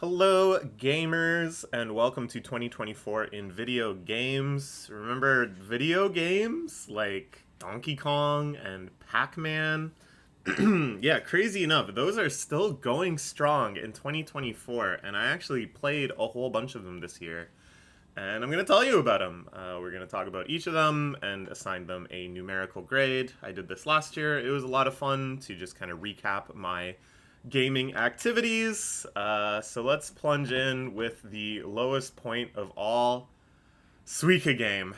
Hello, gamers, and welcome to 2024 in video games. Remember video games like Donkey Kong and Pac-Man? Yeah, crazy enough, those are still going strong in 2024, and I actually played a whole bunch of them this year. And I'm going to tell you about them. We're going to talk about each of them and assign them a numerical grade. I did this last year. It was a lot of fun to just kind of recap my gaming activities. So let's plunge in with the lowest point of all, Suika Game.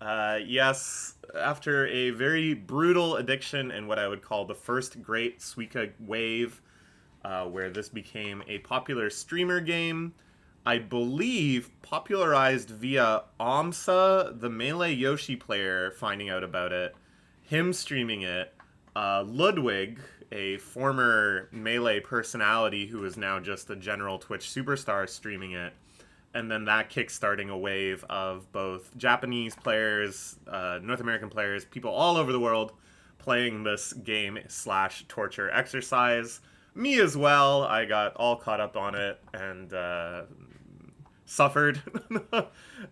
Yes, after a very brutal addiction and what I would call the first great Suika wave, where this became a popular streamer game, I believe popularized via Amsa, the Melee Yoshi player, finding out about it, him streaming it, Ludwig, a former Melee personality who is now just a general Twitch superstar, streaming it, and then that kickstarting a wave of both Japanese players, North American players, people all over the world playing this game slash torture exercise. Me as well. I got all caught up on it and suffered.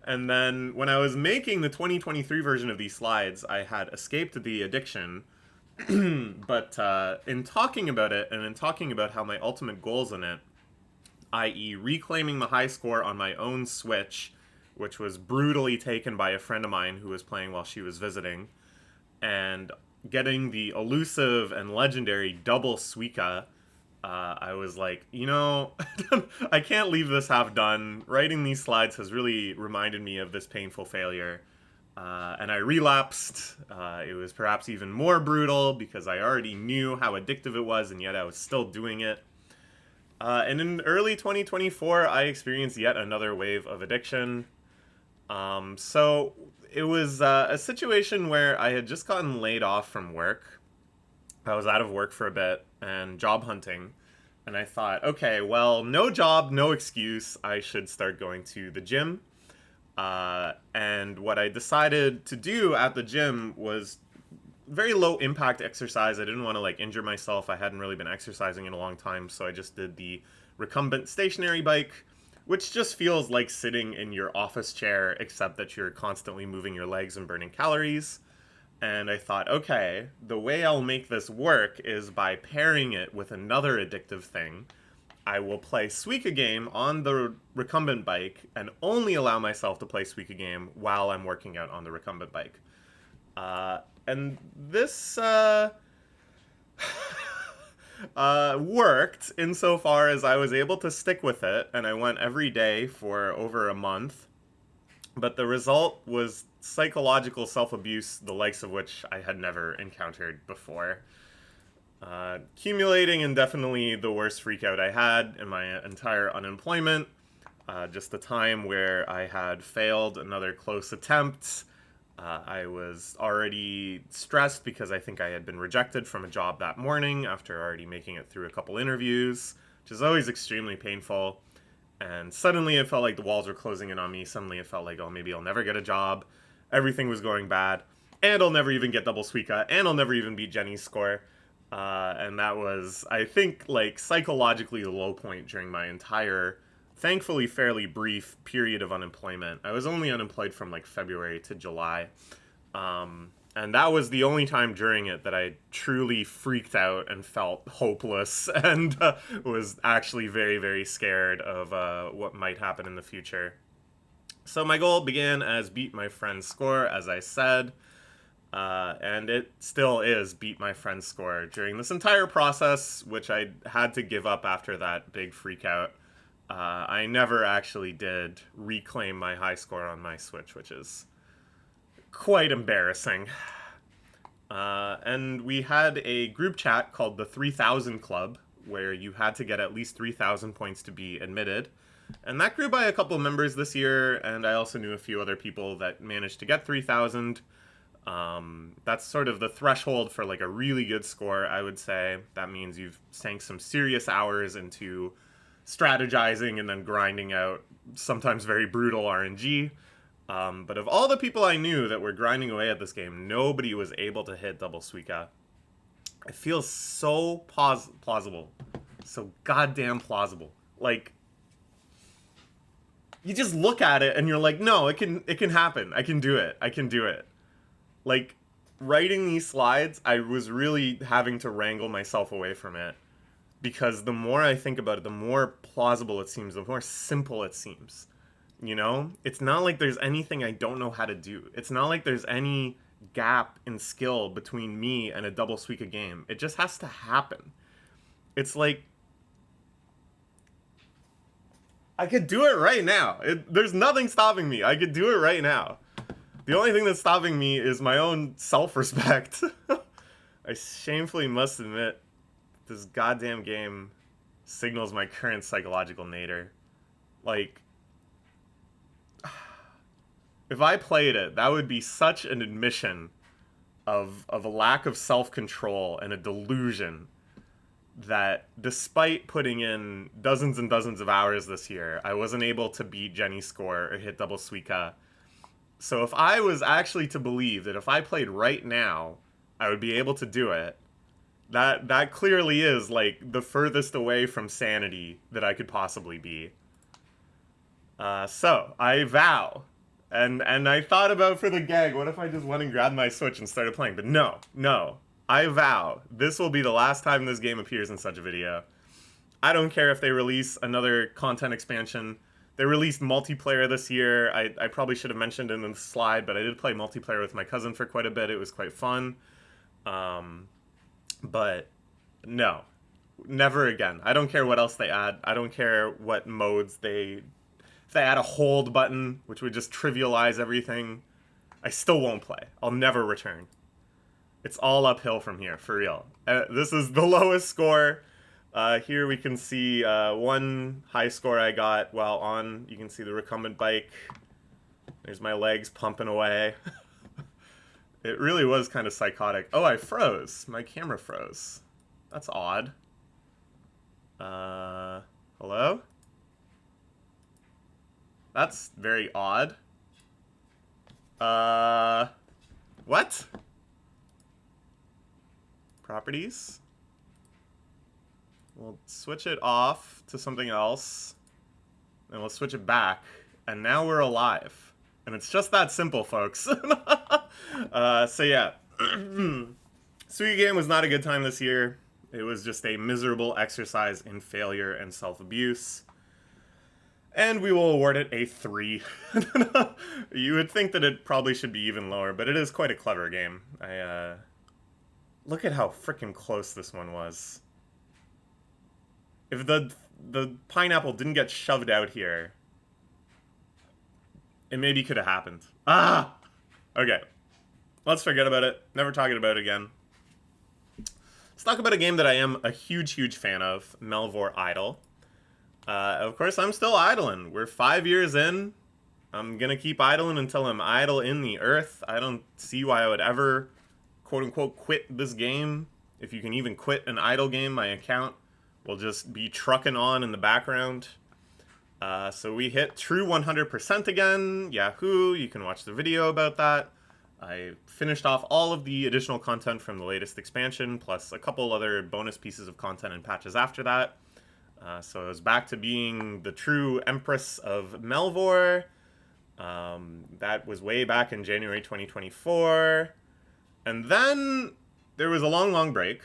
And then when I was making the 2023 version of these slides, I had escaped the addiction. But in talking about it and in talking about how my ultimate goals in it, i.e. reclaiming the high score on my own Switch, which was brutally taken by a friend of mine who was playing while she was visiting, and getting the elusive and legendary double Suika, I was like, I can't leave this half done. Writing these slides has really reminded me of this painful failure. And I relapsed. It was perhaps even more brutal because I already knew how addictive it was, and yet I was still doing it. And in early 2024, I experienced yet another wave of addiction. So it was a situation where I had just gotten laid off from work. I was out of work for a bit and job hunting. And I thought, okay, well, no job, no excuse. I should start going to the gym. And what I decided to do at the gym was very low impact exercise. I didn't want to injure myself. I hadn't really been exercising in a long time, so I just did the recumbent stationary bike, which just feels like sitting in your office chair, except that you're constantly moving your legs and burning calories. And I thought, okay, the way I'll make this work is by pairing it with another addictive thing. I will play Suika Game on the recumbent bike and only allow myself to play Suika Game while I'm working out on the recumbent bike. And this worked insofar as I was able to stick with it, and I went every day for over a month. But the result was psychological self-abuse, the likes of which I had never encountered before. Accumulating indefinitely the worst freakout I had in my entire unemployment. Just a time where I had failed another close attempt. I was already stressed because I think I had been rejected from a job that morning after already making it through a couple interviews, which is always extremely painful. And suddenly it felt like the walls were closing in on me. Suddenly it felt like, oh, maybe I'll never get a job. Everything was going bad. And I'll never even get double Suika. And I'll never even beat Jenny's score. And that was, I think, psychologically the low point during my entire, thankfully fairly brief period of unemployment. I was only unemployed from February to July. And that was the only time during it that I truly freaked out and felt hopeless and was actually very, very scared of what might happen in the future. So my goal began as beat my friend's score, as I said. And it still is beat my friend's score. During this entire process, which I had to give up after that big freak out, I never actually did reclaim my high score on my Switch, which is quite embarrassing. And we had a group chat called the 3000 Club, where you had to get at least 3,000 points to be admitted. And that grew by a couple members this year, and I also knew a few other people that managed to get 3,000. That's sort of the threshold for a really good score, I would say. That means you've sank some serious hours into strategizing and then grinding out sometimes very brutal RNG. But of all the people I knew that were grinding away at this game, nobody was able to hit double Suika. It feels so plausible. So goddamn plausible. you just look at it and you're like, no, it can happen. I can do it. I can do it. Like, writing these slides, I was really having to wrangle myself away from it. Because the more I think about it, the more plausible it seems, the more simple it seems. You know? It's not like there's anything I don't know how to do. It's not like there's any gap in skill between me and a double Suika game. It just has to happen. It's like, I could do it right now. There's nothing stopping me. I could do it right now. The only thing that's stopping me is my own self-respect. I shamefully must admit, this goddamn game signals my current psychological nadir. Like, if I played it, that would be such an admission of a lack of self-control and a delusion that despite putting in dozens and dozens of hours this year, I wasn't able to beat Jenny's score or hit double Suika. So if I was actually to believe that if I played right now, I would be able to do it, that clearly is, like, the furthest away from sanity that I could possibly be. So, I vow. And I thought about for the gag, what if I just went and grabbed my Switch and started playing? But no. I vow, this will be the last time this game appears in such a video. I don't care if they release another content expansion. They released multiplayer this year. I probably should have mentioned it in the slide, but I did play multiplayer with my cousin for quite a bit. It was quite fun. But no, never again. I don't care what else they add. I don't care what modes if they add a hold button, which would just trivialize everything, I still won't play. I'll never return. It's all uphill from here, for real. This is the lowest score. Here we can see one high score I got while on. You can see the recumbent bike. There's my legs pumping away. It really was kind of psychotic. Oh, I froze. My camera froze. That's odd. Hello? That's very odd. What? Properties? We'll switch it off to something else. And we'll switch it back. And now we're alive. And it's just that simple, folks. So yeah. Suika Game was not a good time this year. It was just a miserable exercise in failure and self-abuse. And we will award it a 3. You would think that it probably should be even lower, but it is quite a clever game. Look at how freaking close this one was. If the pineapple didn't get shoved out here, it maybe could have happened. Ah! Okay. Let's forget about it. Never talking about it again. Let's talk about a game that I am a huge, huge fan of, Melvor Idle. Of course, I'm still idling. We're 5 years in. I'm gonna keep idling until I'm idle in the earth. I don't see why I would ever, quote-unquote, quit this game. If you can even quit an idle game, my account will just be trucking on in the background. So we hit true 100% again. Yahoo! You can watch the video about that. I finished off all of the additional content from the latest expansion, plus a couple other bonus pieces of content and patches after that. So I was back to being the true Empress of Melvor. That was way back in January 2024. And then there was a long, long break.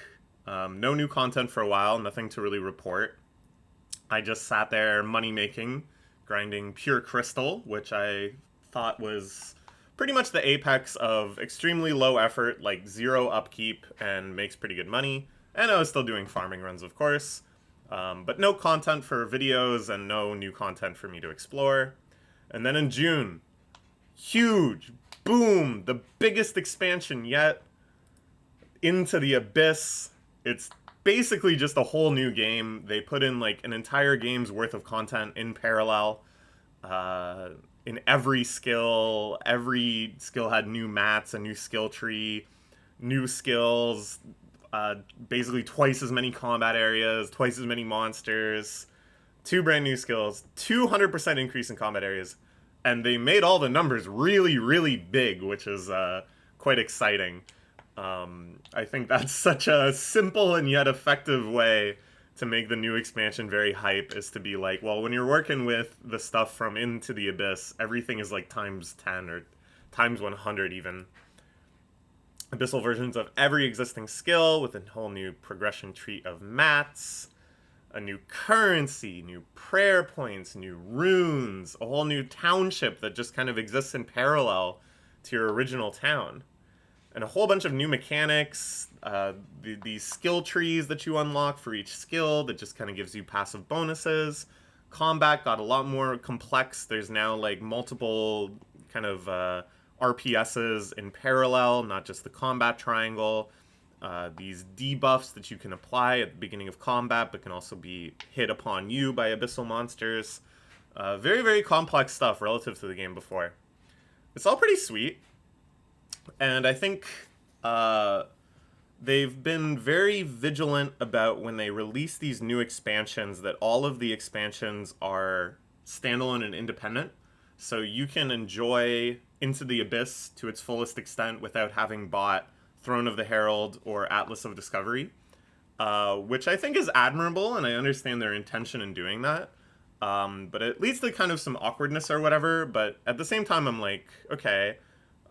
No new content for a while, nothing to really report. I just sat there money-making, grinding pure crystal, which I thought was pretty much the apex of extremely low effort, like 0 upkeep, and makes pretty good money. And I was still doing farming runs, of course. But no content for videos and no new content for me to explore. And then in June, huge, boom, the biggest expansion yet, Into the Abyss. It's basically just a whole new game. They put in like an entire game's worth of content in parallel. In every skill had new mats, a new skill tree, new skills, basically twice as many combat areas, twice as many monsters, 2 brand new skills, 200% increase in combat areas, and they made all the numbers really, really big, which is quite exciting. I think that's such a simple and yet effective way to make the new expansion very hype is to be like, well, when you're working with the stuff from Into the Abyss, everything is like times 10 or times 100 even. Abyssal versions of every existing skill with a whole new progression tree of mats, a new currency, new prayer points, new runes, a whole new township that just kind of exists in parallel to your original town. And a whole bunch of new mechanics, these skill trees that you unlock for each skill that just kind of gives you passive bonuses. Combat got a lot more complex. There's now like multiple kind of RPSs in parallel, not just the combat triangle. These debuffs that you can apply at the beginning of combat, but can also be hit upon you by abyssal monsters. Very, very complex stuff relative to the game before. It's all pretty sweet. And I think they've been very vigilant about when they release these new expansions that all of the expansions are standalone and independent. So you can enjoy Into the Abyss to its fullest extent without having bought Throne of the Herald or Atlas of Discovery, which I think is admirable, and I understand their intention in doing that. But it leads to kind of some awkwardness or whatever, but at the same time I'm like, okay,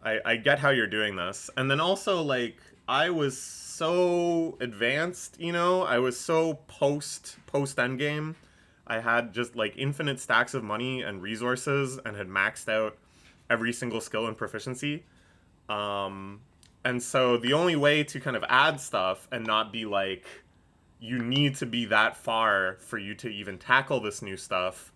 I get how you're doing this. And then also, like, I was so advanced, you know? I was so post-endgame. I had just, like, infinite stacks of money and resources and had maxed out every single skill and proficiency. And so the only way to kind of add stuff and not be like, you need to be that far for you to even tackle this new stuff,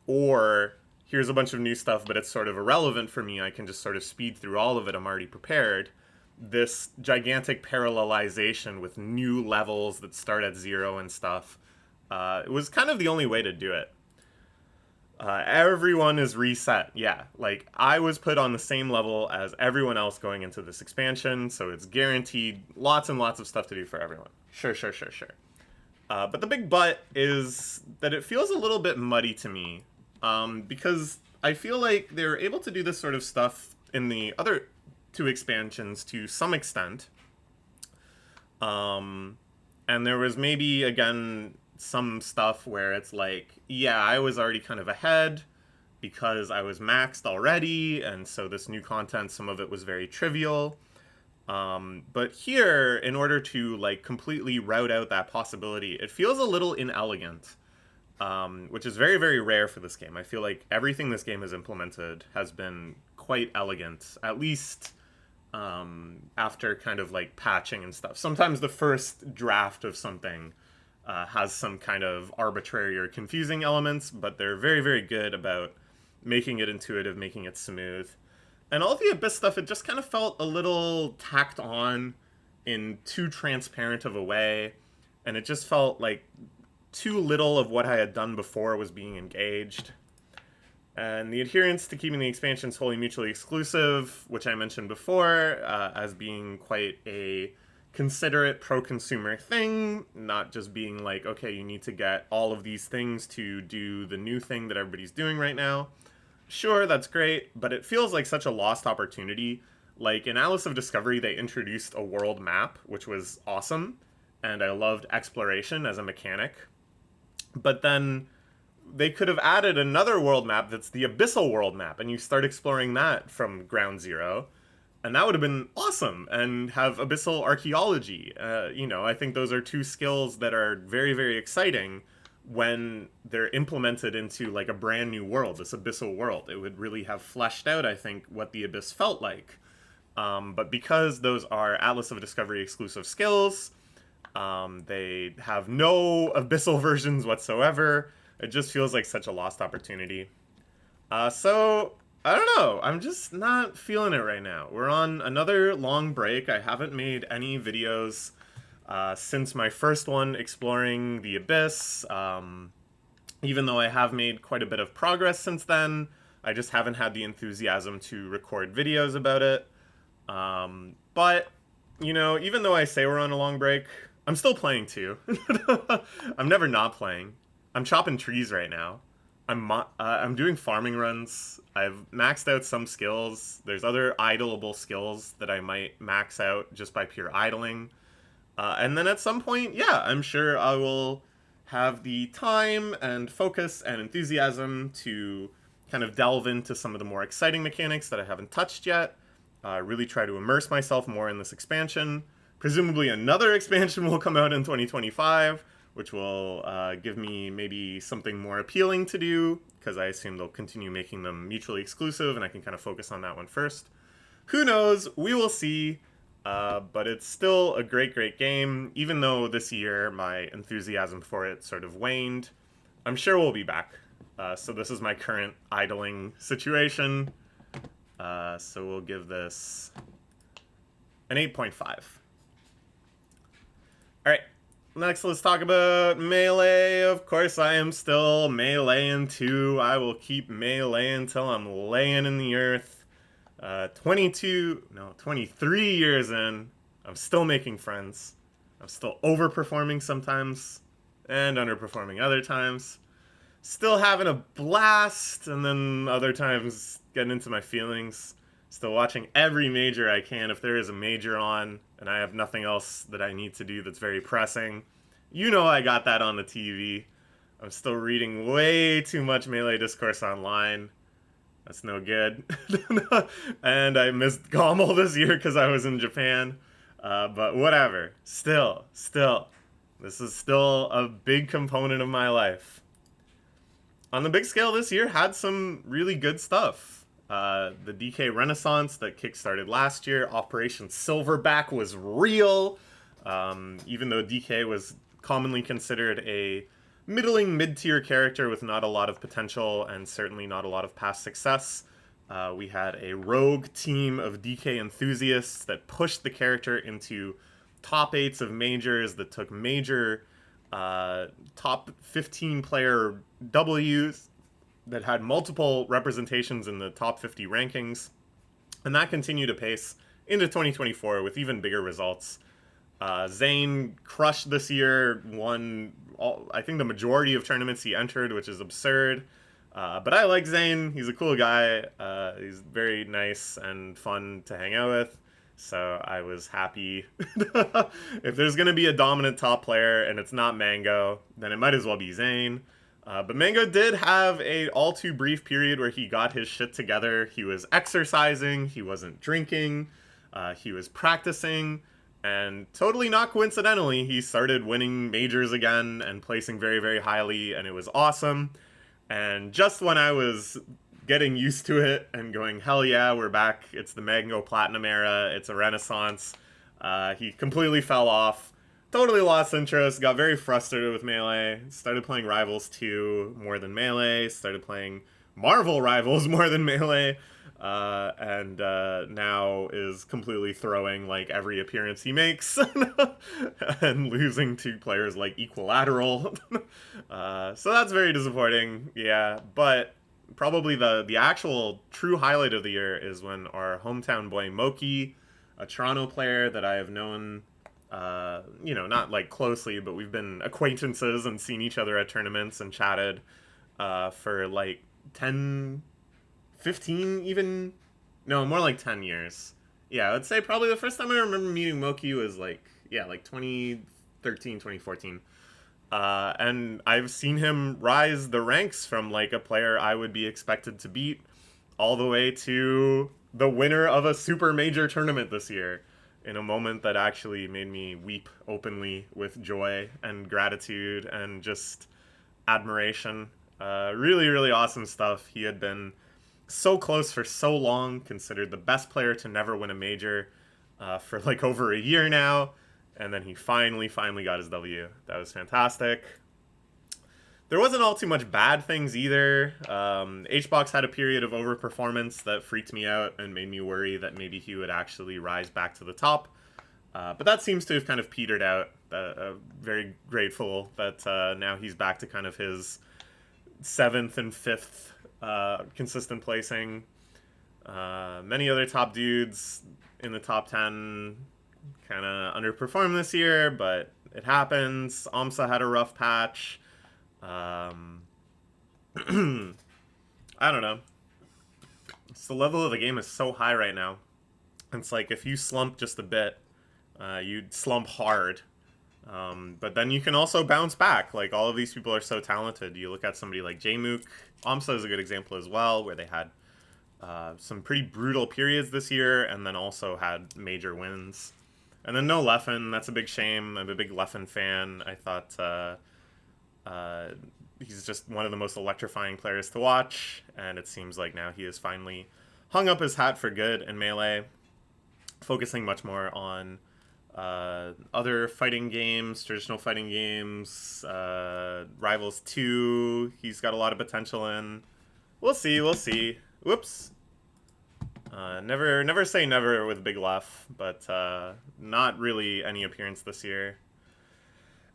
or here's a bunch of new stuff, but it's sort of irrelevant for me, I can just sort of speed through all of it, I'm already prepared. This gigantic parallelization with new levels that start at 0 and stuff, it was kind of the only way to do it. Everyone is reset, yeah. Like, I was put on the same level as everyone else going into this expansion, so it's guaranteed lots and lots of stuff to do for everyone. Sure. But the big but is that it feels a little bit muddy to me, because I feel like they're able to do this sort of stuff in the other 2 expansions to some extent. And there was maybe, again, some stuff where it's like, yeah, I was already kind of ahead because I was maxed already, and so this new content, some of it was very trivial. But here, in order to like completely route out that possibility, it feels a little inelegant, which is very, very rare for this game. I feel like everything this game has implemented has been quite elegant, at least after kind of like patching and stuff. Sometimes the first draft of something has some kind of arbitrary or confusing elements, but they're very, very good about making it intuitive, making it smooth. And all the Abyss stuff, it just kind of felt a little tacked on in too transparent of a way, and it just felt like too little of what I had done before was being engaged. And the adherence to keeping the expansions wholly mutually exclusive, which I mentioned before, as being quite a considerate pro-consumer thing, not just being like, okay, you need to get all of these things to do the new thing that everybody's doing right now. Sure, that's great, but it feels like such a lost opportunity. Like, in Atlas of Discovery, they introduced a world map, which was awesome, and I loved exploration as a mechanic. But then they could have added another world map that's the Abyssal world map, and you start exploring that from ground zero. And that would have been awesome, and have abyssal archaeology. You know, I think those are 2 skills that are very, very exciting when they're implemented into like a brand new world, this abyssal world. It would really have fleshed out, I think, what the Abyss felt like. But because those are Atlas of Discovery exclusive skills, they have no abyssal versions whatsoever. It just feels like such a lost opportunity. So I don't know. I'm just not feeling it right now. We're on another long break. I haven't made any videos since my first one exploring the Abyss. Even though I have made quite a bit of progress since then, I just haven't had the enthusiasm to record videos about it. But, you know, even though I say we're on a long break, I'm still playing too. I'm never not playing. I'm chopping trees right now. I'm doing farming runs. I've maxed out some skills. There's other idleable skills that I might max out just by pure idling. And then at some point, yeah, I'm sure I will have the time and focus and enthusiasm to kind of delve into some of the more exciting mechanics that I haven't touched yet. Really try to immerse myself more in this expansion. Presumably another expansion will come out in 2025, which will give me maybe something more appealing to do, because I assume they'll continue making them mutually exclusive, and I can kind of focus on that one first. Who knows? We will see. But it's still a great, great game, even though this year my enthusiasm for it sort of waned. I'm sure we'll be back. So this is my current idling situation. So we'll give this an 8.5. Alright, next let's talk about Melee. Of course I am still Meleeing 2. I will keep Meleeing until I'm laying in the earth. 23 years in, I'm still making friends. I'm still overperforming sometimes and underperforming other times. Still having a blast, and then other times getting into my feelings. Still watching every major I can if there is a major on and I have nothing else that I need to do that's very pressing. You know I got that on the TV. I'm still reading way too much Melee discourse online. That's no good. And I missed Gommel this year because I was in Japan. But whatever. Still. This is still a big component of my life. On the big scale this year, had some really good stuff. The DK Renaissance that kickstarted last year. Operation Silverback was real. Even though DK was commonly considered a middling mid-tier character with not a lot of potential and certainly not a lot of past success. We had a rogue team of DK enthusiasts that pushed the character into top 8s of majors, that took major top 15 player Ws, that had multiple representations in the top 50 rankings. And that continued apace into 2024 with even bigger results. Zane crushed this year, won I think the majority of tournaments he entered, which is absurd. But I like Zane. He's a cool guy. He's very nice and fun to hang out with. So I was happy. If there's going to be a dominant top player and it's not Mango, then it might as well be Zane. But Mango did have a all too brief period where he got his shit together. He was exercising. He wasn't drinking. He was practicing. And totally not coincidentally, he started winning majors again and placing very, very highly, and it was awesome. And just when I was getting used to it and going, hell yeah, we're back, it's the Mango Platinum era, it's a renaissance, he completely fell off, totally lost interest, got very frustrated with Melee, started playing Rivals 2 more than Melee, started playing Marvel Rivals more than Melee, and now is completely throwing like every appearance he makes and losing to players like Equilateral. So that's very disappointing, yeah, but probably the actual true highlight of the year is when our hometown boy Moki, a Toronto player that I have known, not like closely, but we've been acquaintances and seen each other at tournaments and chatted for like 15 even? No, more like 10 years. Yeah, I would say probably the first time I remember meeting Moki was like 2013, 2014. And I've seen him rise the ranks from like a player I would be expected to beat all the way to the winner of a super major tournament this year in a moment that actually made me weep openly with joy and gratitude and just admiration. Really, really awesome stuff. He had been so close for so long, considered the best player to never win a major for like over a year now, and then he finally got his W. That was fantastic. There wasn't all too much bad things either. HBox had a period of overperformance that freaked me out and made me worry that maybe he would actually rise back to the top. But that seems to have kind of petered out. Very grateful that now he's back to kind of his 7th and 5th consistent placing. Many other top dudes in the top 10 kind of underperformed this year, but it happens. Amsa had a rough patch. I don't know. It's the level of the game is so high right now. It's like if you slump just a bit, you'd slump hard. But then you can also bounce back. Like, all of these people are so talented. You look at somebody like Jmook. Amsa is a good example as well, where they had some pretty brutal periods this year, and then also had major wins. And then no Leffen, that's a big shame. I'm a big Leffen fan. I thought he's just one of the most electrifying players to watch, and it seems like now he has finally hung up his hat for good in Melee, focusing much more on other fighting games, traditional fighting games, Rivals 2, he's got a lot of potential in. We'll see, we'll see. Whoops. Never say never with Big Lef, but not really any appearance this year.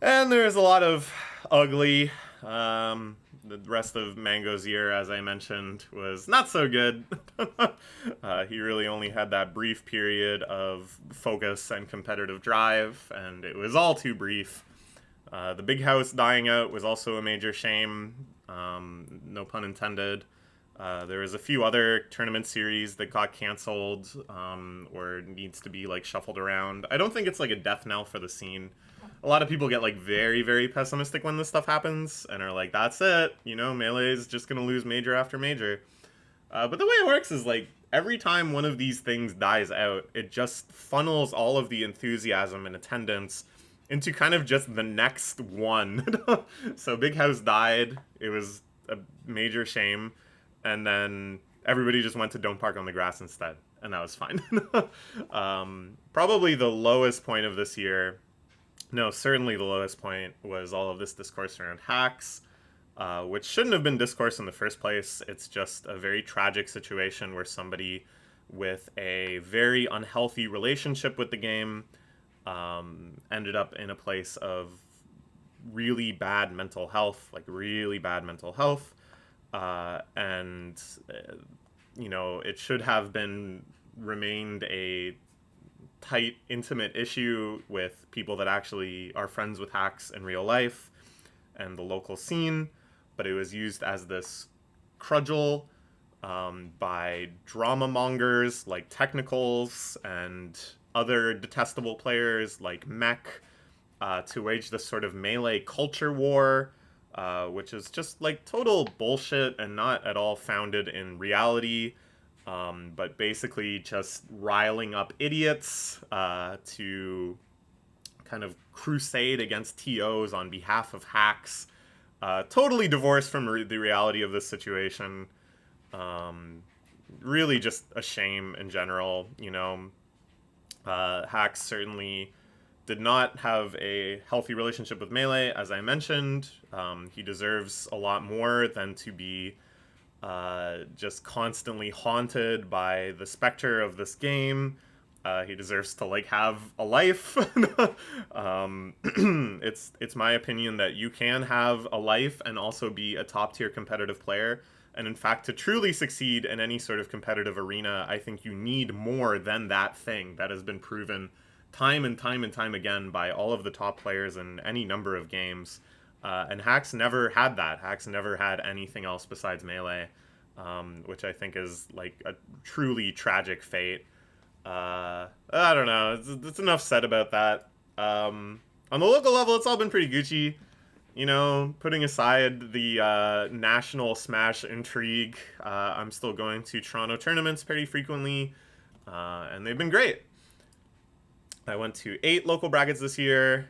And there's a lot of ugly. The rest of Mango's year, as I mentioned, was not so good. He really only had that brief period of focus and competitive drive, and it was all too brief. The Big House dying out was also a major shame. No pun intended. There was a few other tournament series that got canceled or needs to be like shuffled around. I don't think it's like a death knell for the scene. A lot of people get like very, very pessimistic when this stuff happens and are like, that's it, you know, Melee is just gonna lose major after major. But the way it works is like every time one of these things dies out, it just funnels all of the enthusiasm and attendance into kind of just the next one. So Big House died. It was a major shame. And then everybody just went to Don't Park on the Grass instead, and that was fine. Probably the lowest point of this year, no, certainly the lowest point, was all of this discourse around hacks, which shouldn't have been discourse in the first place. It's just a very tragic situation where somebody with a very unhealthy relationship with the game ended up in a place of really bad mental health, like really bad mental health. And you know, it should have been remained a tight, intimate issue with people that actually are friends with hacks in real life and the local scene, but it was used as this crudgel by drama mongers like Technicals and other detestable players like Mech to wage this sort of Melee culture war. Which is just like total bullshit and not at all founded in reality, but basically just riling up idiots to kind of crusade against TOs on behalf of hacks. Totally divorced from the reality of this situation. Really just a shame in general, you know. Hacks certainly did not have a healthy relationship with Melee, as I mentioned. He deserves a lot more than to be just constantly haunted by the specter of this game. He deserves to like have a life. It's my opinion that you can have a life and also be a top tier competitive player. And in fact, to truly succeed in any sort of competitive arena, I think you need more than that thing that has been proven time and time and time again by all of the top players in any number of games. And Hacks never had that. Hacks never had anything else besides Melee, which I think is like a truly tragic fate. I don't know. It's enough said about that. On the local level, it's all been pretty Gucci. You know, putting aside the national Smash intrigue, I'm still going to Toronto tournaments pretty frequently, and they've been great. I went to 8 local brackets this year.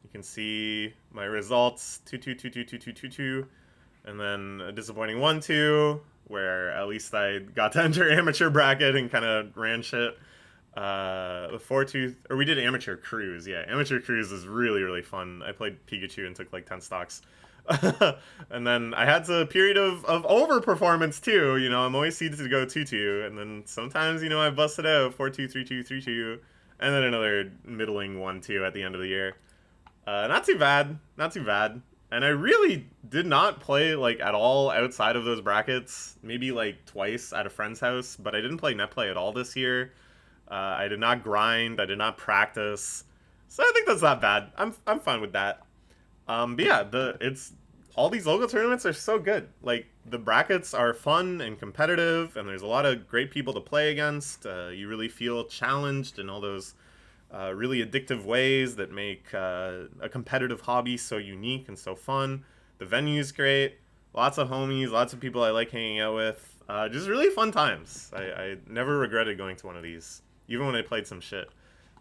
You can see my results, 2-2, 2-2, 2-2, 2-2, and then a disappointing 1-2, where at least I got to enter amateur bracket and kind of ran shit. The 4-2, or we did amateur cruise, yeah. Amateur cruise is really, really fun. I played Pikachu and took like 10 stocks. And then I had a period of overperformance too. You know, I'm always seeded to go 2-2, and then sometimes, you know, I busted out 4-2, 3-2, 3-2, and then another middling 1-2 at the end of the year. Not too bad, not too bad. And I really did not play like at all outside of those brackets. Maybe like twice at a friend's house, but I didn't play net play at all this year. I did not grind. I did not practice. So I think that's not bad. I'm fine with that. But yeah, it's all these local tournaments are so good. Like the brackets are fun and competitive, and there's a lot of great people to play against. You really feel challenged in all those really addictive ways that make a competitive hobby so unique and so fun. The venue's great. Lots of homies, lots of people I like hanging out with. Just really fun times. I never regretted going to one of these, even when I played some shit.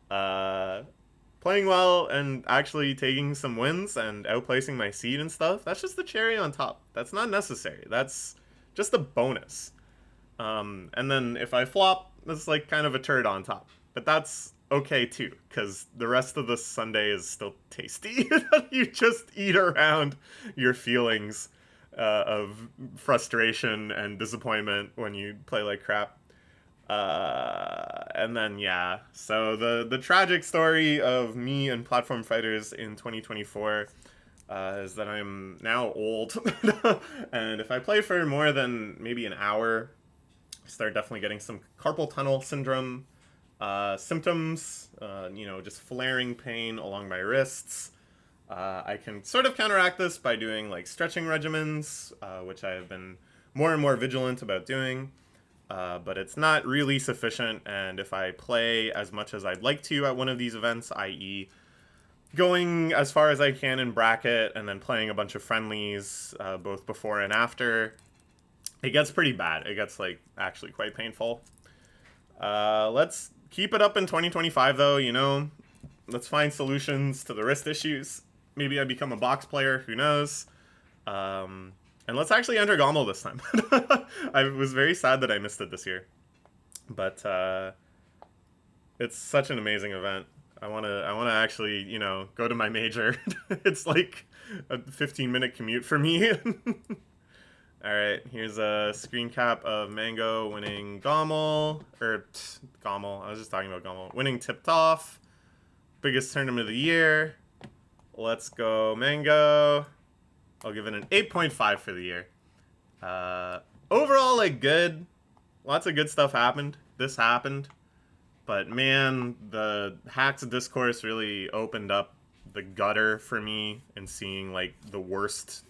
Playing well and actually taking some wins and outplacing my seed and stuff, that's just the cherry on top. That's not necessary. That's just a bonus. And then if I flop, that's like kind of a turd on top. But that's okay too, because the rest of the Sunday is still tasty. You just eat around your feelings of frustration and disappointment when you play like crap. And then yeah, so the tragic story of me and platform fighters in 2024 is that I'm now old, and if I play for more than maybe an hour, I start definitely getting some carpal tunnel syndrome symptoms. Just flaring pain along my wrists. I can sort of counteract this by doing like stretching regimens, which I have been more and more vigilant about doing. But it's not really sufficient, and if I play as much as I'd like to at one of these events, i.e. going as far as I can in bracket and then playing a bunch of friendlies both before and after, it gets pretty bad. It gets like actually quite painful. Let's keep it up in 2025 though, let's find solutions to the wrist issues. Maybe I become a box player, who knows. And let's actually enter Gommel this time. I was very sad that I missed it this year. But it's such an amazing event. I wanna actually, go to my major. It's like a 15-minute commute for me. Alright, here's a screen cap of Mango winning Gommel. Gommel. I was just talking about Gommel. Winning Tipped Off. Biggest tournament of the year. Let's go, Mango. I'll give it an 8.5 for the year. Overall, like, good. Lots of good stuff happened. This happened. But, man, the Hacks discourse really opened up the gutter for me and seeing, like, the worst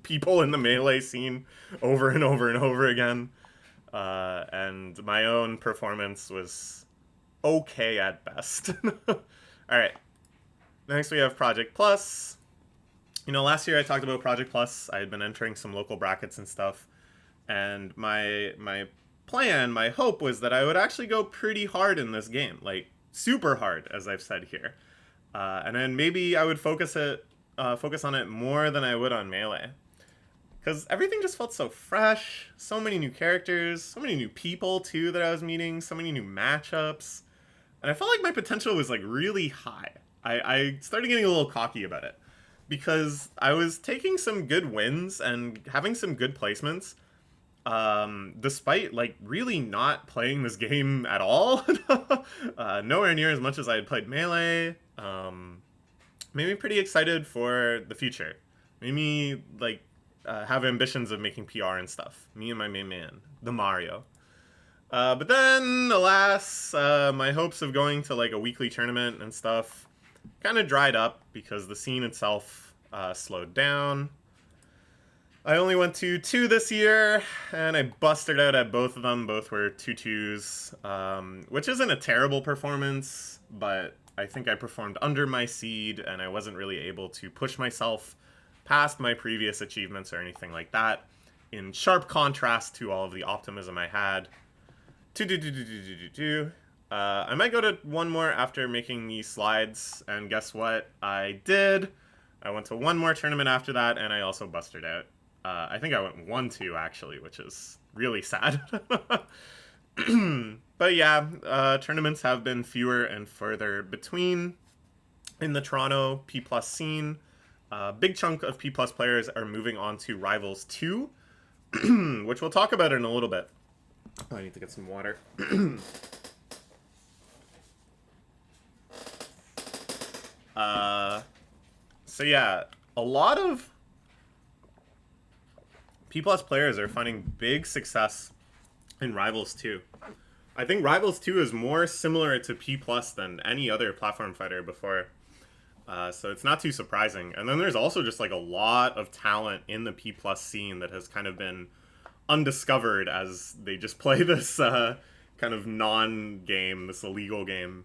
people in the Melee scene over and over and over again. And my own performance was okay at best. Alright. Next we have Project Plus. Last year I talked about Project Plus. I had been entering some local brackets and stuff. And my plan, my hope was that I would actually go pretty hard in this game. Like, super hard, as I've said here. And then maybe I would focus on it more than I would on Melee. Because everything just felt so fresh. So many new characters. So many new people, too, that I was meeting. So many new matchups. And I felt like my potential was, like, really high. I started getting a little cocky about it. Because I was taking some good wins and having some good placements, despite, like, really not playing this game at all. Nowhere near as much as I had played Melee. Made me pretty excited for the future. Made me, like, have ambitions of making PR and stuff. Me and my main man, the Mario. But then, alas, my hopes of going to, like, a weekly tournament and stuff kind of dried up because the scene itself slowed down. I only went to 2 this year, and I busted out at both of them. Both were 2-2s, which isn't a terrible performance, but I think I performed under my seed, and I wasn't really able to push myself past my previous achievements or anything like that, in sharp contrast to all of the optimism I had. I might go to one more after making these slides, and guess what? I did. I went to one more tournament after that, and I also busted out. I think I went 1-2, actually, which is really sad. But yeah, tournaments have been fewer and further between in the Toronto P+ scene. Big chunk of P+ players are moving on to Rivals 2, which we'll talk about in a little bit. Oh, I need to get some water. So yeah, a lot of P+ players are finding big success in Rivals 2. I think Rivals 2 is more similar to P+ than any other platform fighter before. So it's not too surprising. And then there's also just like a lot of talent in the P+ scene that has kind of been undiscovered as they just play this kind of non-game, this illegal game.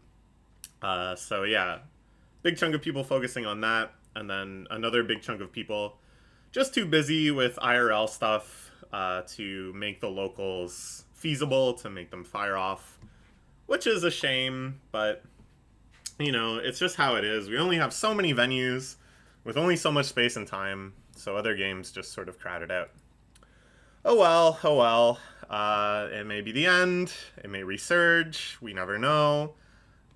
So yeah, big chunk of people focusing on that, and then another big chunk of people just too busy with IRL stuff to make the locals feasible, to make them fire off, which is a shame, but you know, it's just how it is. We only have so many venues with only so much space and time, so other games just sort of crowd it out. Oh well, oh well. It may be the end. It may resurge. We never know.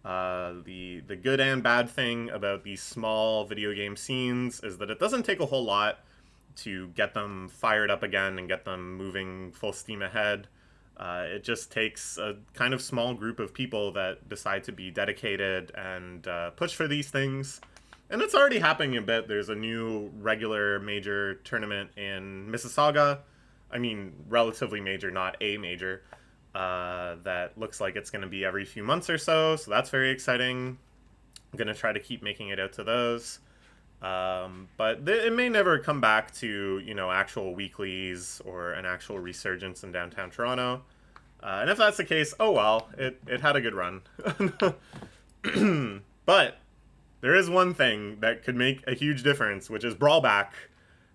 The good and bad thing about these small video game scenes is that it doesn't take a whole lot to get them fired up again and get them moving full steam ahead. It just takes a kind of small group of people that decide to be dedicated and push for these things. And it's already happening a bit. There's a new regular major tournament in Mississauga. I mean, relatively major, not a major. That looks like it's going to be every few months or so. So that's very exciting. I'm going to try to keep making it out to those. But it may never come back to, you know, actual weeklies or an actual resurgence in downtown Toronto. And if that's the case, oh well, it had a good run. But there is one thing that could make a huge difference, which is Brawlback,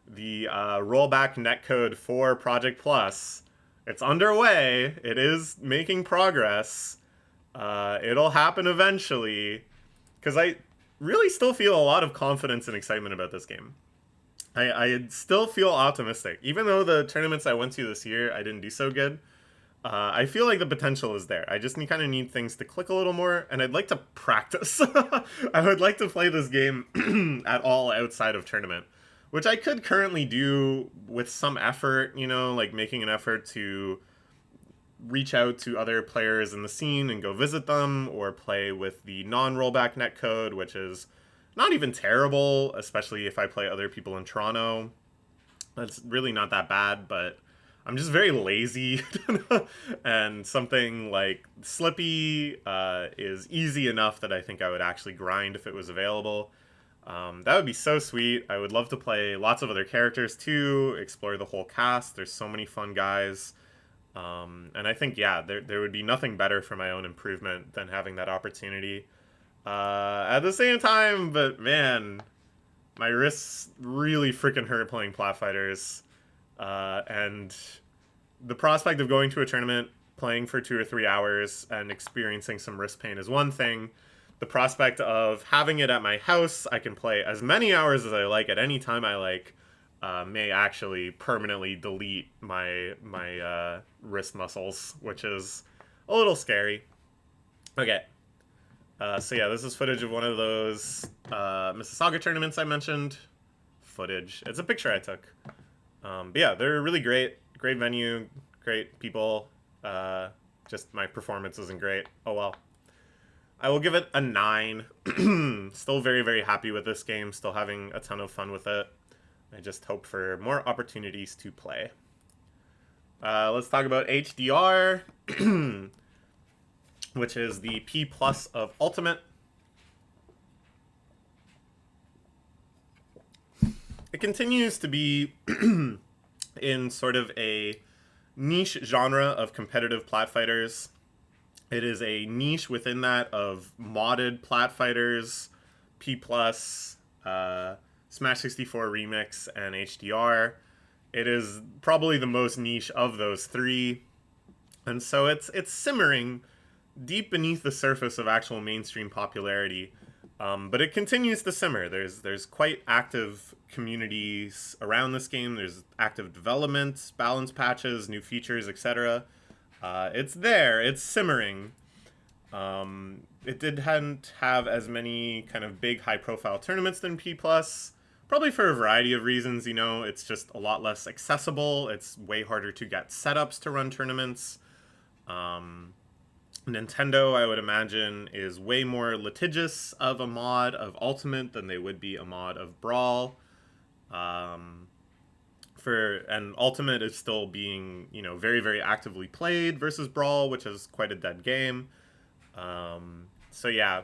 the rollback netcode for Project Plus. It's underway. It is making progress. It'll happen eventually. Because I really still feel a lot of confidence and excitement about this game. I still feel optimistic. Even though the tournaments I went to this year, I didn't do so good, I feel like the potential is there. I just kind of need things to click a little more, and I'd like to practice. I would like to play this game at all outside of tournament, which I could currently do with some effort, you know, like making an effort to reach out to other players in the scene and go visit them, or play with the non-rollback netcode, which is not even terrible, especially if I play other people in Toronto. That's really not that bad, but I'm just very lazy. And something like Slippy is easy enough that I think I would actually grind if it was available. That would be so sweet. I would love to play lots of other characters too, explore the whole cast. There's so many fun guys. And I think, yeah, there would be nothing better for my own improvement than having that opportunity. At the same time, but man, my wrists really freaking hurt playing Plat Fighters. And the prospect of going to a tournament, playing for 2 or 3 hours, and experiencing some wrist pain is one thing. The prospect of having it at my house, I can play as many hours as I like at any time I like, may actually permanently delete my wrist muscles, which is a little scary. Okay. So yeah, this is footage of one of those Mississauga tournaments I mentioned. Footage. It's a picture I took. But yeah, they're really great. Great venue, great people. Just my performance isn't great. Oh well. I will give it a 9. Still very, very happy with this game. Still having a ton of fun with it. I just hope for more opportunities to play. Let's talk about HDR, which is the P+ of Ultimate. It continues to be in sort of a niche genre of competitive plat fighters. It is a niche within that of modded plat fighters, P+, Smash 64 Remix, and HDR. It is probably the most niche of those three. And so it's simmering deep beneath the surface of actual mainstream popularity. But it continues to simmer. There's quite active communities around this game. There's active development, balance patches, new features, etc. It's there. It's simmering. It hadn't have as many kind of big, high-profile tournaments than P+. Probably for a variety of reasons, you know. It's just a lot less accessible. It's way harder to get setups to run tournaments. Nintendo, I would imagine, is way more litigious of a mod of Ultimate than they would be a mod of Brawl. And Ultimate is still being, you know, very, very actively played versus Brawl, which is quite a dead game. So yeah,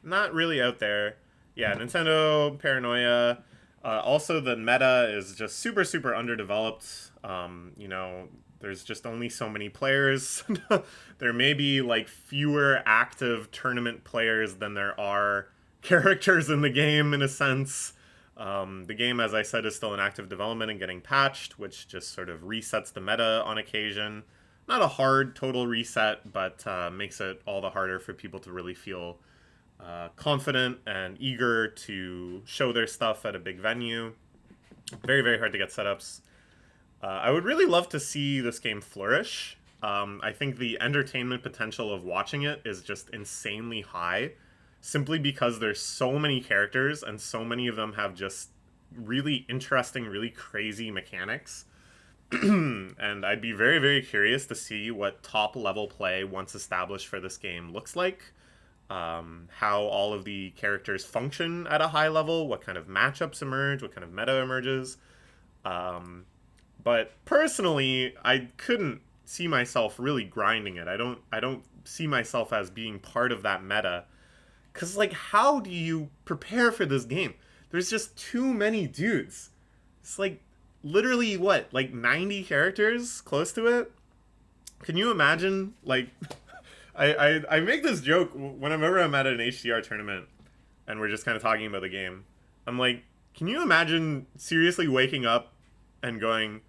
not really out there. Yeah, Nintendo, paranoia. Also, the meta is just super, super underdeveloped. You know, there's just only so many players. There may be like fewer active tournament players than there are characters in the game, in a sense. The game, as I said, is still in active development and getting patched, which just sort of resets the meta on occasion. Not a hard total reset, but makes it all the harder for people to really feel confident and eager to show their stuff at a big venue. Very, very hard to get setups. I would really love to see this game flourish. I think the entertainment potential of watching it is just insanely high, simply because there's so many characters and so many of them have just really interesting, really crazy mechanics. And I'd be very, very curious to see what top level play once established for this game looks like. How all of the characters function at a high level, what kind of matchups emerge, what kind of meta emerges. But personally, I couldn't see myself really grinding it. I don't see myself as being part of that meta. Cause like, how do you prepare for this game? There's just too many dudes. It's like literally what, like 90 characters close to it? Can you imagine like I make this joke whenever I'm at an HDR tournament and we're just kind of talking about the game. I'm like, can you imagine seriously waking up and going,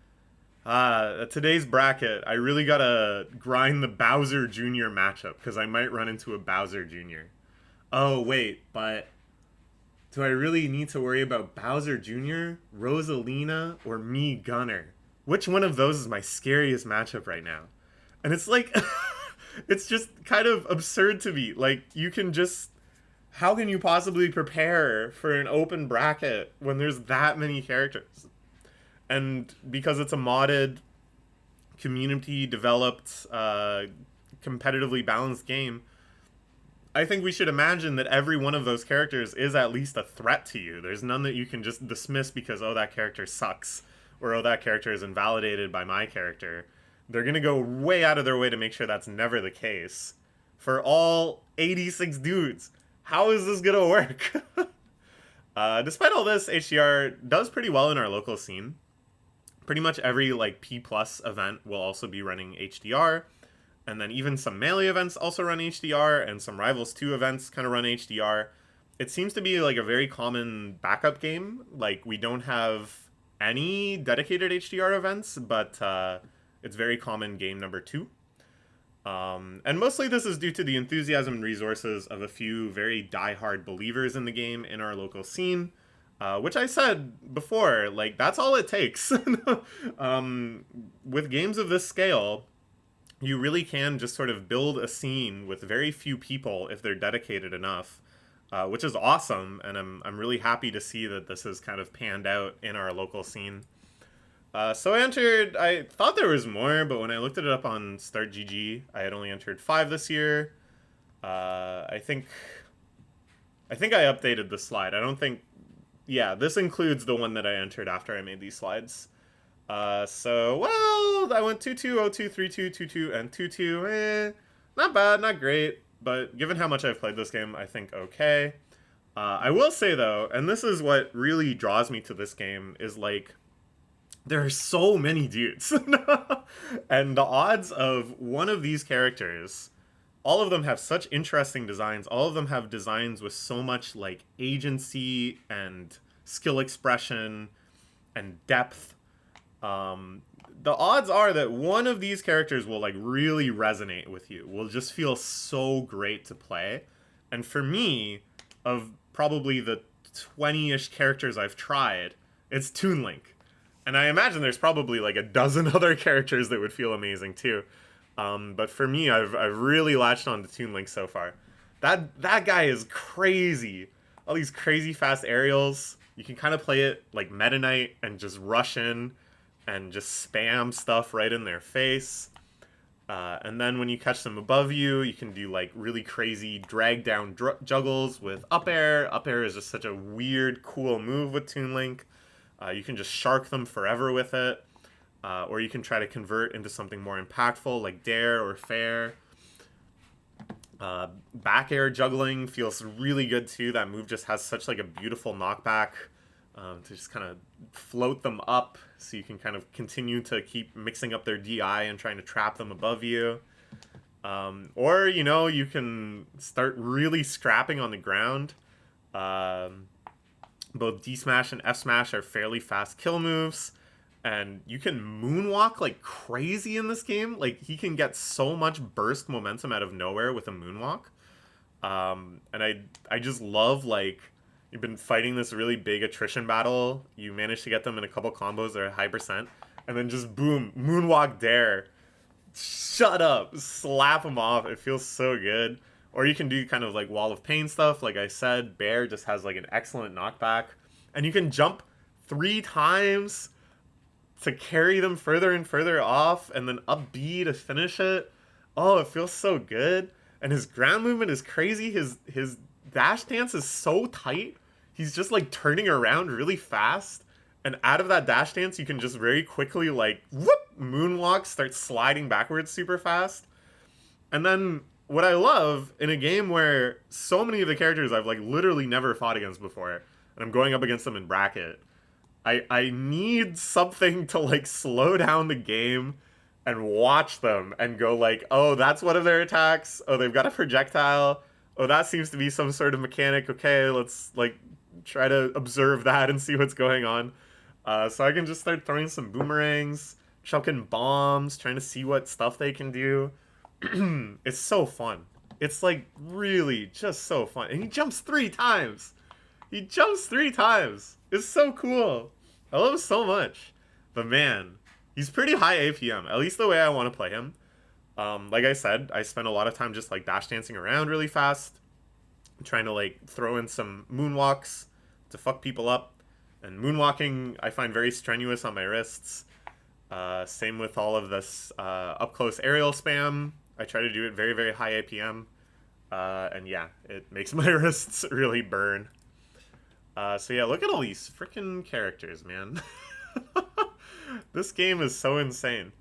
today's bracket, I really gotta grind the Bowser Jr. matchup because I might run into a Bowser Jr. Oh, wait, but do I really need to worry about Bowser Jr., Rosalina, or me, Gunner? Which one of those is my scariest matchup right now? And it's like, it's just kind of absurd to me. Like, you can just, how can you possibly prepare for an open bracket when there's that many characters? And because it's a modded, community developed, competitively balanced game, I think we should imagine that every one of those characters is at least a threat to you. There's none that you can just dismiss because, oh, that character sucks, or oh, that character is invalidated by my character. They're going to go way out of their way to make sure that's never the case. For all 86 dudes, how is this going to work? Despite all this, HDR does pretty well in our local scene. Pretty much every like P+ event will also be running HDR. And then even some Melee events also run HDR, and some Rivals 2 events kind of run HDR. It seems to be like a very common backup game. Like, we don't have any dedicated HDR events, but it's very common game number 2. And mostly this is due to the enthusiasm and resources of a few very diehard believers in the game in our local scene. Which I said before, like, that's all it takes. With games of this scale, you really can just sort of build a scene with very few people if they're dedicated enough, which is awesome, and I'm really happy to see that this has kind of panned out in our local scene. So I thought there was more, but when I looked it up on StartGG, I had only entered 5 this year. I think I updated the slide. I don't think, yeah, this includes the one that I entered after I made these slides. So, well, I went 2-2, 0-2, 3-2, 2-2, and 2-2. Not bad, not great, but given how much I've played this game, I think okay. I will say, though, and this is what really draws me to this game, is, like, there are so many dudes. And the odds of one of these characters, all of them have such interesting designs. All of them have designs with so much, like, agency and skill expression and depth. The odds are that one of these characters will like really resonate with you, will just feel so great to play. And for me, of probably the 20-ish characters I've tried, it's Toon Link. And I imagine there's probably like a dozen other characters that would feel amazing too. But for me, I've really latched on to Toon Link so far. That guy is crazy. All these crazy fast aerials. You can kind of play it like Meta Knight and just rush in and just spam stuff right in their face. And then when you catch them above you, you can do like really crazy drag down juggles with up air. Up air is just such a weird, cool move with Toon Link. You can just shark them forever with it. Or you can try to convert into something more impactful like dare or fair. Back air juggling feels really good too. That move just has such like a beautiful knockback. to just kind of float them up so you can kind of continue to keep mixing up their DI and trying to trap them above you. Or, you know, you can start really scrapping on the ground. Both D Smash and F Smash are fairly fast kill moves. And you can moonwalk like crazy in this game. Like, he can get so much burst momentum out of nowhere with a moonwalk. And I just love, like, you've been fighting this really big attrition battle. You manage to get them in a couple combos that are high percent. And then just boom, moonwalk dare. Shut up. Slap them off. It feels so good. Or you can do kind of like Wall of Pain stuff. Like I said, Bear just has like an excellent knockback. And you can jump 3 times to carry them further and further off, and then up B to finish it. Oh, it feels so good. And his ground movement is crazy. His dash dance is so tight. He's just like turning around really fast. And out of that dash dance, you can just very quickly like whoop, moonwalk, start sliding backwards super fast. And then what I love in a game where so many of the characters I've like literally never fought against before, and I'm going up against them in bracket, I need something to like slow down the game and watch them and go like, oh, that's one of their attacks. Oh, they've got a projectile. Oh, that seems to be some sort of mechanic. Okay, let's like try to observe that and see what's going on. So I can just start throwing some boomerangs, chucking bombs, trying to see what stuff they can do. It's so fun. It's like really just so fun. And he jumps 3 times. He jumps 3 times. It's so cool. I love him so much. But man, he's pretty high APM, at least the way I want to play him. Like I said, I spend a lot of time just like dash dancing around really fast, trying to like throw in some moonwalks to fuck people up. And moonwalking I find very strenuous on my wrists. Same with all of this up close aerial spam. I try to do it very, very high APM. And yeah, it makes my wrists really burn. So yeah, look at all these freaking characters, man. This game is so insane.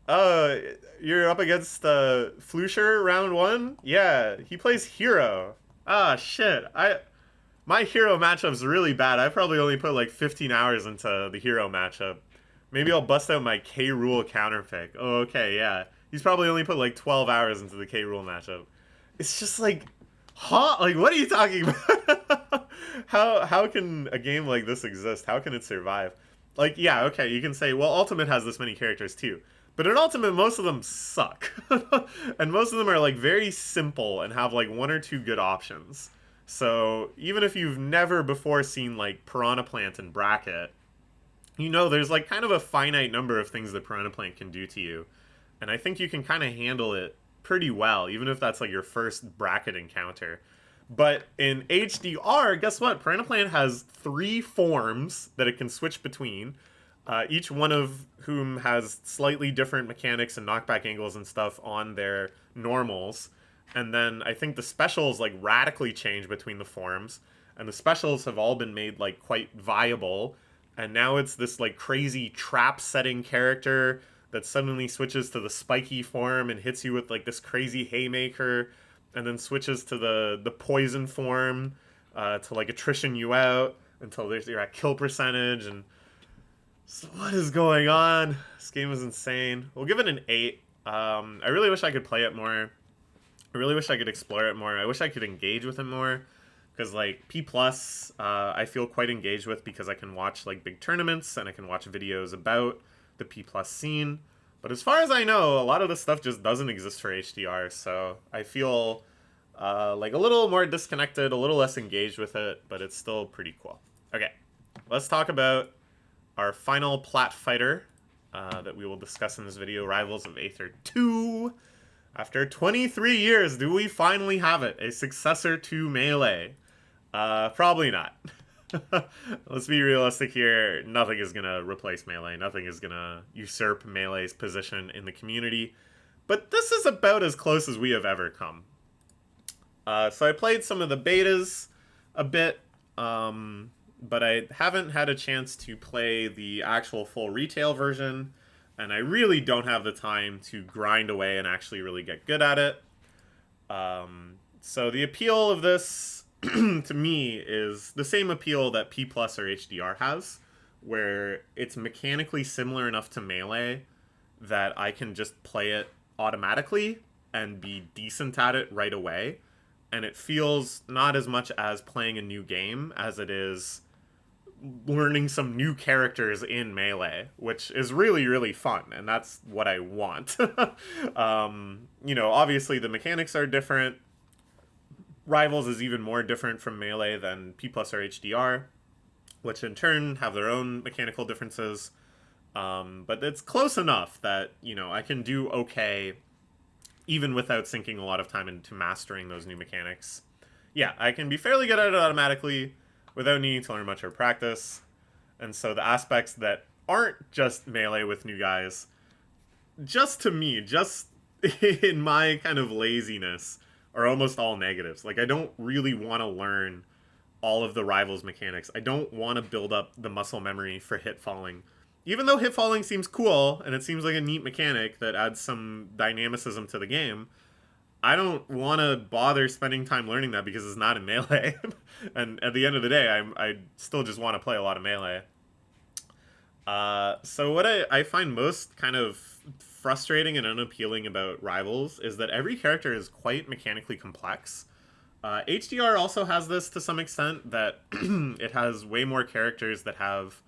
You're up against Flusher round 1? Yeah, he plays Hero. Ah, shit. My Hero matchup's really bad. I probably only put like 15 hours into the Hero matchup. Maybe I'll bust out my K-Rule counterpick. Oh, okay, yeah. He's probably only put like 12 hours into the K-Rule matchup. It's just like, huh? Like, what are you talking about? How can a game like this exist? How can it survive? Like, yeah, okay, you can say, well, Ultimate has this many characters too. But in Ultimate, most of them suck. And most of them are like very simple and have like 1 or 2 good options. So even if you've never before seen like Piranha Plant and Bracket, you know there's like kind of a finite number of things that Piranha Plant can do to you. And I think you can kind of handle it pretty well, even if that's like your first bracket encounter. But in HDR, guess what? Piranha Plant has 3 forms that it can switch between, each one of whom has slightly different mechanics and knockback angles and stuff on their normals. And then I think the specials like radically change between the forms, and the specials have all been made like quite viable. And now it's this like crazy trap setting character that suddenly switches to the spiky form and hits you with like this crazy haymaker, and then switches to the poison form to like attrition you out until you're at kill percentage. And so what is going on? This game is insane. We'll give it an 8. I really wish I could play it more. I really wish I could explore it more. I wish I could engage with it more. Because like P+, I feel quite engaged with because I can watch like big tournaments and I can watch videos about the P+ scene. But as far as I know, a lot of this stuff just doesn't exist for HDR, so I feel like a little more disconnected, a little less engaged with it, but it's still pretty cool. Okay, let's talk about our final plat fighter that we will discuss in this video, Rivals of Aether 2. After 23 years, do we finally have it? A successor to Melee? Probably not. Let's be realistic here. Nothing is going to replace Melee. Nothing is going to usurp Melee's position in the community. But this is about as close as we have ever come. So I played some of the betas a bit, but I haven't had a chance to play the actual full retail version, and I really don't have the time to grind away and actually really get good at it. So the appeal of this to me is the same appeal that P plus or HDR has, where it's mechanically similar enough to Melee that I can just play it automatically and be decent at it right away. And it feels not as much as playing a new game as it is learning some new characters in Melee, which is really, really fun, and that's what I want. Obviously the mechanics are different. Rivals is even more different from Melee than P plus or HDR, which in turn have their own mechanical differences. But it's close enough that, I can do okay even without sinking a lot of time into mastering those new mechanics. Yeah, I can be fairly good at it automatically without needing to learn much or practice. And so the aspects that aren't just Melee with new guys, just to me, just in my kind of laziness, are almost all negatives. Like, I don't really want to learn all of the Rivals mechanics. I don't want to build up the muscle memory for hit falling. Even though hit falling seems cool, and it seems like a neat mechanic that adds some dynamicism to the game, I don't want to bother spending time learning that because it's not in Melee. And at the end of the day, I still just want to play a lot of Melee. So what I find most kind of frustrating and unappealing about Rivals is that every character is quite mechanically complex. HDR also has this to some extent, that it has way more characters that have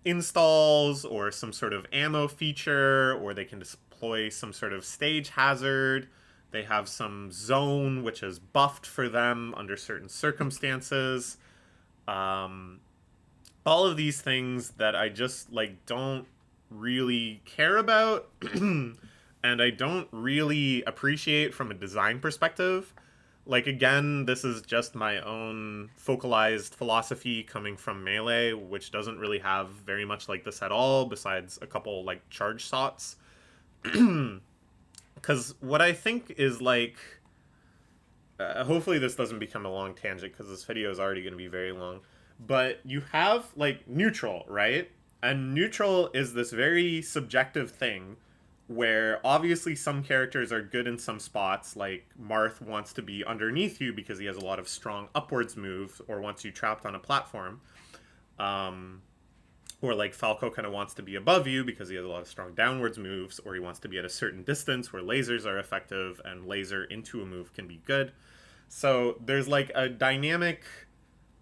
installs or some sort of ammo feature, or they can deploy some sort of stage hazard. They have some zone which is buffed for them under certain circumstances. All of these things that I just don't really care about and I don't really appreciate from a design perspective. Again, this is just my own focalized philosophy coming from Melee, which doesn't really have very much like this at all, besides a couple charge shots. Because what I think is hopefully this doesn't become a long tangent because this video is already going to be very long. But you have neutral, right? And neutral is this very subjective thing where obviously some characters are good in some spots, like Marth wants to be underneath you because he has a lot of strong upwards moves, or wants you trapped on a platform. Or Falco kind of wants to be above you because he has a lot of strong downwards moves, or he wants to be at a certain distance where lasers are effective and laser into a move can be good. So there's a dynamic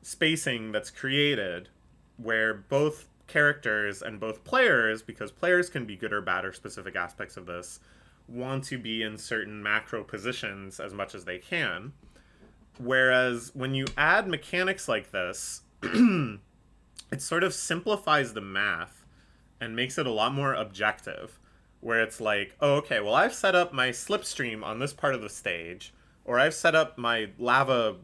spacing that's created where both characters and both players, because players can be good or bad or specific aspects of this, want to be in certain macro positions as much as they can. Whereas when you add mechanics like this, it sort of simplifies the math and makes it a lot more objective, where it's oh, okay, well, I've set up my slipstream on this part of the stage, or I've set up my lava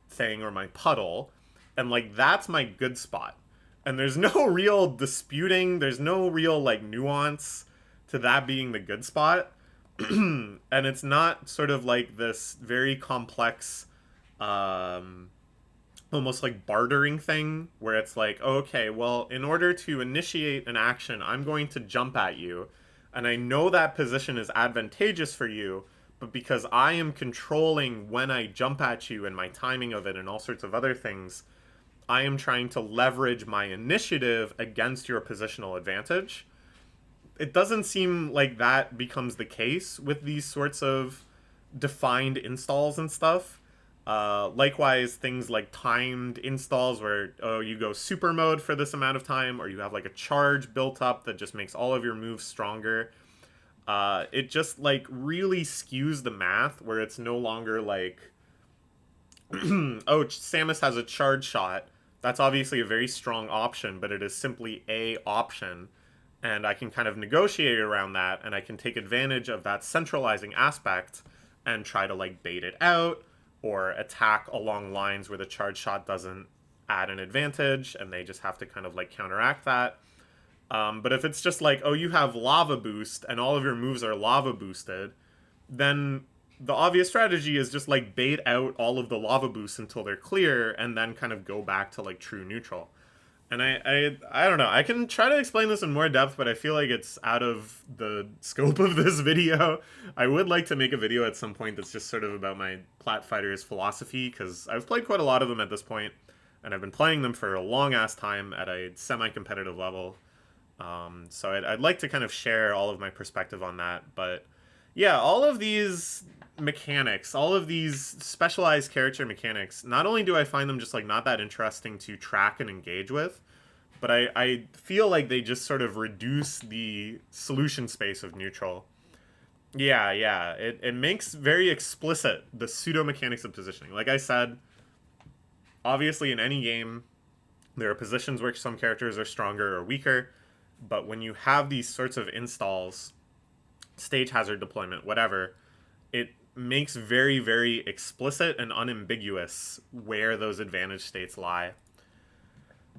thing or my puddle, and that's my good spot. And there's no real disputing, there's no real nuance to that being the good spot. And it's not sort of this very complex almost bartering thing where it's okay, well, in order to initiate an action, I'm going to jump at you, and I know that position is advantageous for you, but because I am controlling when I jump at you and my timing of it and all sorts of other things, I am trying to leverage my initiative against your positional advantage. It doesn't seem like that becomes the case with these sorts of defined installs and stuff. Likewise, things like timed installs where, oh, you go super mode for this amount of time, or you have a charge built up that just makes all of your moves stronger. It just really skews the math where it's no longer oh, Samus has a charge shot. That's obviously a very strong option, but it is simply a option. And I can kind of negotiate around that, and I can take advantage of that centralizing aspect and try to bait it out, or attack along lines where the charge shot doesn't add an advantage, and they just have to kind of counteract that. But if it's just oh, you have lava boost, and all of your moves are lava boosted, then the obvious strategy is just bait out all of the lava boosts until they're clear, and then kind of go back to true neutral. And I don't know. I can try to explain this in more depth, but I feel like it's out of the scope of this video. I would like to make a video at some point that's just sort of about my Plat Fighters philosophy, because I've played quite a lot of them at this point, and I've been playing them for a long-ass time at a semi-competitive level. So I'd like to kind of share all of my perspective on that. But yeah, all of these mechanics, all of these specialized character mechanics, not only do I find them just like not that interesting to track and engage with, but I feel like they just sort of reduce the solution space of neutral. Yeah. It makes very explicit the pseudo mechanics of positioning. Like I said, obviously in any game, there are positions where some characters are stronger or weaker, but when you have these sorts of installs, stage hazard deployment, whatever, it makes very, very explicit and unambiguous where those advantage states lie.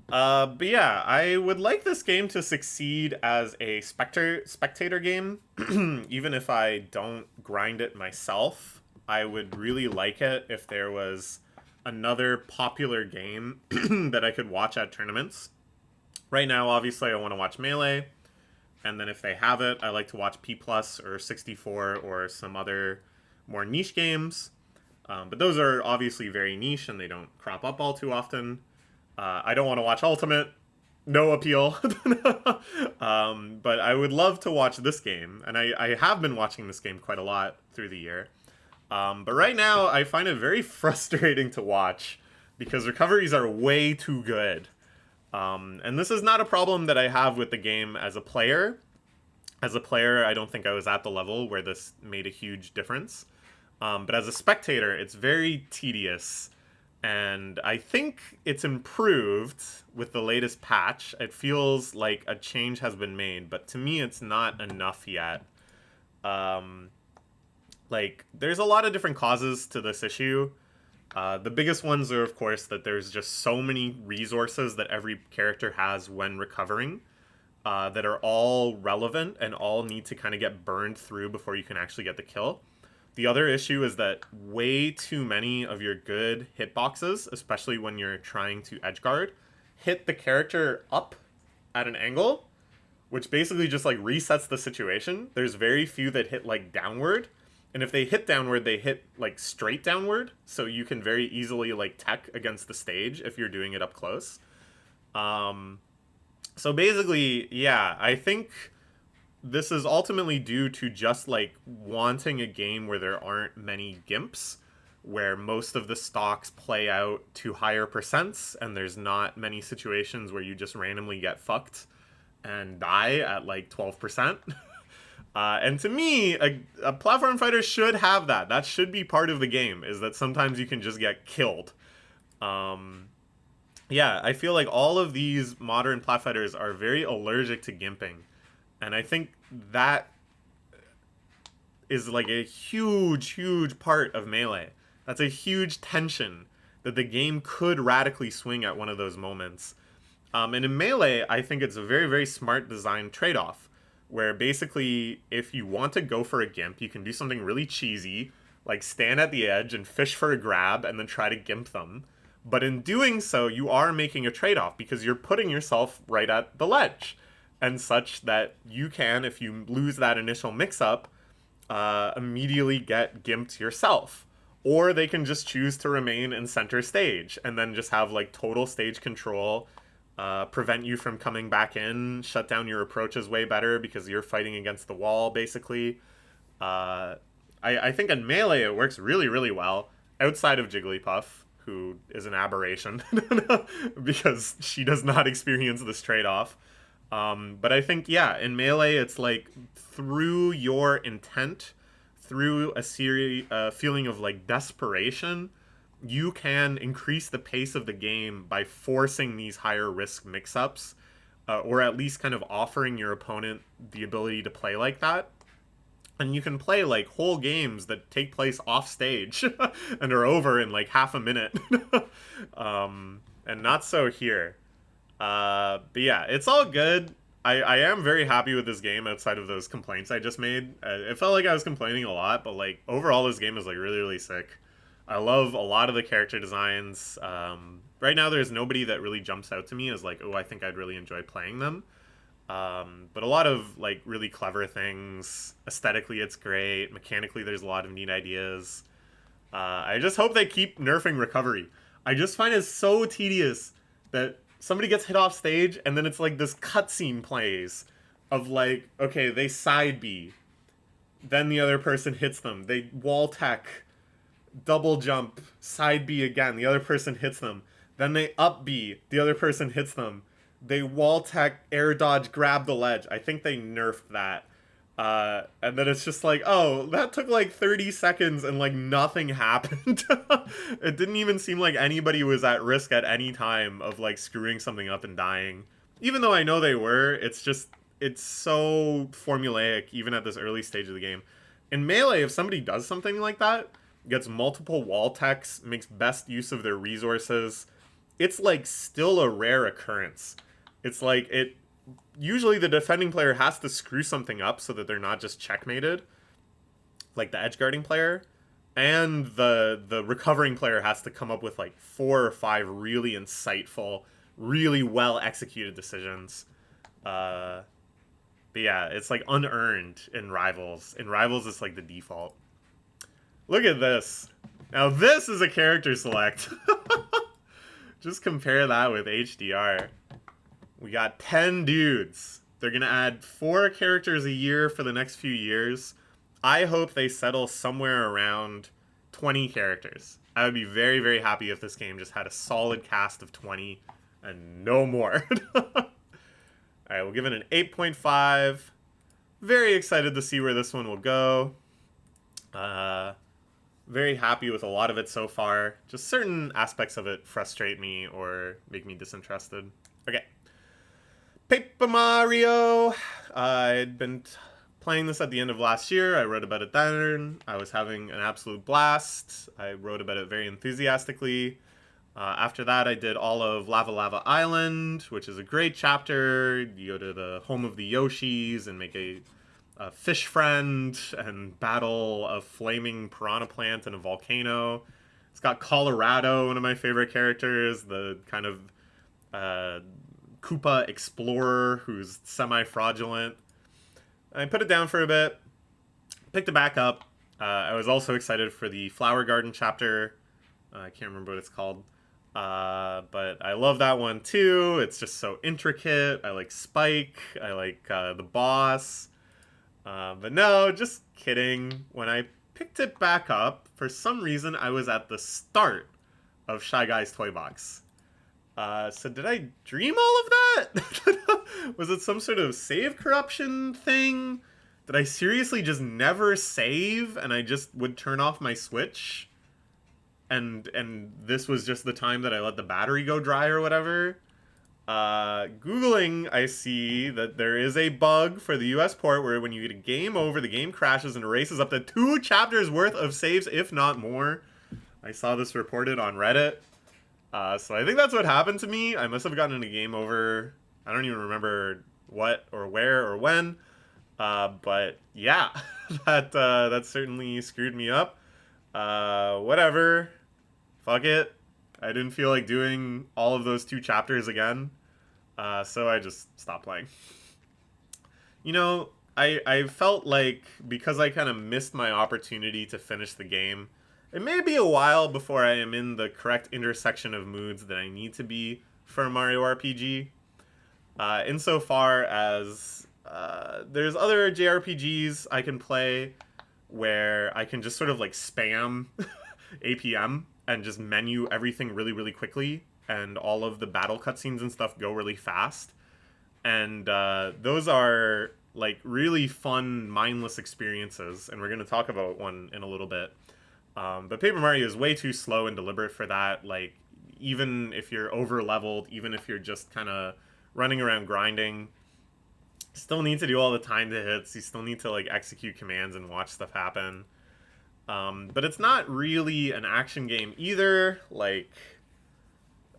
But yeah, I would like this game to succeed as a spectator game, even if I don't grind it myself. I would really like it if there was another popular game that I could watch at tournaments. Right now, obviously, I want to watch Melee, and then if they have it, I like to watch P Plus or 64 or some other more niche games. But those are obviously very niche, and they don't crop up all too often. I don't want to watch Ultimate. No appeal. But I would love to watch this game, and I have been watching this game quite a lot through the year. But right now, I find it very frustrating to watch because recoveries are way too good. And this is not a problem that I have with the game as a player. As a player, I don't think I was at the level where this made a huge difference. But as a spectator, it's very tedious. And I think it's improved with the latest patch. It feels like a change has been made, but to me, it's not enough yet. Like, there's a lot of different causes to this issue. The biggest ones are, of course, that there's just so many resources that every character has when recovering that are all relevant and all need to kind of get burned through before you can actually get the kill. The other issue is that way too many of your good hitboxes, especially when you're trying to edgeguard, hit the character up at an angle, which basically just like resets the situation. There's very few that hit like downward. And if they hit downward, they hit like straight downward, so you can very easily like tech against the stage if you're doing it up close. So basically, yeah, I think this is ultimately due to just like wanting a game where there aren't many gimps, where most of the stocks play out to higher percents, and there's not many situations where you just randomly get fucked and die at like 12%. And to me, a platform fighter should have that. That should be part of the game, is that sometimes you can just get killed. Yeah, I feel like all of these modern plat fighters are very allergic to gimping. And I think that is like a huge part of Melee. That's a huge tension that the game could radically swing at one of those moments. And in Melee, I think it's a very smart design trade-off, where basically if you want to go for a gimp, you can do something really cheesy, like stand at the edge and fish for a grab and then try to gimp them. But in doing so, you are making a trade-off because you're putting yourself right at the ledge, and such that you can, if you lose that initial mix-up, immediately get gimped yourself. Or they can just choose to remain in center stage and then just have like total stage control, prevent you from coming back in, shut down your approaches way better because you're fighting against the wall, basically. I think in Melee it works really well, outside of Jigglypuff, who is an aberration because she does not experience this trade-off. But I think, yeah, in Melee, it's like through your intent, through a feeling of like desperation, you can increase the pace of the game by forcing these higher risk mix-ups, or at least kind of offering your opponent the ability to play like that. And you can play like whole games that take place off stage and are over in like half a minute. And not so here. But yeah, it's all good. I am very happy with this game outside of those complaints I just made. It felt like I was complaining a lot, but like overall this game is like really sick. I love a lot of the character designs. Right now, there's nobody that really jumps out to me as like, oh, I think I'd really enjoy playing them. But a lot of like really clever things. Aesthetically, it's great. Mechanically, there's a lot of neat ideas. I just hope they keep nerfing recovery. I just find it so tedious that somebody gets hit off stage and then it's like this cutscene plays of like, okay, they side B, then the other person hits them. They wall tech, double jump, side B again. The other person hits them. Then they up B. The other person hits them. They wall tech, air dodge, grab the ledge. I think they nerfed that. And then it's just like, oh, that took like 30 seconds and like nothing happened. It didn't even seem like anybody was at risk at any time of like screwing something up and dying. Even though I know they were, it's just, it's so formulaic even at this early stage of the game. In Melee, if somebody does something like that, gets multiple wall techs, makes best use of their resources, it's like still a rare occurrence. It's like it usually the defending player has to screw something up so that they're not just checkmated, like the edge guarding player, and the recovering player has to come up with like 4 or 5 really insightful, really well executed decisions. But yeah, it's like unearned in Rivals. In Rivals, it's like the default. Look at this. Now this is a character select. Just compare that with HDR. We got 10 dudes. They're going to add 4 characters a year for the next few years. I hope they settle somewhere around 20 characters. I would be very, very happy if this game just had a solid cast of 20 and no more. Alright, we'll give it an 8.5. Very excited to see where this one will go. Very happy with a lot of it so far. Just certain aspects of it frustrate me or make me disinterested. Okay. Paper Mario. I'd been playing this at the end of last year. I wrote about it then. I was having an absolute blast. I wrote about it very enthusiastically. After that, I did all of Lava Lava Island, which is a great chapter. You go to the home of the Yoshis and make a fish friend and battle a flaming piranha plant in a volcano. It's got Colorado, one of my favorite characters, the kind of Koopa explorer who's semi-fraudulent. I put it down for a bit, picked it back up. I was also excited for the Flower Garden chapter. I can't remember what it's called. But I love that one too. It's just so intricate. I like Spike. I like the boss. But no, just kidding. When I picked it back up, for some reason I was at the start of Shy Guy's Toy Box. So did I dream all of that? Was it some sort of save corruption thing? Did I seriously just never save and I just would turn off my Switch? And this was just the time that I let the battery go dry or whatever? Googling, I see that there is a bug for the US port where when you get a game over, the game crashes and erases up to 2 chapters worth of saves, if not more. I saw this reported on Reddit. So I think that's what happened to me. I must have gotten a game over. I don't even remember what or where or when. But yeah, that certainly screwed me up. Whatever. Fuck it. I didn't feel like doing all of those 2 chapters again. So I just stopped playing. You know, I felt like because I kind of missed my opportunity to finish the game, it may be a while before I am in the correct intersection of moods that I need to be for a Mario RPG. Insofar as there's other JRPGs I can play where I can just sort of like spam APM and just menu everything really, really quickly, and all of the battle cutscenes and stuff go really fast. And those are like really fun, mindless experiences, and we're going to talk about one in a little bit. But Paper Mario is way too slow and deliberate for that. Like, even if you're over-leveled, even if you're just kind of running around grinding, still need to do all the timed hits. You still need to, like, execute commands and watch stuff happen. But it's not really an action game either. Like,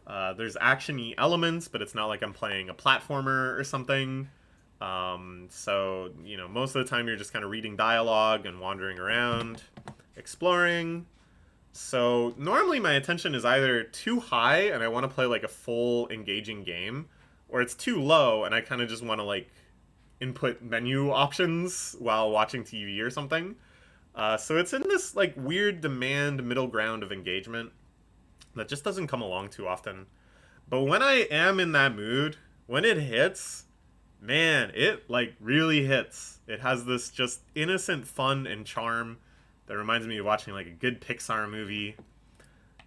there's action-y elements, but it's not like I'm playing a platformer or something. So, you know, most of the time you're just kind of reading dialogue and wandering around, exploring. So normally my attention is either too high and I want to play like a full engaging game, or it's too low and I kind of just want to like input menu options while watching TV or something. So it's in this like weird demand middle ground of engagement that just doesn't come along too often. But when I am in that mood, when it hits, man, it like really hits. It has this just innocent fun and charm that reminds me of watching like a good Pixar movie.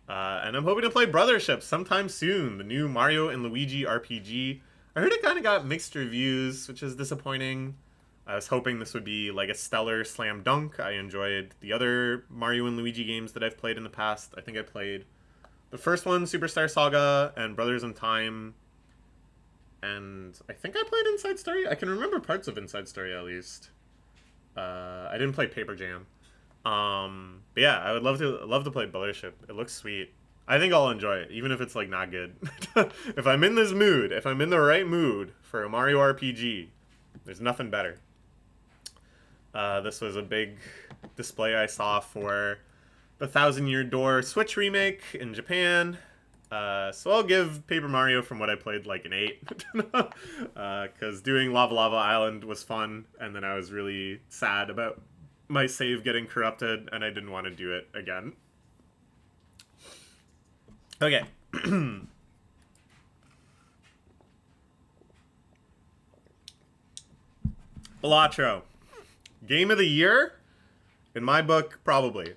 And I'm hoping to play Brothership sometime soon, the new Mario and Luigi RPG. I heard it kind of got mixed reviews, which is disappointing. I was hoping this would be like a stellar slam dunk. I enjoyed the other Mario and Luigi games that I've played in the past. I think I played the first one, Superstar Saga, and Brothers in Time. And I think I played Inside Story. I can remember parts of Inside Story at least. I didn't play Paper Jam. But yeah, I would love to play Brothership. It looks sweet. I think I'll enjoy it, even if it's like not good. If I'm in this mood, if I'm in the right mood for a Mario RPG, there's nothing better. This was a big display I saw for the Thousand Year Door Switch remake in Japan. So I'll give Paper Mario from what I played like an 8. Because doing Lava Lava Island was fun, and then I was really sad about my save getting corrupted, and I didn't want to do it again. Okay. Balatro. Game of the year? In my book, probably.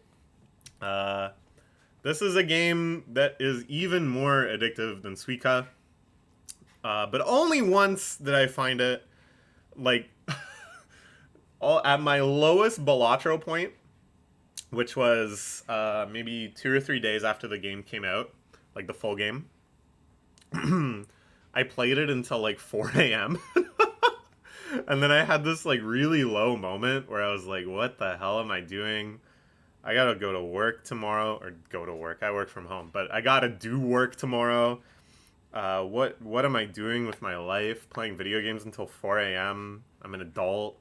This is a game that is even more addictive than Suika. But only once did I find it, like, at my lowest Balatro point, which was maybe 2 or 3 days after the game came out, like the full game. I played it until like 4 a.m. And then I had this like really low moment where I was like, what the hell am I doing? I gotta go to work tomorrow, or go to work. I work from home, but I gotta do work tomorrow. What am I doing with my life? Playing video games until 4 a.m. I'm an adult.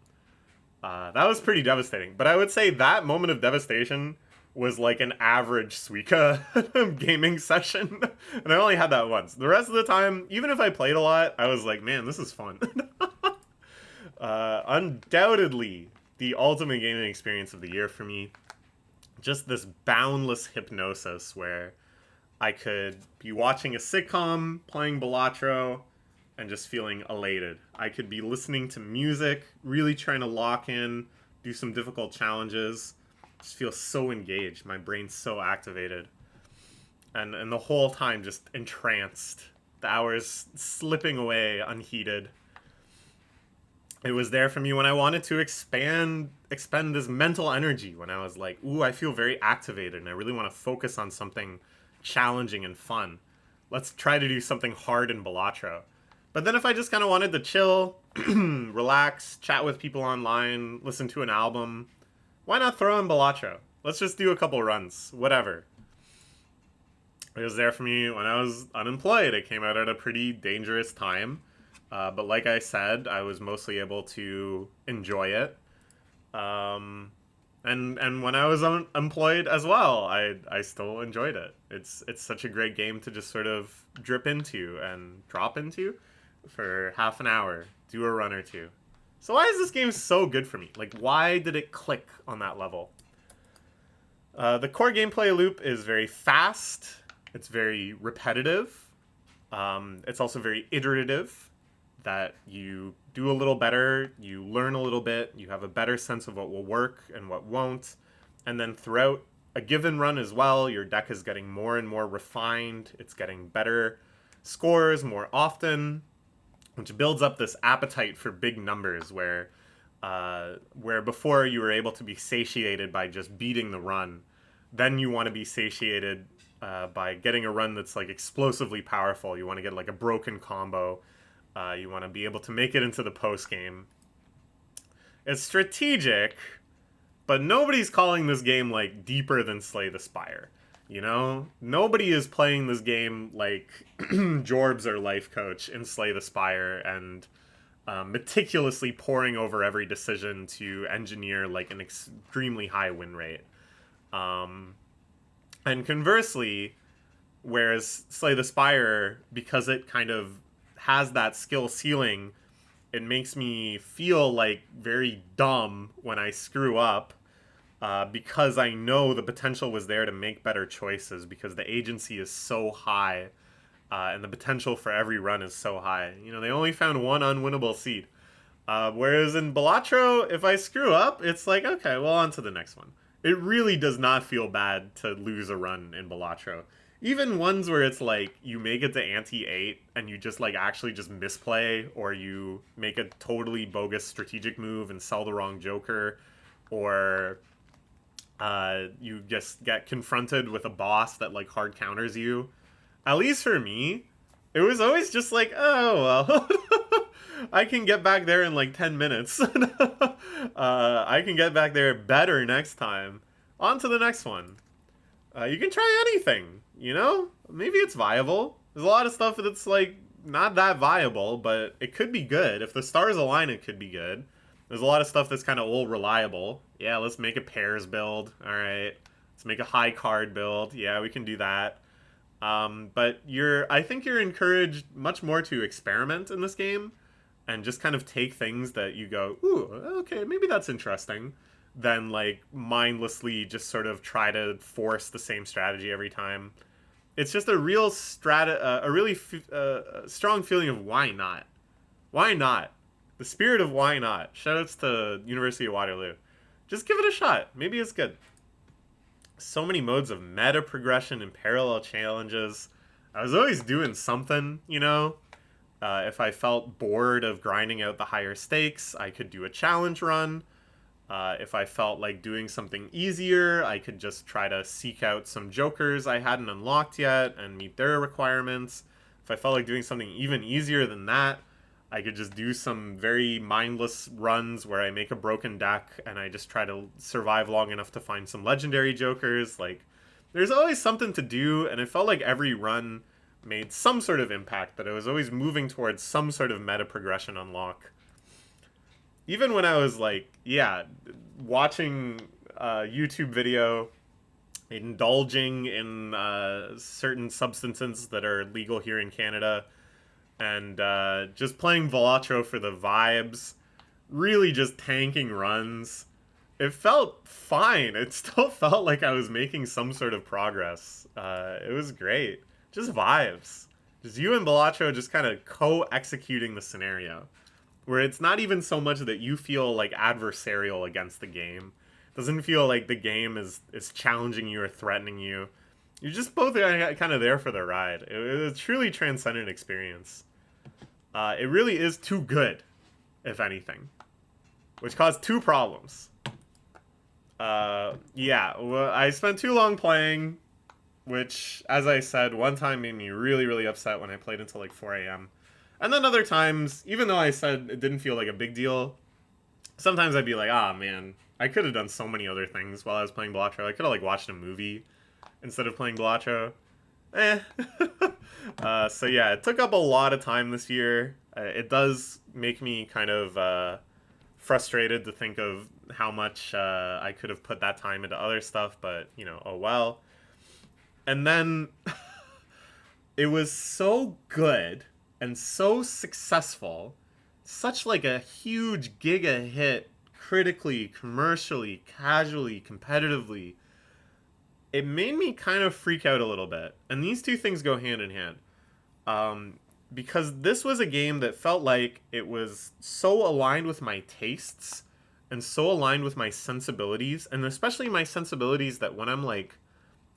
That was pretty devastating. But I would say that moment of devastation was like an average Suika gaming session. And I only had that once. The rest of the time, even if I played a lot, I was like, man, this is fun. Undoubtedly, the ultimate gaming experience of the year for me. Just this boundless hypnosis where I could be watching a sitcom, playing Balatro, and just feeling elated. I could be listening to music, really trying to lock in, do some difficult challenges, just feel so engaged. My brain's so activated. And the whole time just entranced. The hours slipping away unheeded. It was there for me when I wanted to expend this mental energy, when I was like, ooh, I feel very activated and I really want to focus on something challenging and fun. Let's try to do something hard in Balatro. But then if I just kind of wanted to chill, relax, chat with people online, listen to an album, why not throw in Balatro? Let's just do a couple runs, whatever. It was there for me when I was unemployed. It came out at a pretty dangerous time. But like I said, I was mostly able to enjoy it. And when I was unemployed as well, I still enjoyed it. It's such a great game to just sort of drip into and drop into for half an hour, do a run or two. So why is this game so good for me? Like, why did it click on that level? The core gameplay loop is very fast. It's very repetitive. It's also very iterative. That you do a little better, you learn a little bit, you have a better sense of what will work and what won't. And then throughout a given run as well, your deck is getting more and more refined. It's getting better scores more often, which builds up this appetite for big numbers where before you were able to be satiated by just beating the run. Then you want to be satiated by getting a run that's like explosively powerful. You want to get like a broken combo. You want to be able to make it into the post game. It's strategic, but nobody's calling this game like deeper than Slay the Spire. You know, nobody is playing this game like Jorbs or Life Coach in Slay the Spire and meticulously poring over every decision to engineer like an extremely high win rate. And And conversely, whereas Slay the Spire, because it kind of has that skill ceiling, it makes me feel like very dumb when I screw up, because I know the potential was there to make better choices because the agency is so high, and the potential for every run is so high. You know, they only found one unwinnable seed. Whereas in Balatro, if I screw up, it's like, okay, well, on to the next one. It really does not feel bad to lose a run in Balatro. Even ones where it's like you make it to ante 8 and you just like actually just misplay, or you make a totally bogus strategic move and sell the wrong joker, or you just get confronted with a boss that like hard counters you. At least for me, it was always just like, oh well, I can get back there in like 10 minutes. I can get back there better next time. On to the next one. You can try anything, you know? Maybe it's viable. There's a lot of stuff that's like not that viable, but it could be good. If the stars align, it could be good. There's a lot of stuff that's kind of all reliable. Yeah, let's make a pairs build. All right. Let's make a high card build. Yeah, we can do that. But I think you're encouraged much more to experiment in this game and just kind of take things that you go, ooh, okay, maybe that's interesting, than like mindlessly just sort of try to force the same strategy every time. It's just a real strong feeling of why not? Why not? The spirit of why not. Shoutouts to University of Waterloo. Just give it a shot. Maybe it's good. So many modes of meta progression and parallel challenges. I was always doing something, you know? If I felt bored of grinding out the higher stakes, I could do a challenge run. If I felt like doing something easier, I could just try to seek out some jokers I hadn't unlocked yet and meet their requirements. If I felt like doing something even easier than that, I could just do some very mindless runs where I make a broken deck and I just try to survive long enough to find some legendary jokers. Like, there's always something to do, and it felt like every run made some sort of impact, that I was always moving towards some sort of meta progression unlock. Even when I was like, yeah, watching a YouTube video, indulging in certain substances that are legal here in Canada, and just playing Balatro for the vibes, really just tanking runs. It felt fine. It still felt like I was making some sort of progress. It was great. Just vibes. Just you and Balatro just kind of co-executing the scenario, where it's not even so much that you feel like adversarial against the game. It doesn't feel like the game is challenging you or threatening you. You're just both kind of there for the ride. It was a truly transcendent experience. It really is too good, if anything, which caused two problems. Yeah, well, I spent too long playing, which, as I said, one time made me really, really upset when I played until like 4 a.m. And then other times, even though I said it didn't feel like a big deal, sometimes I'd be like, ah, man, I could have done so many other things while I was playing Balatro. I could have like watched a movie instead of playing Balatro. So yeah, it took up a lot of time this year. It does make me kind of frustrated to think of how much I could have put that time into other stuff, but, you know, oh well. And then it was so good and so successful, such like a huge giga hit, critically, commercially, casually, competitively. It made me kind of freak out a little bit. And these two things go hand in hand. Because this was a game that felt like it was so aligned with my tastes and so aligned with my sensibilities, and especially my sensibilities that when I'm like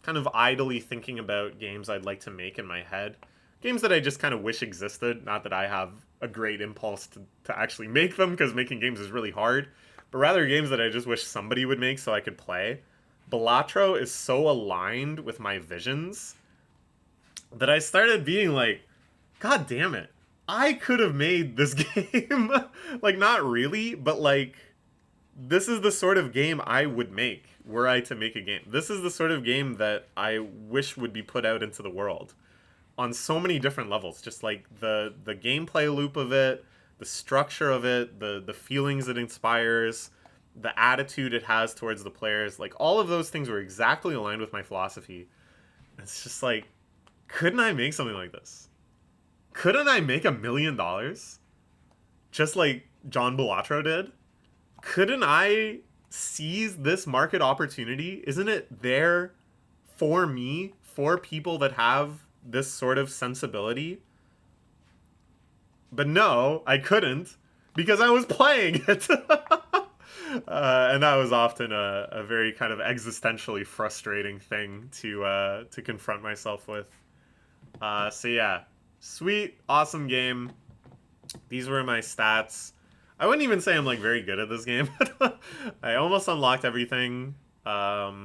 kind of idly thinking about games I'd like to make in my head, games that I just kind of wish existed, not that I have a great impulse to actually make them, because making games is really hard, but rather games that I just wish somebody would make so I could play. Balatro is so aligned with my visions that I started being like, God damn it, I could have made this game. Like, not really, but like, this is the sort of game I would make were I to make a game. This is the sort of game that I wish would be put out into the world on so many different levels. Just like the gameplay loop of it, the structure of it, the feelings it inspires, the attitude it has towards the players. Like, all of those things were exactly aligned with my philosophy. It's just like, couldn't I make something like this? Couldn't I make $1 million? Just like John Balatro did? Couldn't I seize this market opportunity? Isn't it there for me, for people that have this sort of sensibility? But no, I couldn't because I was playing it. And that was often a very kind of existentially frustrating thing to confront myself with. So yeah, sweet, awesome game. These were my stats. I wouldn't even say I'm like very good at this game. I almost unlocked everything. I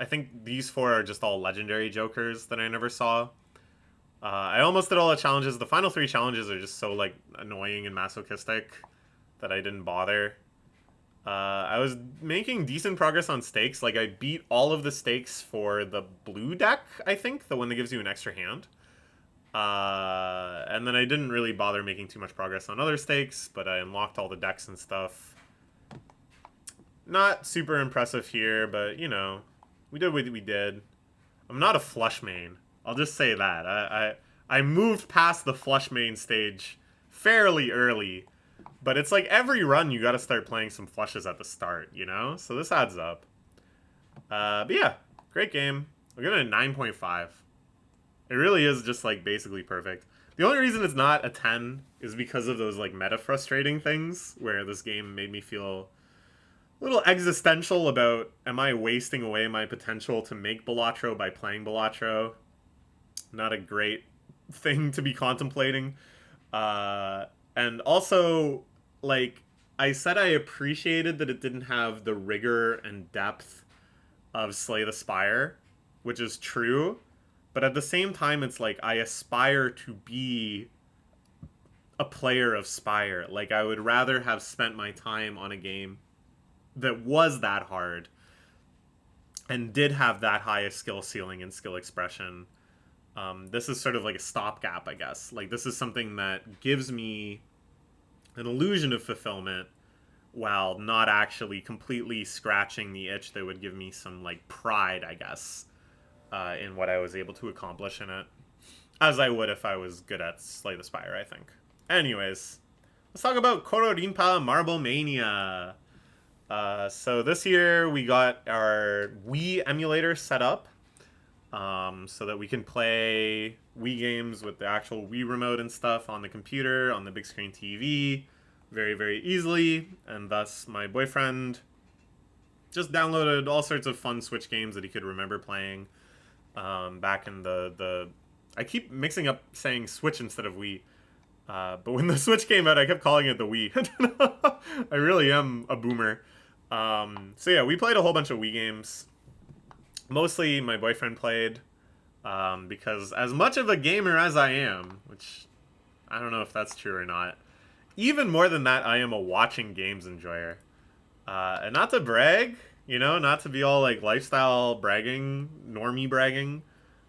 think these 4 are just all legendary jokers that I never saw. I almost did all the challenges. The final 3 challenges are just so like annoying and masochistic that I didn't bother. I was making decent progress on stakes. Like I beat all of the stakes for the blue deck, I think, the one that gives you an extra hand. And then I didn't really bother making too much progress on other stakes, but I unlocked all the decks and stuff. Not super impressive here, but you know, we did what we did. I'm not a flush main. I'll just say that. I moved past the flush main stage fairly early, but it's like every run you gotta start playing some flushes at the start, you know? So this adds up. But yeah, great game. I'll give it a 9.5. It really is just like basically perfect. The only reason it's not a 10 is because of those like meta frustrating things where this game made me feel a little existential about, am I wasting away my potential to make Balatro by playing Balatro? Not a great thing to be contemplating. And also, like, I said I appreciated that it didn't have the rigor and depth of Slay the Spire, which is true. But at the same time, it's like, I aspire to be a player of Spire. Like, I would rather have spent my time on a game that was that hard and did have that high a skill ceiling and skill expression. This is sort of like a stopgap, I guess. Like, this is something that gives me an illusion of fulfillment while not actually completely scratching the itch that would give me some, like, pride, I guess, in what I was able to accomplish in it. As I would if I was good at Slay the Spire, I think. Anyways, let's talk about Kororinpa Marble Mania. So this year we got our Wii emulator set up so that we can play Wii games with the actual Wii remote and stuff on the computer, on the big screen TV, very, very easily. And thus my boyfriend just downloaded all sorts of fun Switch games that he could remember playing back in the... I keep mixing up saying Switch instead of Wii. But when the Switch came out, I kept calling it the Wii. I really am a boomer. So yeah, we played a whole bunch of Wii games. Mostly my boyfriend played, because as much of a gamer as I am, which I don't know if that's true or not, even more than that, I am a watching games enjoyer. And not to brag, you know, not to be all like lifestyle bragging, normie bragging,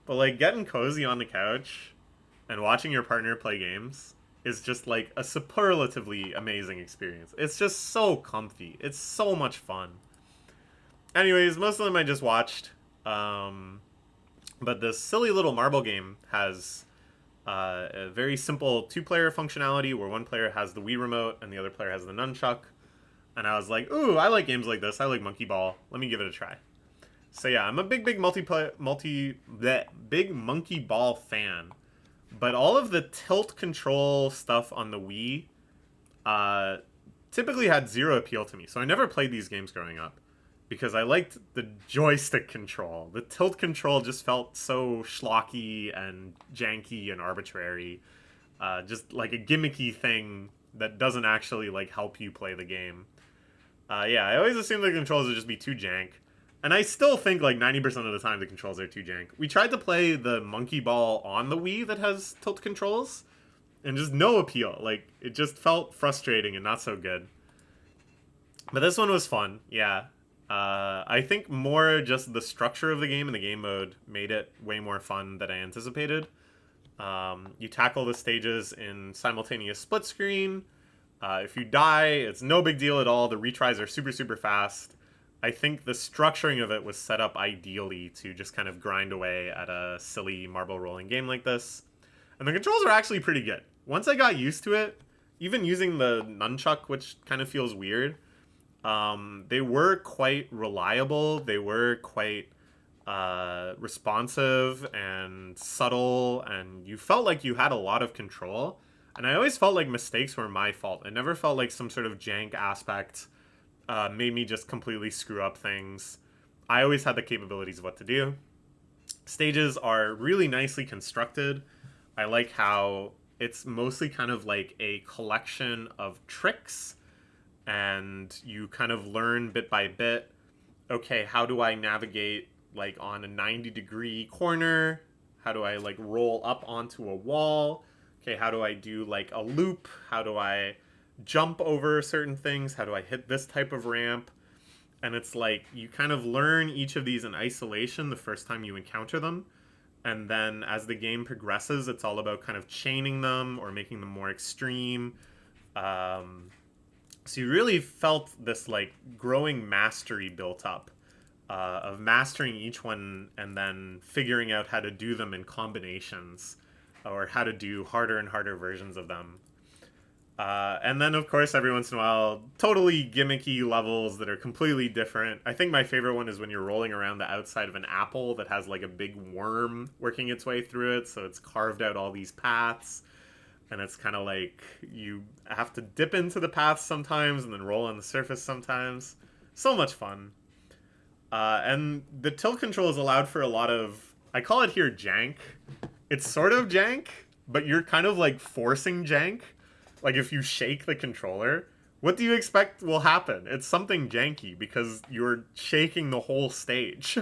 but like getting cozy on the couch and watching your partner play games is just like a superlatively amazing experience. It's just so comfy. It's so much fun. Anyways, most of them I just watched. But this silly little marble game has a very simple 2-player functionality where one player has the Wii remote and the other player has the nunchuck. And I was like, ooh, I like games like this. I like Monkey Ball. Let me give it a try. So yeah, I'm a big Monkey Ball fan. But all of the tilt control stuff on the Wii typically had zero appeal to me. So I never played these games growing up because I liked the joystick control. The tilt control just felt so schlocky and janky and arbitrary. Just like a gimmicky thing that doesn't actually like help you play the game. Yeah, I always assumed the controls would just be too jank. And I still think like 90% of the time the controls are too jank. We tried to play the Monkey Ball on the Wii that has tilt controls, and just no appeal. Like, it just felt frustrating and not so good. But this one was fun, yeah. I think more just the structure of the game and the game mode made it way more fun than I anticipated. You tackle the stages in simultaneous split screen. If you die, it's no big deal at all. The retries are super, super fast. I think the structuring of it was set up ideally to just kind of grind away at a silly marble rolling game like this. And the controls are actually pretty good. Once I got used to it, even using the nunchuck, which kind of feels weird, they were quite reliable. They were quite responsive and subtle, and you felt like you had a lot of control. And I always felt like mistakes were my fault. It never felt like some sort of jank aspect made me just completely screw up things. I always had the capabilities of what to do. Stages are really nicely constructed. I like how it's mostly kind of like a collection of tricks, and you kind of learn bit by bit, okay, how do I navigate like on a 90-degree corner? How do I like roll up onto a wall? Okay, how do I do like a loop? How do I jump over certain things? How do I hit this type of ramp? And it's like you kind of learn each of these in isolation the first time you encounter them. And then as the game progresses, it's all about kind of chaining them or making them more extreme. So you really felt this like growing mastery built up of mastering each one and then figuring out how to do them in combinations or how to do harder and harder versions of them. And then, of course, every once in a while, totally gimmicky levels that are completely different. I think my favorite one is when you're rolling around the outside of an apple that has like a big worm working its way through it. So it's carved out all these paths. And it's kind of like you have to dip into the paths sometimes and then roll on the surface sometimes. So much fun. And the tilt control is allowed for a lot of, I call it here jank. It's sort of jank, but you're kind of like forcing jank. Like if you shake the controller, what do you expect will happen? It's something janky because you're shaking the whole stage.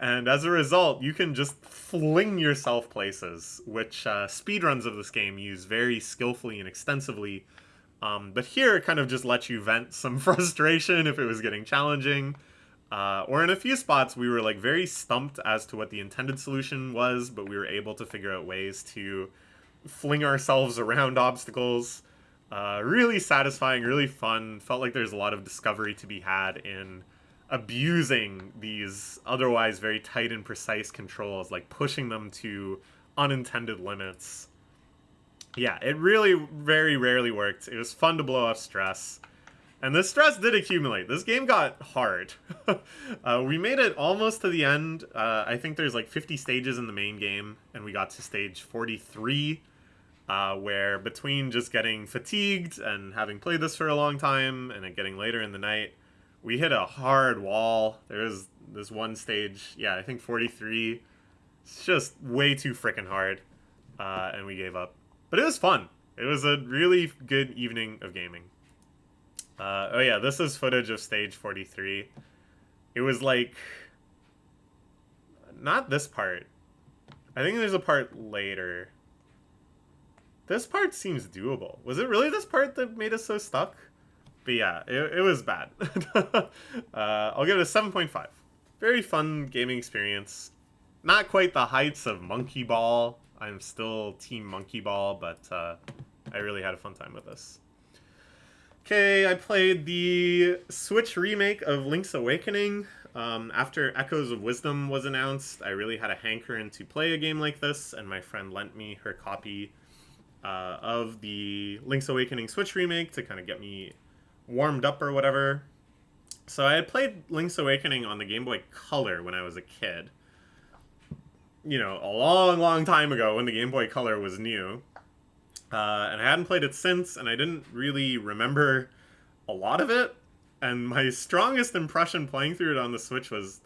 And as a result, you can just fling yourself places, which speedruns of this game use very skillfully and extensively. But here it kind of just lets you vent some frustration if it was getting challenging. Or in a few spots, we were like very stumped as to what the intended solution was, but we were able to figure out ways to fling ourselves around obstacles. Really satisfying, really fun. Felt like there's a lot of discovery to be had in abusing these otherwise very tight and precise controls, like pushing them to unintended limits. Yeah, it really very rarely worked. It was fun to blow off stress. And the stress did accumulate. This game got hard. We made it almost to the end. I think there's like 50 stages in the main game, and we got to stage 43, where between just getting fatigued and having played this for a long time and it getting later in the night, we hit a hard wall. There's this one stage, yeah, I think 43. It's just way too freaking hard, and we gave up. But it was fun. It was a really good evening of gaming. Oh yeah, this is footage of stage 43. It was like... not this part. I think there's a part later. This part seems doable. Was it really this part that made us so stuck? But yeah, it was bad. I'll give it a 7.5. Very fun gaming experience. Not quite the heights of Monkey Ball. I'm still Team Monkey Ball, but I really had a fun time with this. Okay, I played the Switch remake of Link's Awakening. After Echoes of Wisdom was announced, I really had a hankering to play a game like this, and my friend lent me her copy of the Link's Awakening Switch remake to kind of get me warmed up or whatever. So I had played Link's Awakening on the Game Boy Color when I was a kid. You know, a long, long time ago when the Game Boy Color was new. And I hadn't played it since, and I didn't really remember a lot of it. And my strongest impression playing through it on the Switch was,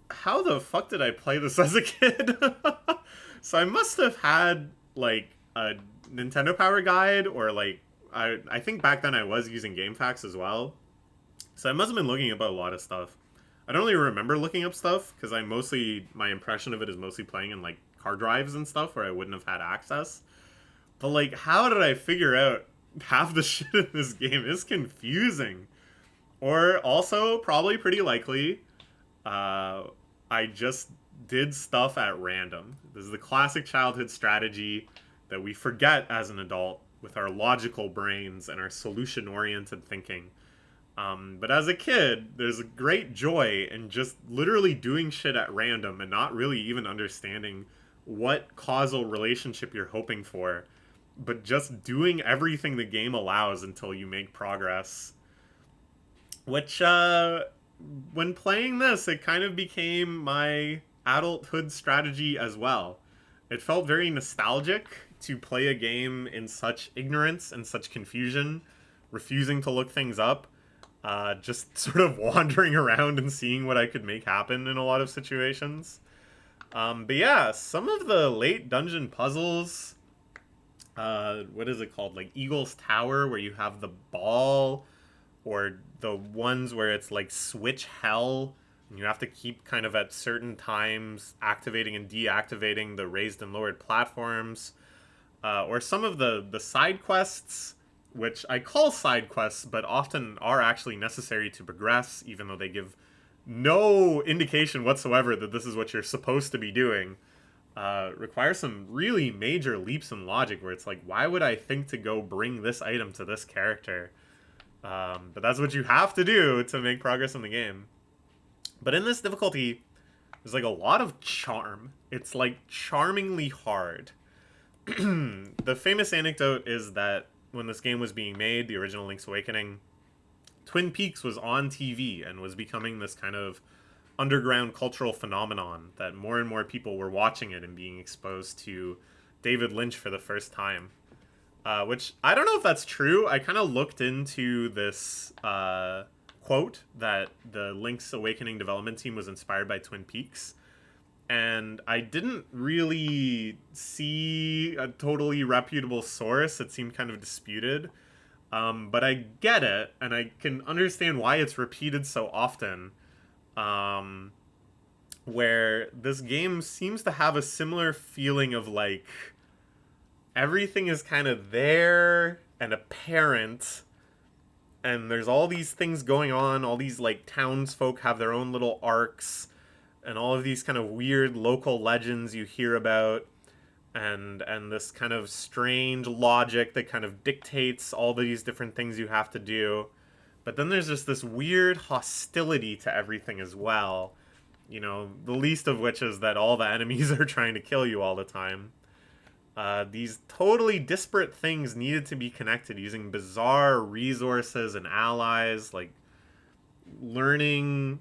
how the fuck did I play this as a kid? So I must have had, like, a Nintendo Power Guide, or, like, I think back then I was using GameFAQs as well. So I must have been looking up a lot of stuff. I don't really remember looking up stuff, because my impression of it is mostly playing in, like, hard drives and stuff where I wouldn't have had access. But, like, how did I figure out half the shit in this game? It's confusing. Or, also, probably pretty likely, I just did stuff at random. This is the classic childhood strategy that we forget as an adult with our logical brains and our solution-oriented thinking. But as a kid, there's a great joy in just literally doing shit at random and not really even understanding what causal relationship you're hoping for, but just doing everything the game allows until you make progress. Which, when playing this, it kind of became my adulthood strategy as well. It felt very nostalgic to play a game in such ignorance and such confusion, refusing to look things up, just sort of wandering around and seeing what I could make happen in a lot of situations. But yeah, some of the late dungeon puzzles, what is it called? Like Eagle's Tower, where you have the ball, or the ones where it's like Switch Hell, and you have to keep kind of at certain times activating and deactivating the raised and lowered platforms, or some of the side quests, which I call side quests, but often are actually necessary to progress, even though they give no indication whatsoever that this is what you're supposed to be doing. Require some really major leaps in logic where it's like, why would I think to go bring this item to this character? But that's what you have to do to make progress in the game. But in this difficulty, there's like a lot of charm. It's like charmingly hard. The famous anecdote is that when this game was being made, the original Link's Awakening, Twin Peaks was on TV and was becoming this kind of underground cultural phenomenon that more and more people were watching it and being exposed to David Lynch for the first time. Which, I don't know if that's true. I kind of looked into this quote that the Link's Awakening development team was inspired by Twin Peaks, and I didn't really see a totally reputable source. It seemed kind of disputed. But I get it, and I can understand why it's repeated so often. Where this game seems to have a similar feeling of like everything is kind of there and apparent, and there's all these things going on. All these like townsfolk have their own little arcs, and all of these kind of weird local legends you hear about, and this kind of strange logic that kind of dictates all these different things you have to do. But then there's just this weird hostility to everything as well. You know, the least of which is that all the enemies are trying to kill you all the time. These totally disparate things needed to be connected using bizarre resources and allies, like doing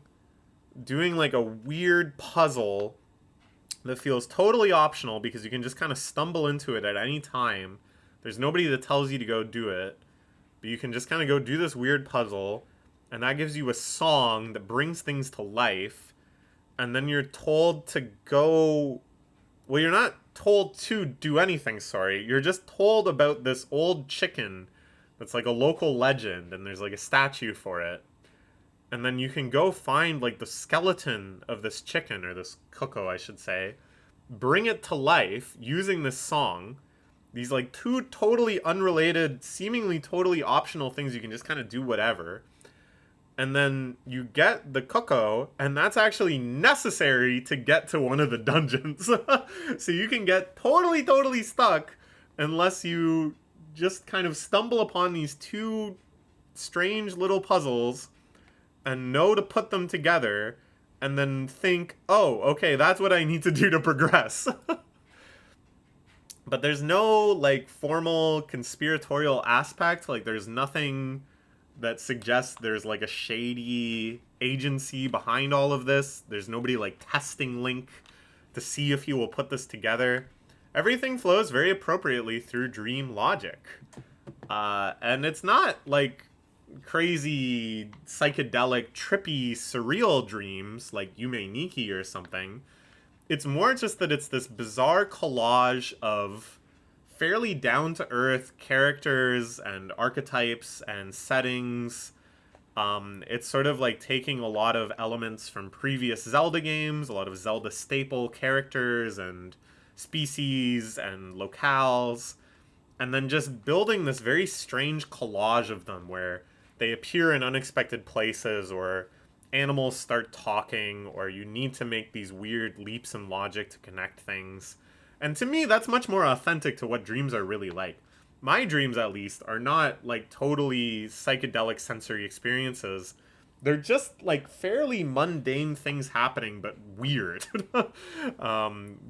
like a weird puzzle that feels totally optional because you can just kind of stumble into it at any time. There's nobody that tells you to go do it, but you can just kind of go do this weird puzzle, and that gives you a song that brings things to life, and then you're told to go... Well, you're not told to do anything, sorry. You're just told about this old chicken that's like a local legend, and there's like a statue for it. And then you can go find like the skeleton of this chicken, or this cuckoo, I should say, bring it to life using this song. These like two totally unrelated, seemingly totally optional things you can just kind of do whatever. And then you get the cuckoo, and that's actually necessary to get to one of the dungeons. So you can get totally stuck unless you just kind of stumble upon these two strange little puzzles and know to put them together, and then think, oh, okay, that's what I need to do to progress. But there's no, like, formal conspiratorial aspect. Like, there's nothing that suggests there's, like, a shady agency behind all of this. There's nobody, like, testing Link to see if he will put this together. Everything flows very appropriately through dream logic. And it's not, like, crazy, psychedelic, trippy, surreal dreams like Yume Nikki or something. It's more just that it's this bizarre collage of fairly down-to-earth characters and archetypes and settings. It's sort of like taking a lot of elements from previous Zelda games, a lot of Zelda staple characters and species and locales, and then just building this very strange collage of them where they appear in unexpected places, or animals start talking, or you need to make these weird leaps in logic to connect things. And to me, that's much more authentic to what dreams are really like. my dreams at least are not like totally psychedelic sensory experiences. They're just like fairly mundane things happening, but weird.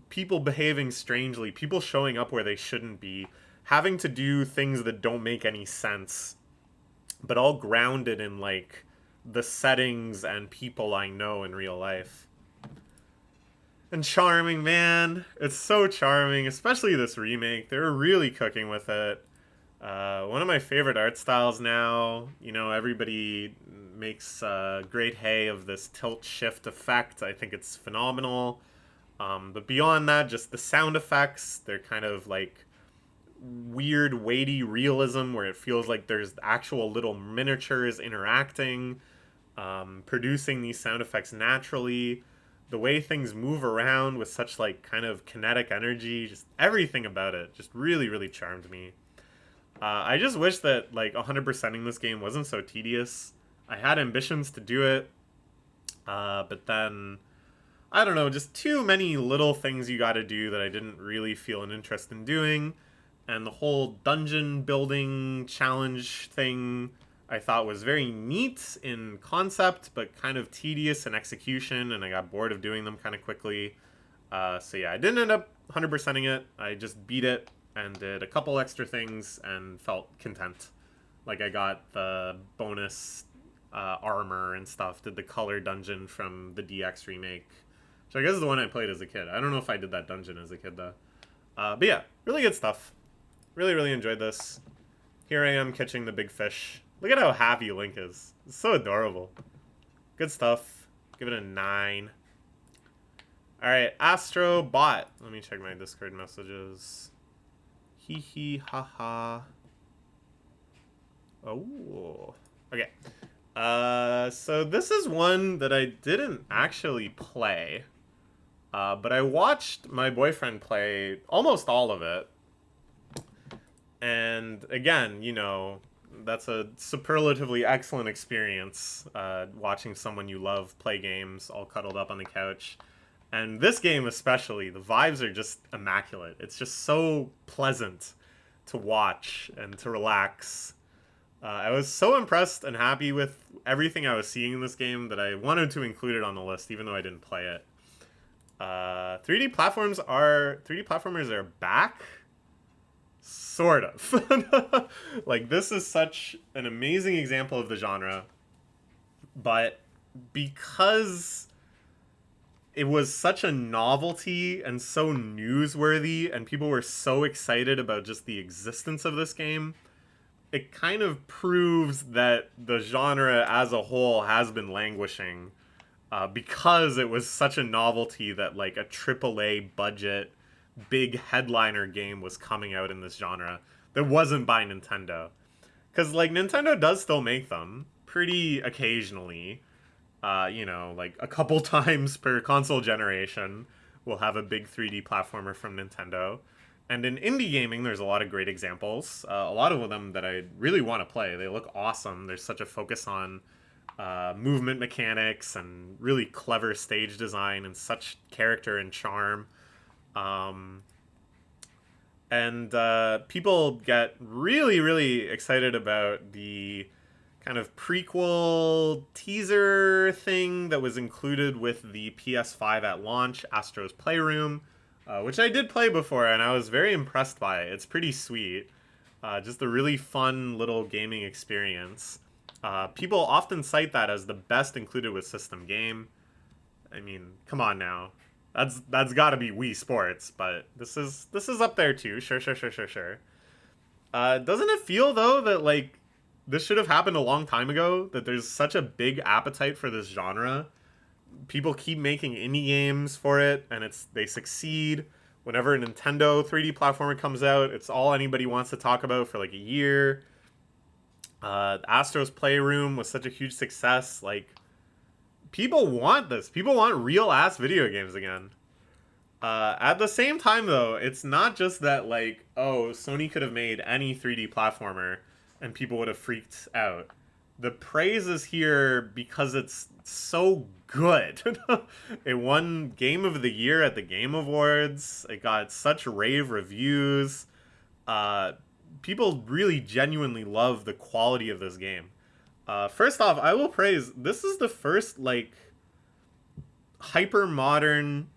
People behaving strangely, people showing up where they shouldn't be, having to do things that don't make any sense, but all grounded in like the settings and people I know in real life. And charming, man. It's so charming, especially this remake. They're really cooking with it. One of my favorite art styles now. You know, everybody makes great hay of this tilt shift effect. I think it's phenomenal. But beyond that, just the sound effects, they're kind of like weird, weighty realism where it feels like there's actual little miniatures interacting, producing these sound effects naturally. The way things move around with such like kind of kinetic energy, just everything about it just really, really charmed me. I just wish that like 100%ing this game wasn't so tedious. I had ambitions to do it, but then I don't know, just too many little things you got to do that I didn't really feel an interest in doing. And the whole dungeon building challenge thing I thought was very neat in concept, but kind of tedious in execution, and I got bored of doing them kind of quickly. So yeah, I didn't end up 100%ing it. I just beat it and did a couple extra things and felt content. Like I got the bonus armor and stuff, did the color dungeon from the DX remake, which I guess is the one I played as a kid. I don't know if I did that dungeon as a kid though. But yeah, really good stuff. Really, really enjoyed this. Here I am catching the big fish. Look at how happy Link is. It's so adorable. Good stuff. Give it a 9. Alright, Astro Bot. Let me check my Discord messages. Hee hee ha ha. Oh. Okay. So this is one that I didn't actually play. But I watched my boyfriend play almost all of it. And again, you know, that's a superlatively excellent experience, watching someone you love play games all cuddled up on the couch. And this game especially, the vibes are just immaculate. It's just so pleasant to watch and to relax. I was so impressed and happy with everything I was seeing in this game that I wanted to include it on the list, even though I didn't play it. 3D platformers are back. Sort of. Like, this is such an amazing example of the genre, but because it was such a novelty and so newsworthy, and people were so excited about just the existence of this game, it kind of proves that the genre as a whole has been languishing, because it was such a novelty that, like, a AAA budget big headliner game was coming out in this genre that wasn't by Nintendo. Because, like, Nintendo does still make them pretty occasionally. You know, like a couple times per console generation, we'll have a big 3D platformer from Nintendo. And in indie gaming, there's a lot of great examples. A lot of them that I really want to play. They look awesome. There's such a focus on movement mechanics and really clever stage design and such character and charm. People get really, really excited about the kind of prequel teaser thing that was included with the PS5 at launch, Astro's Playroom, which I did play before, and I was very impressed by it. It's pretty sweet. Just a really fun little gaming experience. People often cite that as the best included with system game. I mean, come on now. That's got to be Wii Sports, but this is up there too. Sure. Doesn't it feel though that like this should have happened a long time ago? That there's such a big appetite for this genre. People keep making indie games for it, and they succeed. Whenever a Nintendo 3D platformer comes out, it's all anybody wants to talk about for like a year. Astro's Playroom was such a huge success. Like, people want this. People want real-ass video games again. At the same time, though, it's not just that, like, oh, Sony could have made any 3D platformer and people would have freaked out. The praise is here because it's so good. It won Game of the Year at the Game Awards. It got such rave reviews. people really genuinely love the quality of this game. First off, I will praise, this is the first, like, hyper modern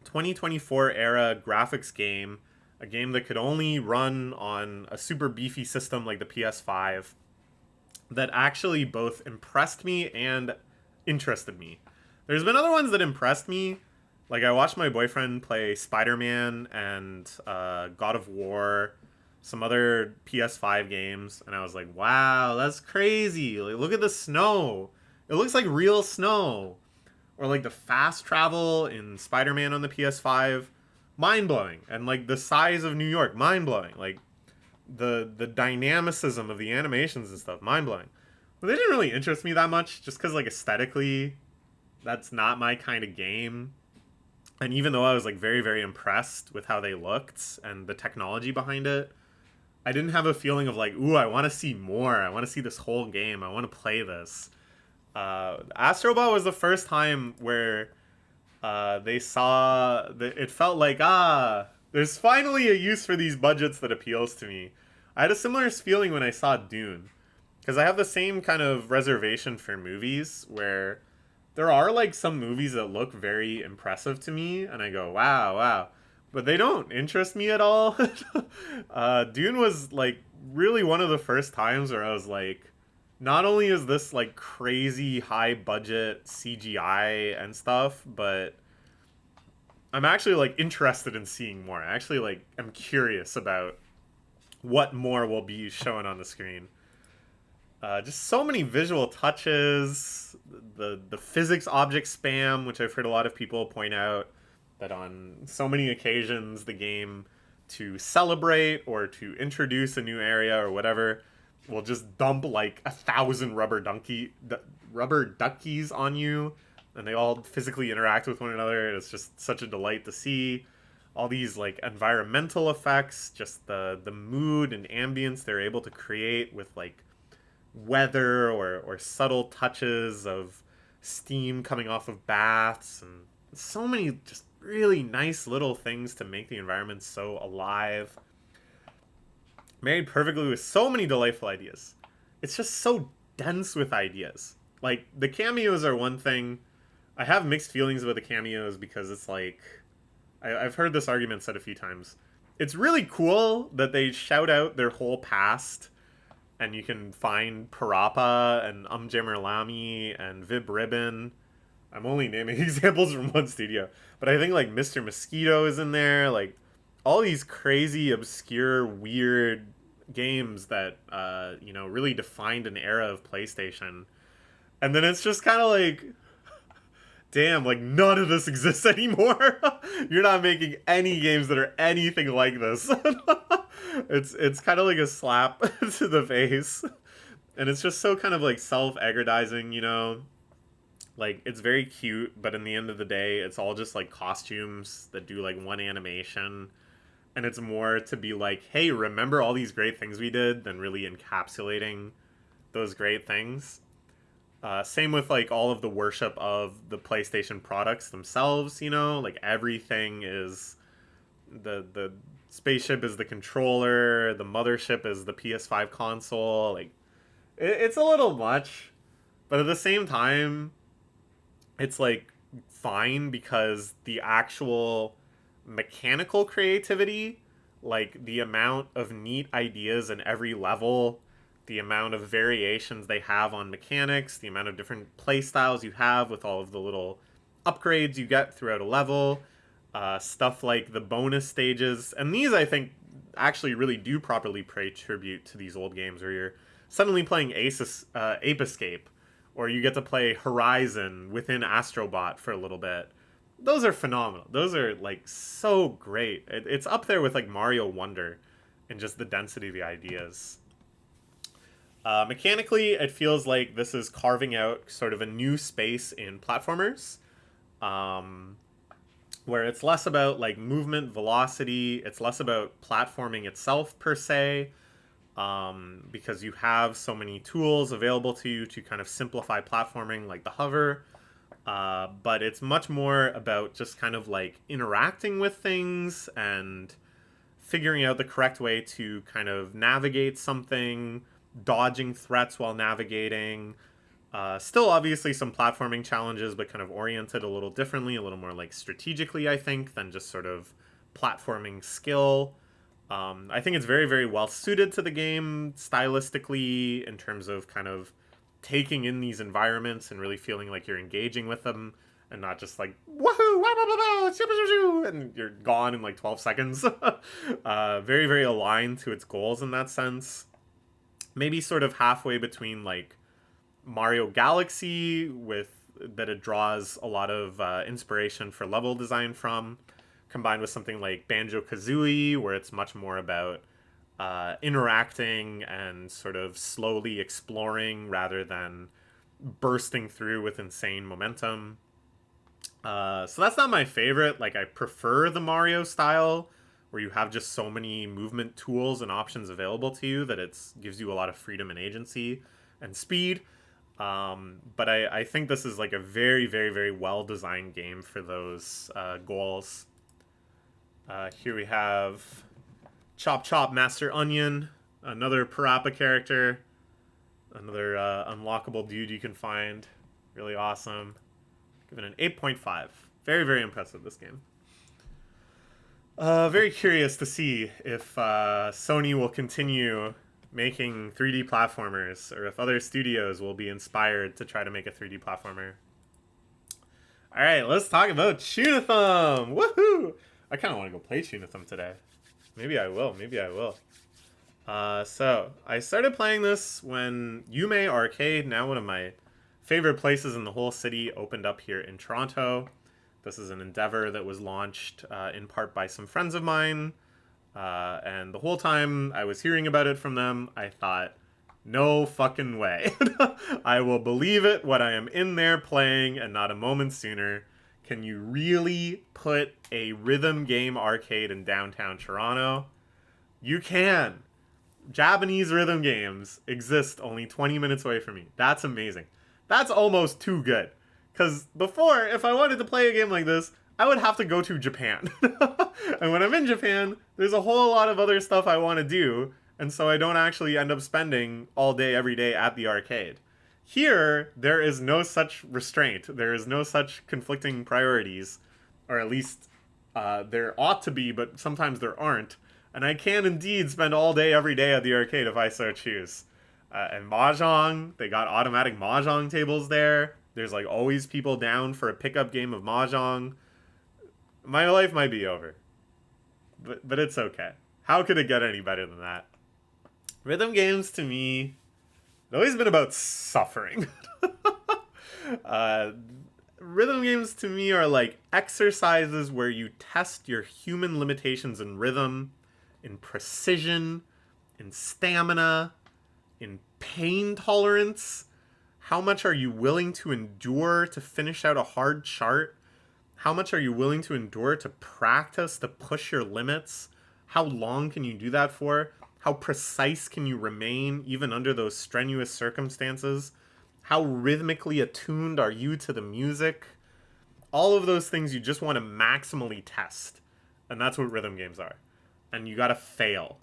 2024 era graphics game, a game that could only run on a super beefy system like the PS5, that actually both impressed me and interested me. There's been other ones that impressed me. Like, I watched my boyfriend play Spider-Man and God of War, some other PS5 games, and I was like, wow, that's crazy. Like, look at the snow. It looks like real snow. Or, like, the fast travel in Spider-Man on the PS5, mind-blowing. And, like, the size of New York, mind-blowing. Like, the dynamicism of the animations and stuff, mind-blowing. But they didn't really interest me that much, just because, like, aesthetically, that's not my kind of game. And even though I was, like, very, very impressed with how they looked and the technology behind it, I didn't have a feeling of, like, ooh, I want to see more. I want to see this whole game. I want to play this. Astro Bot was the first time where they saw... It felt like, there's finally a use for these budgets that appeals to me. I had a similar feeling when I saw Dune. Because I have the same kind of reservation for movies where there are, like, some movies that look very impressive to me, and I go, wow, wow. But they don't interest me at all. Dune was, like, really one of the first times where I was like, not only is this, like, crazy high-budget CGI and stuff, but I'm actually, like, interested in seeing more. I actually, like, am curious about what more will be shown on the screen. Just so many visual touches, the physics object spam, which I've heard a lot of people point out, that on so many occasions the game, to celebrate or to introduce a new area or whatever, will just dump like 1,000 rubber duckies on you, and they all physically interact with one another. It's just such a delight to see. All these like environmental effects, just the mood and ambience they're able to create with like weather or subtle touches of steam coming off of baths, and so many just really nice little things to make the environment so alive. Married perfectly with so many delightful ideas. It's just so dense with ideas. Like, the cameos are one thing. I have mixed feelings about the cameos because it's like... I've heard this argument said a few times. It's really cool that they shout out their whole past, and you can find Parappa and Jammerlami and Vib Ribbon. I'm only naming examples from one studio. But I think, like, Mr. Mosquito is in there. Like, all these crazy, obscure, weird games that, really defined an era of PlayStation. And then it's just kind of like, damn, like, none of this exists anymore. You're not making any games that are anything like this. It's kind of like a slap to the face. And it's just so kind of, like, self-aggrandizing, Like, it's very cute, but in the end of the day, it's all just, like, costumes that do, like, one animation. And it's more to be like, hey, remember all these great things we did, than really encapsulating those great things. Same with, like, all of the worship of the PlayStation products themselves, Like, everything is... The spaceship is the controller, the mothership is the PS5 console. Like, it's a little much. But at the same time, it's, like, fine, because the actual mechanical creativity, like, the amount of neat ideas in every level, the amount of variations they have on mechanics, the amount of different play styles you have with all of the little upgrades you get throughout a level, stuff like the bonus stages. And these, I think, actually really do properly pay tribute to these old games where you're suddenly playing Ape Escape, or you get to play Horizon within Astro Bot for a little bit. Those are phenomenal. Those are, like, so great. It's up there with, like, Mario Wonder and just the density of the ideas. Mechanically, it feels like this is carving out sort of a new space in platformers, where it's less about, like, movement, velocity. It's less about platforming itself, per se, because you have so many tools available to you to kind of simplify platforming, like the hover. But it's much more about just kind of, like, interacting with things and figuring out the correct way to kind of navigate something, dodging threats while navigating. Still, obviously, some platforming challenges, but kind of oriented a little differently, a little more like strategically, I think, than just sort of platforming skill. I think it's very, very well suited to the game stylistically in terms of kind of taking in these environments and really feeling like you're engaging with them and not just like, woohoo, wah, blah, blah, blah, and you're gone in like 12 seconds. Very, very aligned to its goals in that sense. Maybe sort of halfway between like Mario Galaxy, with that it draws a lot of inspiration for level design from, combined with something like Banjo-Kazooie, where it's much more about interacting and sort of slowly exploring rather than bursting through with insane momentum. So that's not my favorite. Like, I prefer the Mario style, where you have just so many movement tools and options available to you that it gives you a lot of freedom and agency and speed. But I think this is like a very, very, very well-designed game for those goals. Here we have Chop Chop Master Onion, another Parappa character, another unlockable dude you can find. Really awesome. Give it an 8.5. Very, very impressive, this game. Very curious to see if Sony will continue making 3D platformers, or if other studios will be inspired to try to make a 3D platformer. Alright, let's talk about Chunithm! Woohoo! I kind of want to go play Chunithm today. Maybe I will, maybe I will. So, I started playing this when Yume Arcade, now one of my favorite places in the whole city, opened up here in Toronto. This is an endeavor that was launched in part by some friends of mine. And the whole time I was hearing about it from them, I thought, no fucking way. I will believe it when I am in there playing and not a moment sooner. Can you really put a rhythm game arcade in downtown Toronto? You can. Japanese rhythm games exist only 20 minutes away from me. That's amazing. That's almost too good. Because before, if I wanted to play a game like this, I would have to go to Japan. And when I'm in Japan, there's a whole lot of other stuff I want to do, and so I don't actually end up spending all day, every day at the arcade. Here, there is no such restraint. There is no such conflicting priorities, or at least there ought to be, but sometimes there aren't. And I can indeed spend all day, every day at the arcade if I so choose. And Mahjong, they got automatic Mahjong tables there. There's like always people down for a pickup game of Mahjong. My life might be over. But it's okay. How could it get any better than that? Rhythm games, to me, have always been about suffering. Rhythm games, to me, are like exercises where you test your human limitations in rhythm, in precision, in stamina, in pain tolerance. How much are you willing to endure to finish out a hard chart? How much are you willing to endure to practice, to push your limits? How long can you do that for? How precise can you remain even under those strenuous circumstances? How rhythmically attuned are you to the music? All of those things you just want to maximally test. And that's what rhythm games are. And you gotta fail.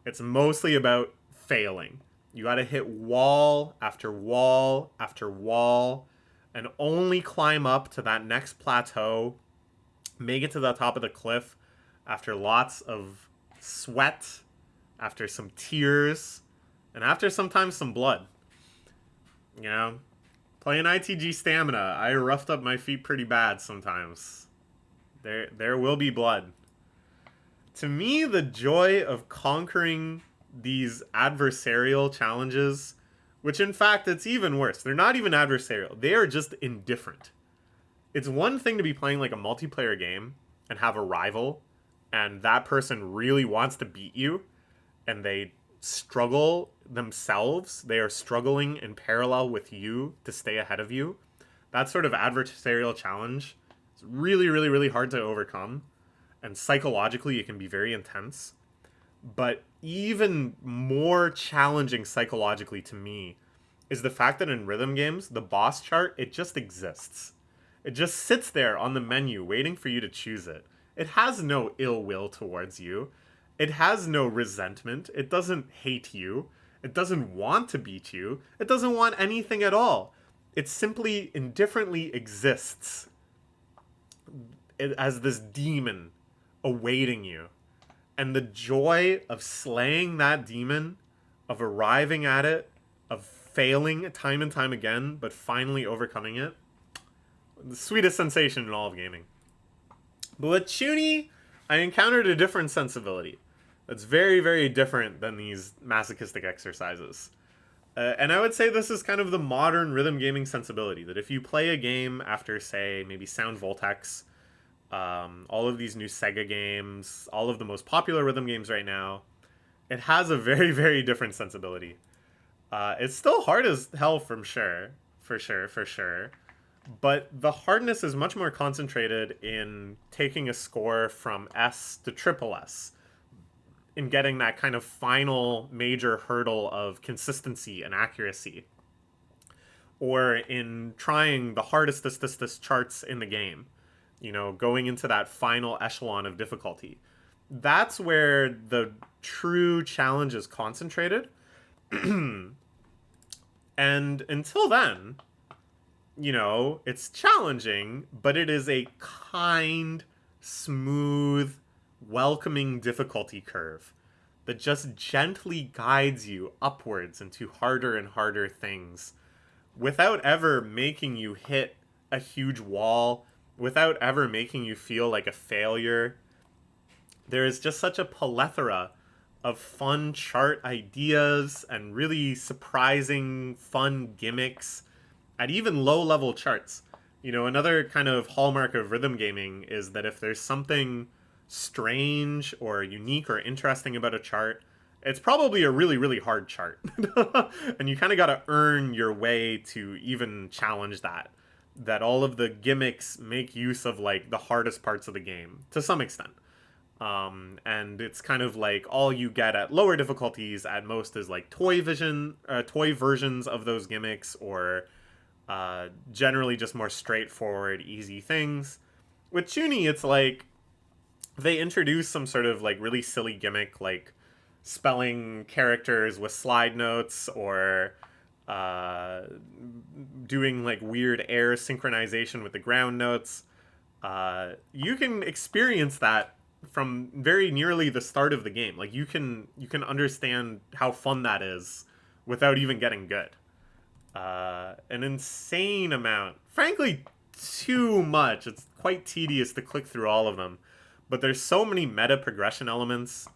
It's mostly about failing. You gotta hit wall after wall after wall, and only climb up to that next plateau, make it to the top of the cliff after lots of sweat, after some tears, and after sometimes some blood. You know, playing ITG Stamina, I roughed up my feet pretty bad sometimes. There will be blood. To me, the joy of conquering these adversarial challenges, which in fact, it's even worse. They're not even adversarial. They are just indifferent. It's one thing to be playing like a multiplayer game and have a rival, and that person really wants to beat you, and they struggle themselves. They are struggling in parallel with you to stay ahead of you. That sort of adversarial challenge is really, really, really hard to overcome. And psychologically, it can be very intense. But even more challenging psychologically to me is the fact that in rhythm games, the boss chart, it just exists. It just sits there on the menu waiting for you to choose it. It has no ill will towards you. It has no resentment. It doesn't hate you. It doesn't want to beat you. It doesn't want anything at all. It simply indifferently exists as this demon awaiting you. And the joy of slaying that demon, of arriving at it, of failing time and time again, but finally overcoming it, the sweetest sensation in all of gaming. But with Chuni, I encountered a different sensibility. That's very, very different than these masochistic exercises. And I would say this is kind of the modern rhythm gaming sensibility, that if you play a game after, say, maybe Sound Voltex, all of these new Sega games, all of the most popular rhythm games right now, it has a very, very different sensibility. It's still hard as hell for sure. But the hardness is much more concentrated in taking a score from S to triple S, in getting that kind of final major hurdle of consistency and accuracy, or in trying the hardest charts in the game, you know, going into that final echelon of difficulty. That's where the true challenge is concentrated. And until then, you know, it's challenging, but it is a kind, smooth, welcoming difficulty curve that just gently guides you upwards into harder and harder things without ever making you hit a huge wall, without ever making you feel like a failure. There is just such a plethora of fun chart ideas and really surprising fun gimmicks at even low-level charts. You know, another kind of hallmark of rhythm gaming is that if there's something strange or unique or interesting about a chart, it's probably a really, really hard chart. And you kind of got to earn your way to even challenge that. That all of the gimmicks make use of, like, the hardest parts of the game, to some extent. And it's kind of like all you get at lower difficulties at most is, like, toy versions of those gimmicks, or generally just more straightforward, easy things. With Chuni, it's like they introduce some sort of, like, really silly gimmick, like spelling characters with slide notes, or doing, like, weird air synchronization with the ground notes. You can experience that from very nearly the start of the game. Like, you can understand how fun that is without even getting good. An insane amount. Frankly, too much. It's quite tedious to click through all of them. But there's so many meta progression elements.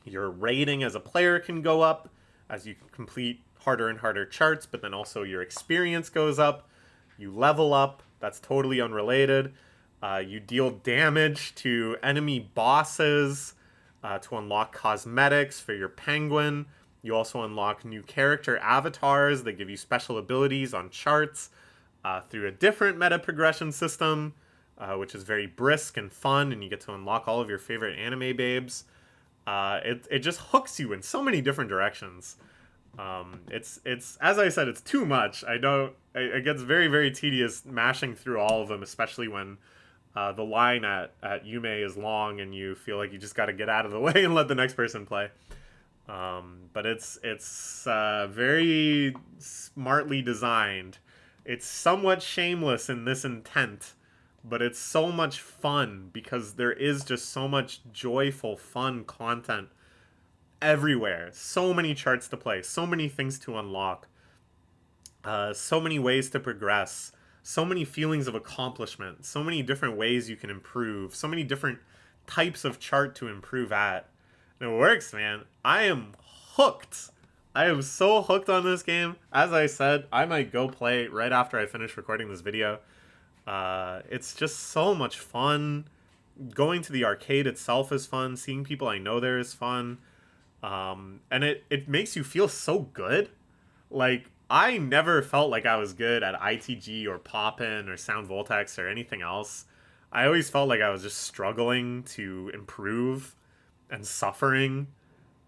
Your rating as a player can go up as you complete harder and harder charts, but then also your experience goes up. You level up. That's totally unrelated. You deal damage to enemy bosses to unlock cosmetics for your penguin. You also unlock new character avatars that give you special abilities on charts through a different meta progression system, which is very brisk and fun, and you get to unlock all of your favorite anime babes. It just hooks you in so many different directions. It's as I said, it's too much. It gets very, very tedious mashing through all of them, especially when the line at Yume is long and you feel like you just got to get out of the way and let the next person play. But it's very smartly designed. It's somewhat shameless in this intent, but it's so much fun because there is just so much joyful, fun content everywhere. So many charts to play, so many things to unlock, so many ways to progress, so many feelings of accomplishment, so many different ways you can improve, so many different types of chart to improve at. And it works, man. I am hooked. I am so hooked on this game. As I said, I might go play right after I finish recording this video. It's just so much fun. Going to the arcade itself is fun. Seeing people I know there is fun. And it makes you feel so good. Like, I never felt like I was good at ITG or Poppin or Sound Voltex or anything else. I always felt like I was just struggling to improve and suffering.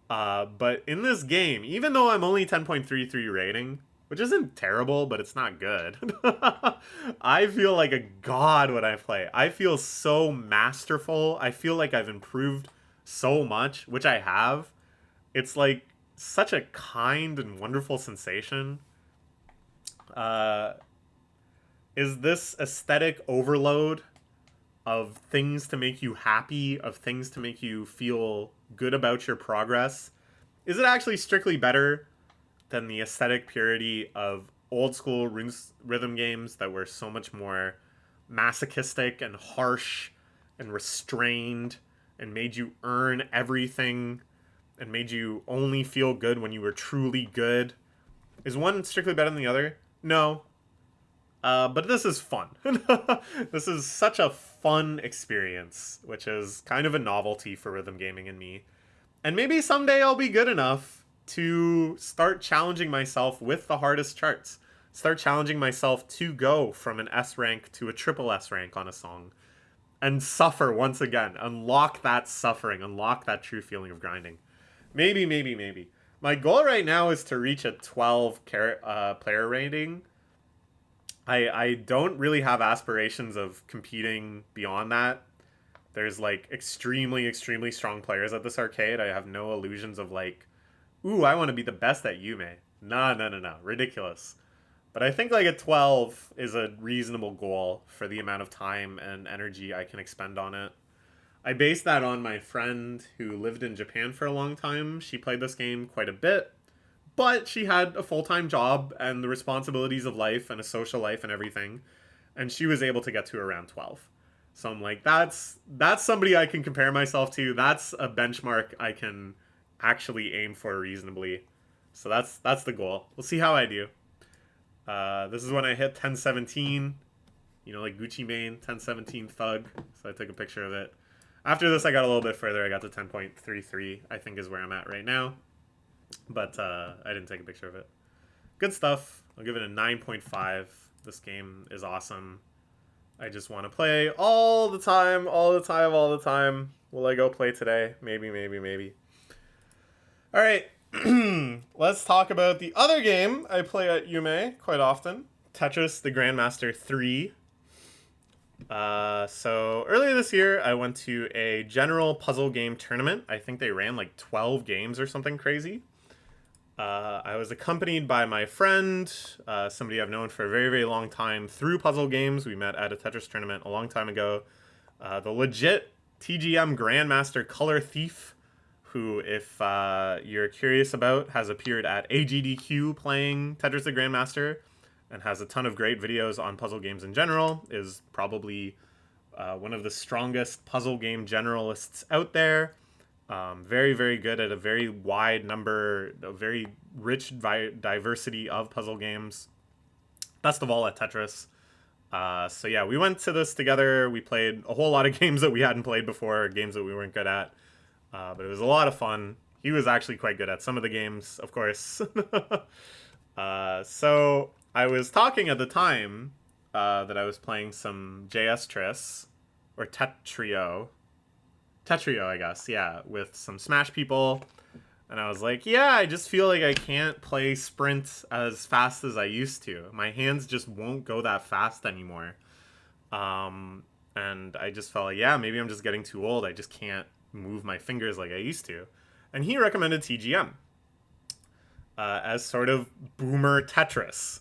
But in this game, even though I'm only 10.33 rating, which isn't terrible, but it's not good, I feel like a god when I play. I feel so masterful. I feel like I've improved so much, which I have, it's like such a kind and wonderful sensation. Uh, is this aesthetic overload of things to make you happy, of things to make you feel good about your progress, is it actually strictly better than the aesthetic purity of old school rhythm games that were so much more masochistic and harsh and restrained and made you earn everything and made you only feel good when you were truly good? Is one strictly better than the other? No. But this is fun. This is such a fun experience, which is kind of a novelty for rhythm gaming and me. And maybe someday I'll be good enough to start challenging myself with the hardest charts. Start challenging myself to go from an S rank to a triple S rank on a song. And suffer once again. Unlock that suffering. Unlock that true feeling of grinding. Maybe, maybe, maybe. My goal right now is to reach a 12 player rating. I don't really have aspirations of competing beyond that. There's like extremely, extremely strong players at this arcade. I have no illusions of like, ooh, I want to be the best at Yume. No. Ridiculous. But I think like a 12 is a reasonable goal for the amount of time and energy I can expend on it. I base that on my friend who lived in Japan for a long time. She played this game quite a bit, but she had a full-time job and the responsibilities of life and a social life and everything, and she was able to get to around 12. So I'm like, that's somebody I can compare myself to. That's a benchmark I can actually aim for reasonably. So that's the goal. We'll see how I do. This is when I hit 1017. You know, like Gucci Mane, 1017 thug. So I took a picture of it. After this, I got a little bit further. I got to 10.33, I think is where I'm at right now. But I didn't take a picture of it. Good stuff. I'll give it a 9.5. This game is awesome. I just want to play all the time. Will I go play today? Maybe. All right. Let's talk about the other game I play at Yume quite often. Tetris the Grandmaster 3. So earlier this year, I went to a general puzzle game tournament. I think they ran like 12 games or something crazy. I was accompanied by my friend, somebody I've known for a very, very long time through puzzle games. We met at a Tetris tournament a long time ago. The legit TGM Grandmaster Color Thief, who, if you're curious about, has appeared at AGDQ playing Tetris the Grandmaster and has a ton of great videos on puzzle games in general, is probably one of the strongest puzzle game generalists out there. Very, very good at a very wide number, a very rich diversity of puzzle games. Best of all at Tetris. So yeah, we went to this together. We played a whole lot of games that we hadn't played before, games that we weren't good at. But it was a lot of fun. He was actually quite good at some of the games, of course. So I was talking at the time that I was playing some JS Tris, or Tetrio, I guess, yeah, with some Smash people. And I was like, yeah, I just feel like I can't play sprint as fast as I used to. My hands just won't go that fast anymore. And I just felt like, yeah, maybe I'm just getting too old. I just can't move my fingers like I used to. And he recommended TGM as sort of boomer Tetris.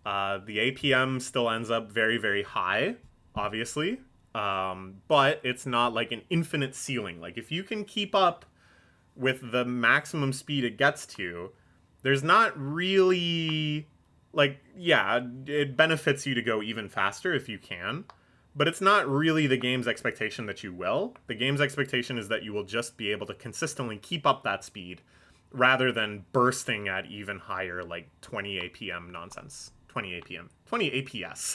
The APM still ends up very, very high, obviously. But it's not like an infinite ceiling. Like, if you can keep up with the maximum speed it gets to, there's not really, like, yeah, it benefits you to go even faster if you can, but it's not really the game's expectation that you will. The game's expectation is that you will just be able to consistently keep up that speed rather than bursting at even higher, like 20 APM nonsense. 20 APS.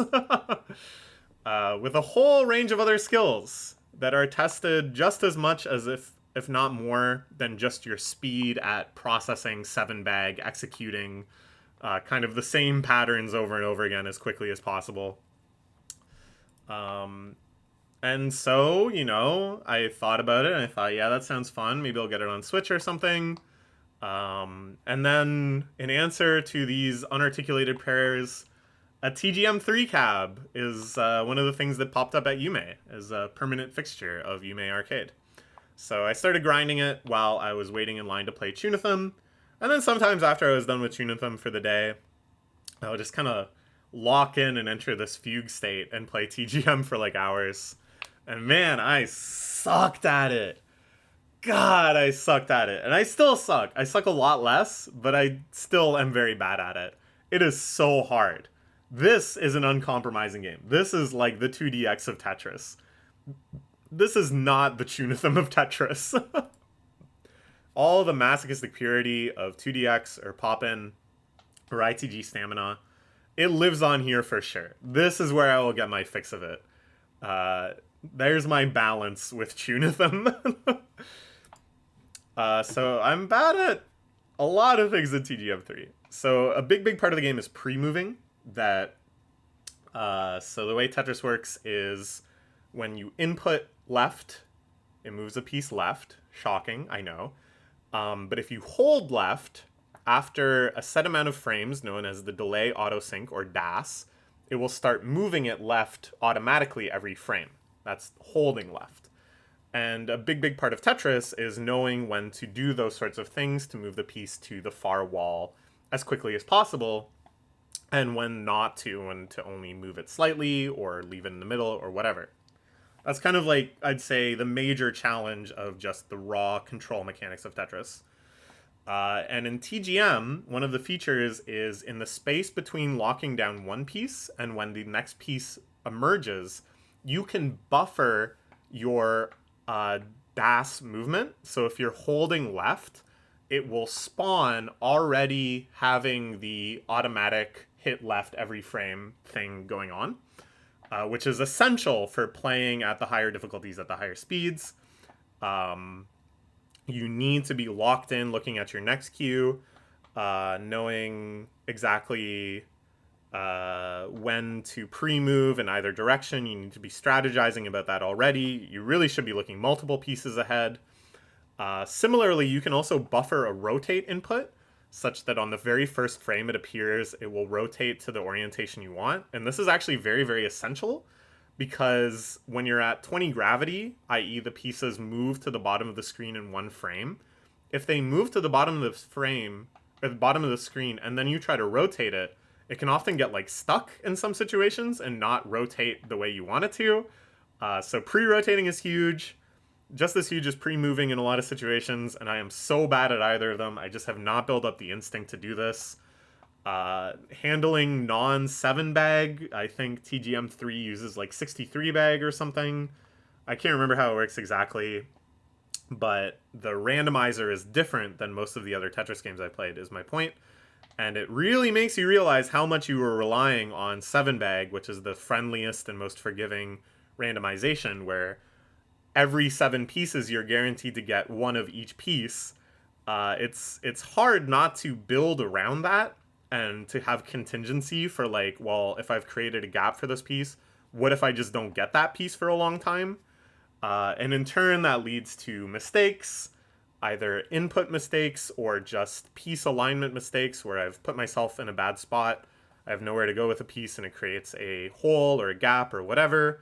With a whole range of other skills that are tested just as much as if not more than just your speed at processing 7-bag, executing kind of the same patterns over and over again as quickly as possible. And so, you know, I thought about it and I thought, yeah, that sounds fun. Maybe I'll get it on Switch or something. And then in answer to these unarticulated prayers, a TGM3 cab is one of the things that popped up at Yume as a permanent fixture of Yume Arcade. So I started grinding it while I was waiting in line to play Chunithm. And then sometimes after I was done with Chunithm for the day, I would just kind of lock in and enter this fugue state and play TGM for like hours. And man, I sucked at it. God, I sucked at it. And I still suck. I suck a lot less, but I still am very bad at it. It is so hard. This is an uncompromising game. This is like the 2DX of Tetris. This is not the Chunithm of Tetris. All the masochistic purity of 2DX or Poppin or ITG Stamina, it lives on here for sure. This is where I will get my fix of it. There's my balance with Chunithm. So I'm bad at a lot of things in TGM3. So a big part of the game is pre-moving. So the way Tetris works is when you input left, it moves a piece left. Shocking, I know. But if you hold left, after a set amount of frames, known as the delay autosync or DAS, it will start moving it left automatically every frame. That's holding left. And a big part of Tetris is knowing when to do those sorts of things to move the piece to the far wall as quickly as possible, and when not to, and to only move it slightly or leave it in the middle or whatever. That's kind of like, I'd say, the major challenge of just the raw control mechanics of Tetris. And in TGM, one of the features is in the space between locking down one piece and when the next piece emerges, you can buffer your DAS movement. So if you're holding left, it will spawn already having the automatic hit left every frame thing going on, which is essential for playing at the higher difficulties at the higher speeds. You need to be locked in looking at your next cue, knowing exactly when to pre-move in either direction. You need to be strategizing about that already. You really should be looking multiple pieces ahead. Similarly, you can also buffer a rotate input such that on the very first frame it appears, it will rotate to the orientation you want. And this is actually very essential, because when you're at 20 gravity, i.e. the pieces move to the bottom of the screen in one frame, if they move to the bottom of the frame, or the bottom of the screen, and then you try to rotate it, it can often get like stuck in some situations and not rotate the way you want it to. So pre-rotating is huge, just as huge as pre-moving in a lot of situations, and I am so bad at either of them. I just have not built up the instinct to do this. Handling non-7 bag, I think TGM3 uses like 63 bag or something. I can't remember how it works exactly, but the randomizer is different than most of the other Tetris games I played, is my point. And it really makes you realize how much you were relying on 7 bag, which is the friendliest and most forgiving randomization, where every 7 pieces you're guaranteed to get one of each piece. It's hard not to build around that and to have contingency for like, well, if I've created a gap for this piece, what if I just don't get that piece for a long time? And in turn, that leads to mistakes, either input mistakes or just piece alignment mistakes where I've put myself in a bad spot. I have nowhere to go with a piece and it creates a hole or a gap or whatever.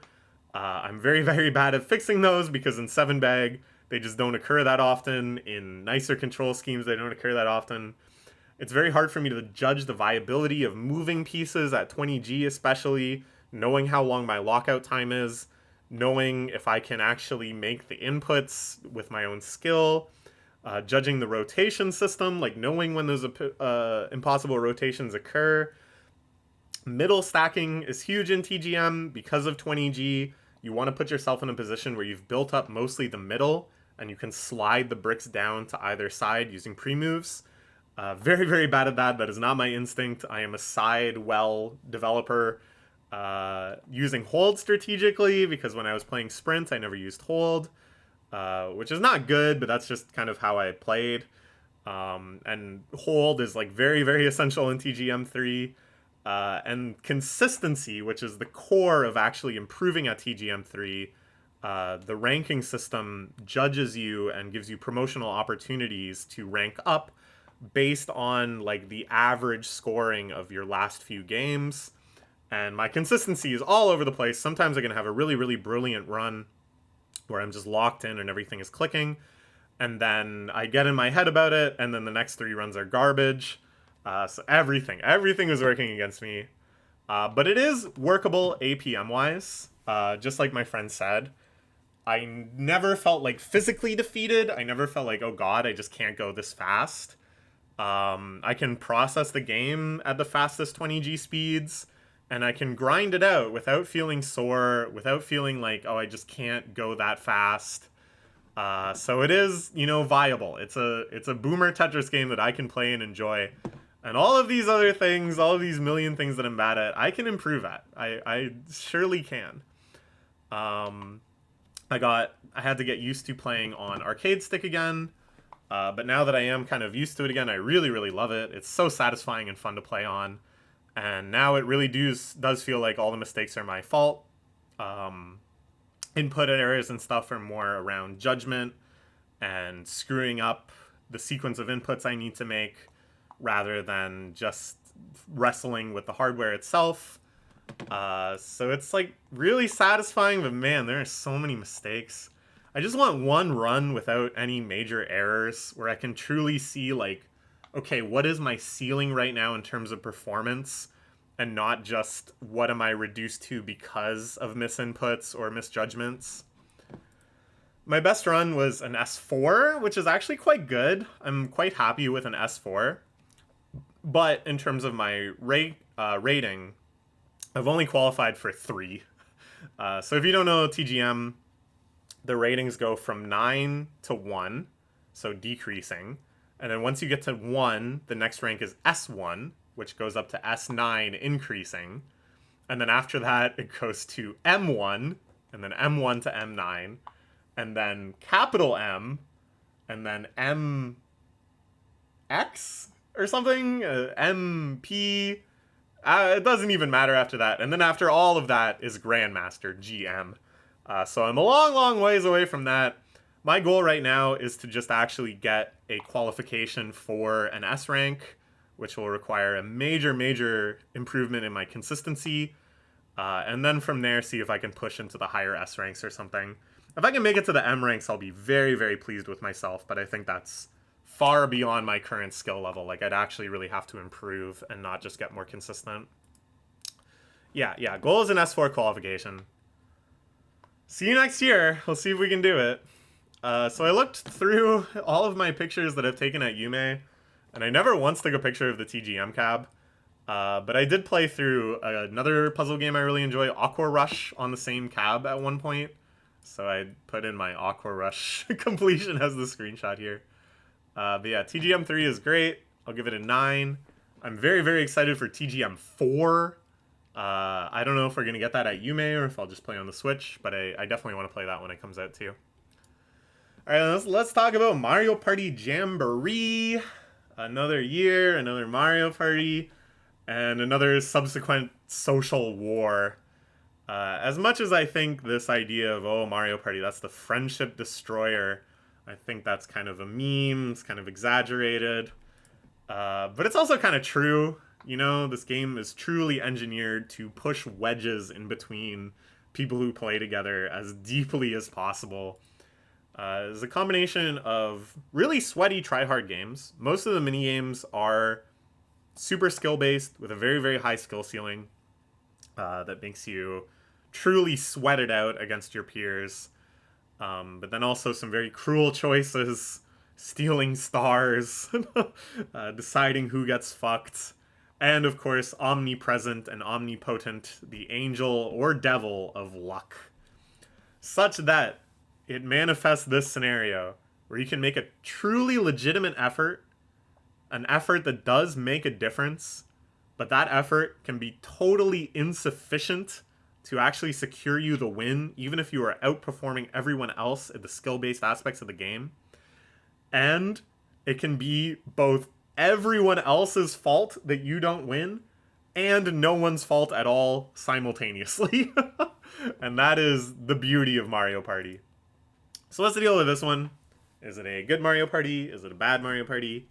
I'm very bad at fixing those, because in 7 bag, they just don't occur that often. In nicer control schemes, they don't occur that often. It's very hard for me to judge the viability of moving pieces at 20G, especially, knowing how long my lockout time is, knowing if I can actually make the inputs with my own skill, judging the rotation system, like knowing when those impossible rotations occur. Middle stacking is huge in TGM because of 20G. You want to put yourself in a position where you've built up mostly the middle, and you can slide the bricks down to either side using pre-moves. Very bad at that. That is not my instinct. I am a side well developer, using hold strategically, because when I was playing Sprint, I never used hold, which is not good, but that's just kind of how I played. And hold is like very essential in TGM3. And consistency, which is the core of actually improving at TGM3. The ranking system judges you and gives you promotional opportunities to rank up based on like the average scoring of your last few games. And my consistency is all over the place. Sometimes I'm going to have a really brilliant run where I'm just locked in and everything is clicking. And then I get in my head about it, and then the next 3 runs are garbage. So everything was working against me. But it is workable APM-wise, just like my friend said. I never felt like physically defeated. I never felt like, oh god, I just can't go this fast. I can process the game at the fastest 20G speeds, and I can grind it out without feeling sore, without feeling like, oh, I just can't go that fast. So it is, viable. It's a boomer Tetris game that I can play and enjoy. And all of these other things, all of these million things that I'm bad at, I can improve at. I surely can. I had to get used to playing on arcade stick again. But now that I am kind of used to it again, I really, really love it. It's so satisfying and fun to play on. And now it really does feel like all the mistakes are my fault. Input errors and stuff are more around judgment and screwing up the sequence of inputs I need to make rather than just wrestling with the hardware itself. So it's like really satisfying, but man, there are so many mistakes. I just want one run without any major errors where I can truly see like, okay, what is my ceiling right now in terms of performance? And not just what am I reduced to because of misinputs or misjudgments. My best run was an S4, which is actually quite good. I'm quite happy with an S4. But in terms of my rating, I've only qualified for 3. So if you don't know TGM, the ratings go from 9 to 1, so decreasing. And then once you get to 1, the next rank is S1, which goes up to S9, increasing. And then after that, it goes to M1, and then M1 to M9, and then capital M, and then MX or something, MP. It doesn't even matter after that. And then after all of that is Grandmaster, GM. So I'm a long, long ways away from that. My goal right now is to just actually get a qualification for an S rank, which will require a major, major improvement in my consistency. And then from there, see if I can push into the higher S ranks or something. If I can make it to the M ranks, I'll be very, very pleased with myself. But I think that's far beyond my current skill level. Like, I'd actually really have to improve and not just get more consistent. Yeah, goal is an S4 qualification. See you next year. We'll see if we can do it. So I looked through all of my pictures that I've taken at Yume, and I never once took a picture of the TGM cab. But I did play through another puzzle game I really enjoy, Aqua Rush, on the same cab at one point. So I put in my Aqua Rush completion as the screenshot here. But yeah, TGM 3 is great. I'll give it a 9. I'm very, very excited for TGM 4. I don't know if we're going to get that at Yume or if I'll just play on the Switch, but I definitely want to play that when it comes out too. Alright, let's talk about Mario Party Jamboree. Another year, another Mario Party, and another subsequent social war. As much as I think this idea of, oh, Mario Party, that's the friendship destroyer, I think that's kind of a meme, it's kind of exaggerated. But it's also kind of true. You know, this game is truly engineered to push wedges in between people who play together as deeply as possible. It's a combination of really sweaty try-hard games. Most of the mini-games are super skill-based with a very, very high skill ceiling that makes you truly sweat it out against your peers. But then also some very cruel choices, stealing stars, deciding who gets fucked, and of course omnipresent and omnipotent, the angel or devil of luck. Such that it manifests this scenario where you can make a truly legitimate effort, an effort that does make a difference, but that effort can be totally insufficient to actually secure you the win, even if you are outperforming everyone else at the skill-based aspects of the game. And it can be both everyone else's fault that you don't win, and no one's fault at all simultaneously. And that is the beauty of Mario Party. So what's the deal with this one? Is it a good Mario Party? Is it a bad Mario Party?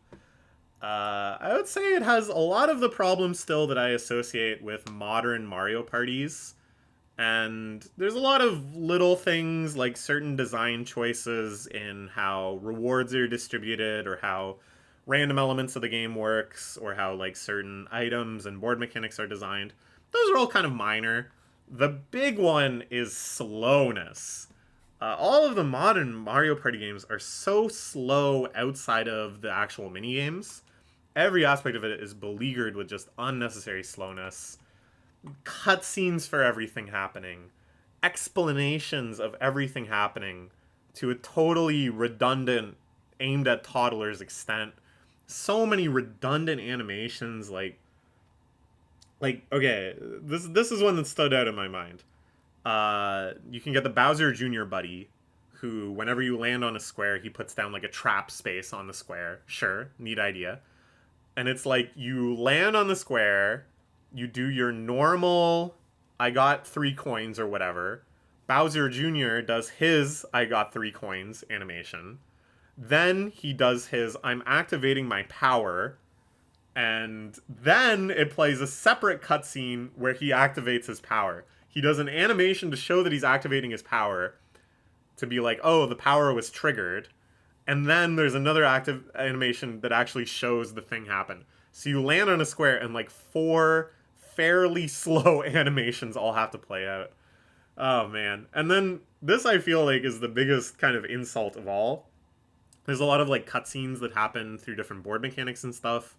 I would say it has a lot of the problems still that I associate with modern Mario Parties. And there's a lot of little things like certain design choices in how rewards are distributed or how random elements of the game works or how like certain items and board mechanics are designed. Those are all kind of minor. The big one is slowness. All of the modern Mario Party games are so slow outside of the actual mini games. Every aspect of it is beleaguered with just unnecessary slowness. Cutscenes for everything happening, explanations of everything happening to a totally redundant, aimed at toddlers extent. So many redundant animations, like okay, this is one that stood out in my mind. You can get the Bowser Jr. buddy, who whenever you land on a square, he puts down like a trap space on the square. Sure, neat idea. And it's like you land on the square, you do your normal I got 3 coins or whatever. Bowser Jr. does his I got 3 coins animation. Then he does his I'm activating my power. And then it plays a separate cutscene where he activates his power. He does an animation to show that he's activating his power, to be like, oh, the power was triggered. And then there's another active animation that actually shows the thing happen. So you land on a square and like 4 fairly slow animations all have to play out. Oh man. And then this I feel like is the biggest kind of insult of all. There's a lot of like cutscenes that happen through different board mechanics and stuff.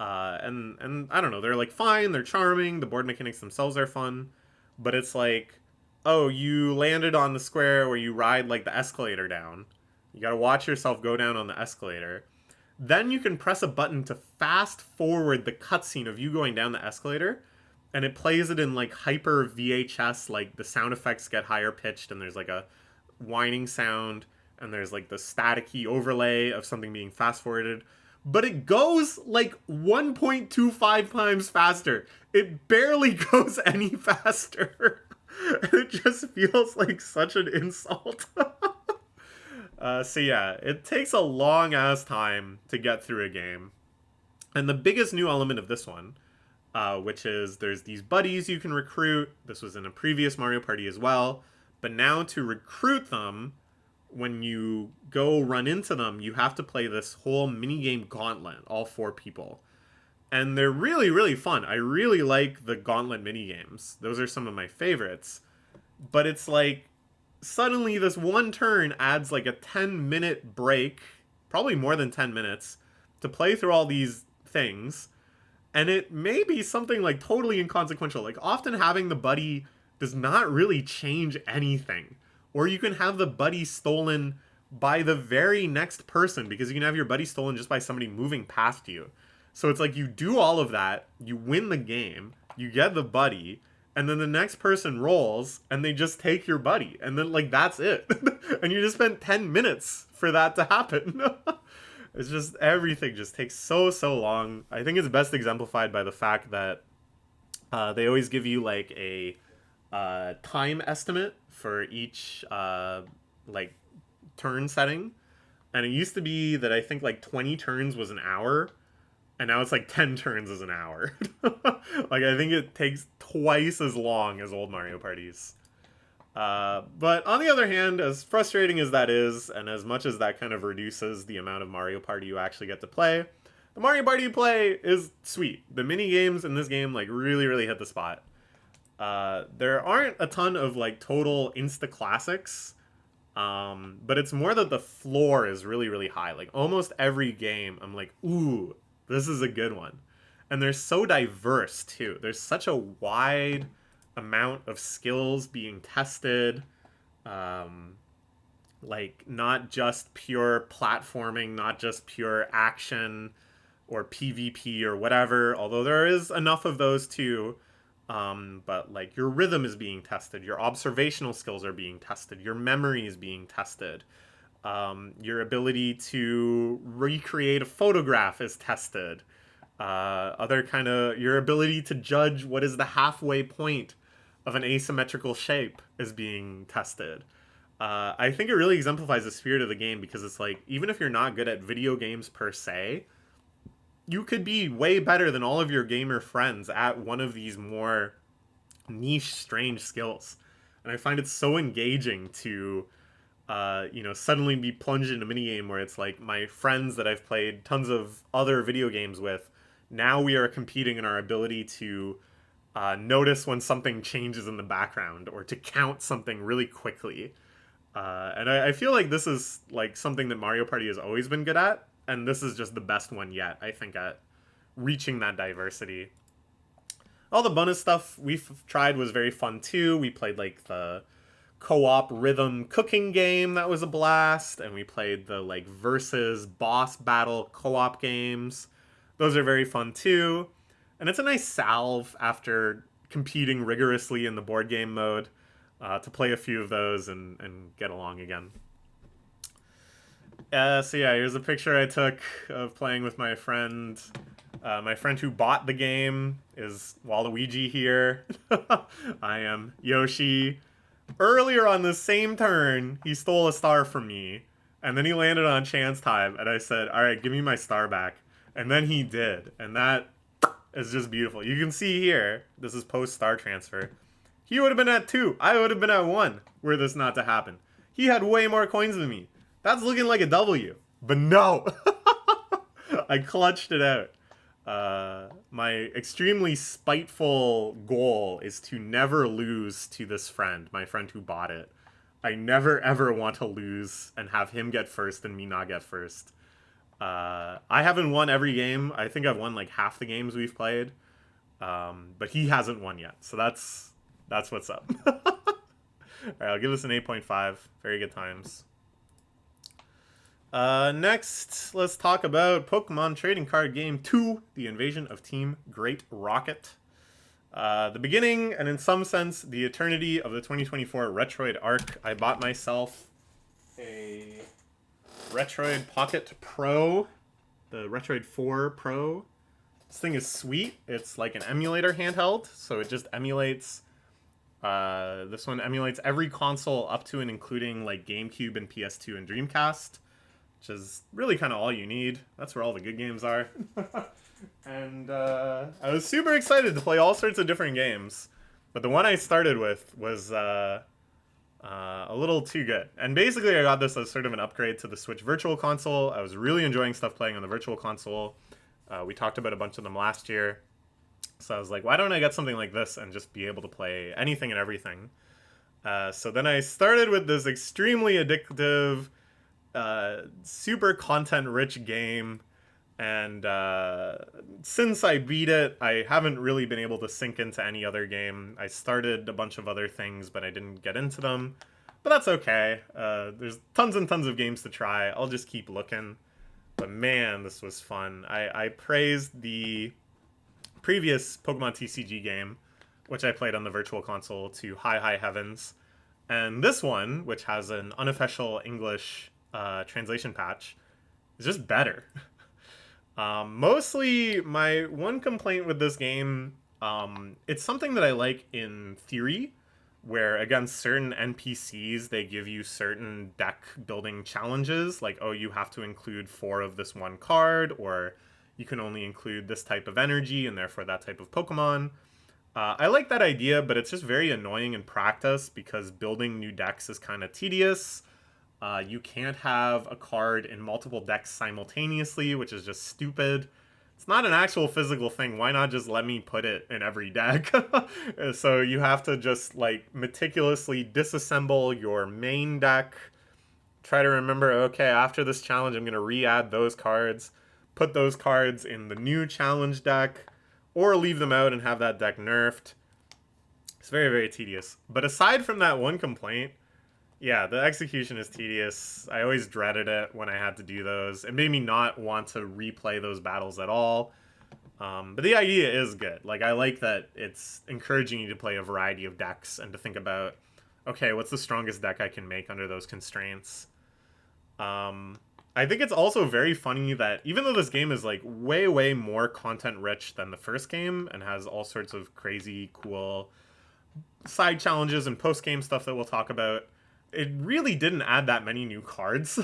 And I don't know, they're like fine, they're charming, the board mechanics themselves are fun, but it's like, oh, you landed on the square where you ride like the escalator down. You gotta watch yourself go down on the escalator. Then you can press a button to fast forward the cutscene of you going down the escalator, and it plays it in like hyper VHS, like the sound effects get higher pitched, and there's like a whining sound, and there's like the staticky overlay of something being fast forwarded. But it goes like 1.25 times faster. It barely goes any faster. It just feels like such an insult. So yeah, it takes a long ass time to get through a game. And the biggest new element of this one, which is there's these buddies you can recruit. This was in a previous Mario Party as well. But now to recruit them, when you go run into them, you have to play this whole minigame gauntlet, all 4 people. And they're really, really fun. I really like the gauntlet minigames. Those are some of my favorites. But it's like, suddenly this one turn adds like a 10-minute break, probably more than 10 minutes, to play through all these things. And it may be something like totally inconsequential. Like often having the buddy does not really change anything. Or you can have the buddy stolen by the very next person, because you can have your buddy stolen just by somebody moving past you. So it's like you do all of that, you win the game, you get the buddy, and then the next person rolls and they just take your buddy. And then like that's it. And you just spent 10 minutes for that to happen. It's just everything just takes so long. I think it's best exemplified by the fact that they always give you like a time estimate for each like turn setting, and it used to be that I think like 20 turns was an hour, and now it's like 10 turns is an hour. Like I think it takes twice as long as old Mario parties. But on the other hand, as frustrating as that is, and as much as that kind of reduces the amount of Mario Party you actually get to play, the Mario Party you play is sweet. The mini games in this game like really hit the spot. There aren't a ton of like total insta classics, but it's more that the floor is really high. Like almost every game, I'm like, ooh, this is a good one. And they're so diverse too. There's such a wide amount of skills being tested. Like not just pure platforming, not just pure action or PvP or whatever, although there is enough of those too. But like your rhythm is being tested, your observational skills are being tested, your memory is being tested, your ability to recreate a photograph is tested, your ability to judge what is the halfway point of an asymmetrical shape is being tested. I think it really exemplifies the spirit of the game, because it's like, even if you're not good at video games per se, you could be way better than all of your gamer friends at one of these more niche, strange skills. And I find it so engaging to, suddenly be plunged in a minigame where it's like my friends that I've played tons of other video games with, now we are competing in our ability to notice when something changes in the background or to count something really quickly. And I feel like this is like something that Mario Party has always been good at, and this is just the best one yet, I think, at reaching that diversity. All the bonus stuff we've tried was very fun too. We played like the co-op rhythm cooking game, that was a blast, and we played the like versus boss battle co-op games. Those are very fun too. And it's a nice salve after competing rigorously in the board game mode to play a few of those and get along again. So yeah, here's a picture I took of playing with my friend. My friend who bought the game is Waluigi here. I am Yoshi. Earlier on the same turn, he stole a star from me, and then he landed on chance time, and I said, all right, give me my star back. And then he did, and that is just beautiful. You can see here, this is post-star transfer. He would have been at 2. I would have been at 1 were this not to happen. He had way more coins than me. That's looking like a W. But no! I clutched it out. My extremely spiteful goal is to never lose to this friend, my friend who bought it. I never ever want to lose and have him get first and me not get first. I haven't won every game. I think I've won like half the games we've played. But he hasn't won yet. So that's what's up. Alright, I'll give this an 8.5. Very good times. Next, let's talk about Pokemon Trading Card Game 2, The Invasion of Team Great Rocket. The beginning, and in some sense, the eternity of the 2024 Retroid arc. I bought myself a Retroid Pocket Pro, the Retroid 4 Pro. This thing is sweet. It's like an emulator handheld, so it just emulates... this one emulates every console up to and including like GameCube and PS2 and Dreamcast, which is really kind of all you need. That's where all the good games are. And I was super excited to play all sorts of different games, but the one I started with was a little too good. And basically I got this as sort of an upgrade to the Switch Virtual Console. I was really enjoying stuff playing on the Virtual Console. We talked about a bunch of them last year. So I was like, why don't I get something like this and just be able to play anything and everything? So then I started with this extremely addictive, super content-rich game. And since I beat it, I haven't really been able to sink into any other game. I started a bunch of other things, but I didn't get into them. But that's okay. There's tons and tons of games to try. I'll just keep looking. But man, this was fun. I praised the previous Pokemon TCG game, which I played on the Virtual Console, to high heavens. And this one, which has an unofficial English translation patch, is just better. Mostly, my one complaint with this game, it's something that I like in theory, where against certain NPCs, they give you certain deck building challenges, like, oh, you have to include 4 of this one card, or you can only include this type of energy, and therefore that type of Pokemon. I like that idea, but it's just very annoying in practice, because building new decks is kind of tedious. You can't have a card in multiple decks simultaneously, which is just stupid. It's not an actual physical thing. Why not just let me put it in every deck? So you have to just like meticulously disassemble your main deck. Try to remember, okay, after this challenge, I'm going to re-add those cards. Put those cards in the new challenge deck. Or leave them out and have that deck nerfed. It's very, very tedious. But aside from that one complaint, yeah, the execution is tedious. I always dreaded it when I had to do those. It made me not want to replay those battles at all. But the idea is good. Like, I like that it's encouraging you to play a variety of decks and to think about, okay, what's the strongest deck I can make under those constraints? I think it's also very funny that even though this game is like way, way more content rich than the first game and has all sorts of crazy, cool side challenges and post-game stuff that we'll talk about, it really didn't add that many new cards.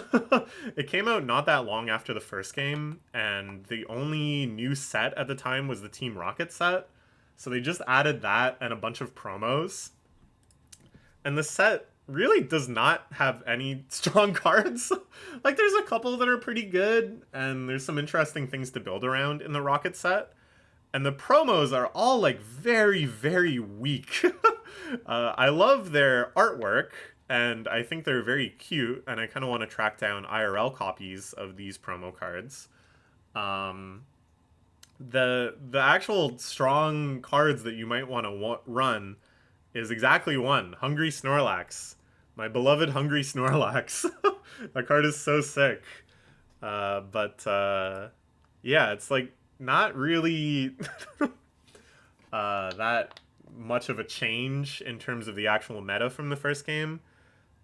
It came out not that long after the first game, and the only new set at the time was the Team Rocket set. So they just added that and a bunch of promos. And the set really does not have any strong cards. Like, there's a couple that are pretty good, and there's some interesting things to build around in the Rocket set. And the promos are all, like, very, very weak. I love their artwork, and I think they're very cute, and I kind of want to track down IRL copies of these promo cards. The actual strong cards that you might want to run is exactly one. Hungry Snorlax. My beloved Hungry Snorlax. That card is so sick. Yeah, it's like not really that much of a change in terms of the actual meta from the first game.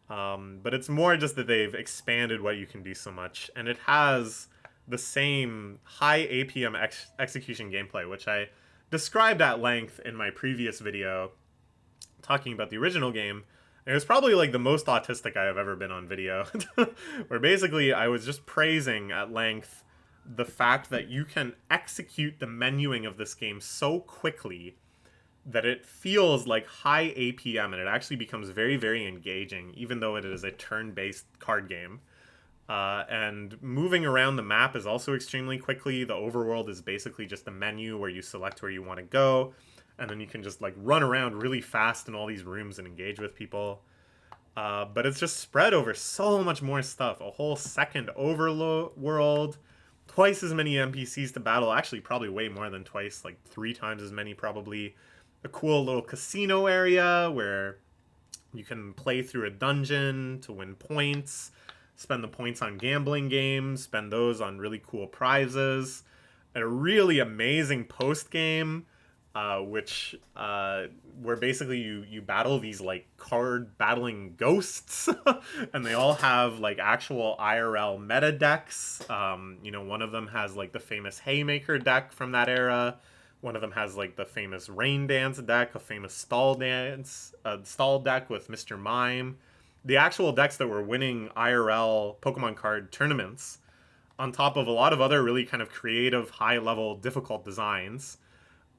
But it's more just that they've expanded what you can do so much. And it has the same high APM execution gameplay, which I described at length in my previous video talking about the original game. It was probably like the most autistic I have ever been on video, where basically I was just praising at length the fact that you can execute the menuing of this game so quickly that it feels like high APM, and it actually becomes very, very engaging, even though it is a turn-based card game. And moving around the map is also extremely quickly. The overworld is basically just a menu where you select where you want to go, and then you can just like run around really fast in all these rooms and engage with people. But it's just spread over so much more stuff. A whole second overworld, twice as many NPCs to battle, actually probably way more than twice, like 3 times as many probably. A cool little casino area where you can play through a dungeon to win points, spend the points on gambling games, spend those on really cool prizes. A really amazing post-game, where basically you battle these like card battling ghosts, and they all have like actual IRL meta decks. One of them has like the famous Haymaker deck from that era. One of them has like the famous Rain Dance deck, a famous stall deck with Mr. Mime. The actual decks that were winning IRL Pokemon card tournaments, on top of a lot of other really kind of creative, high-level, difficult designs.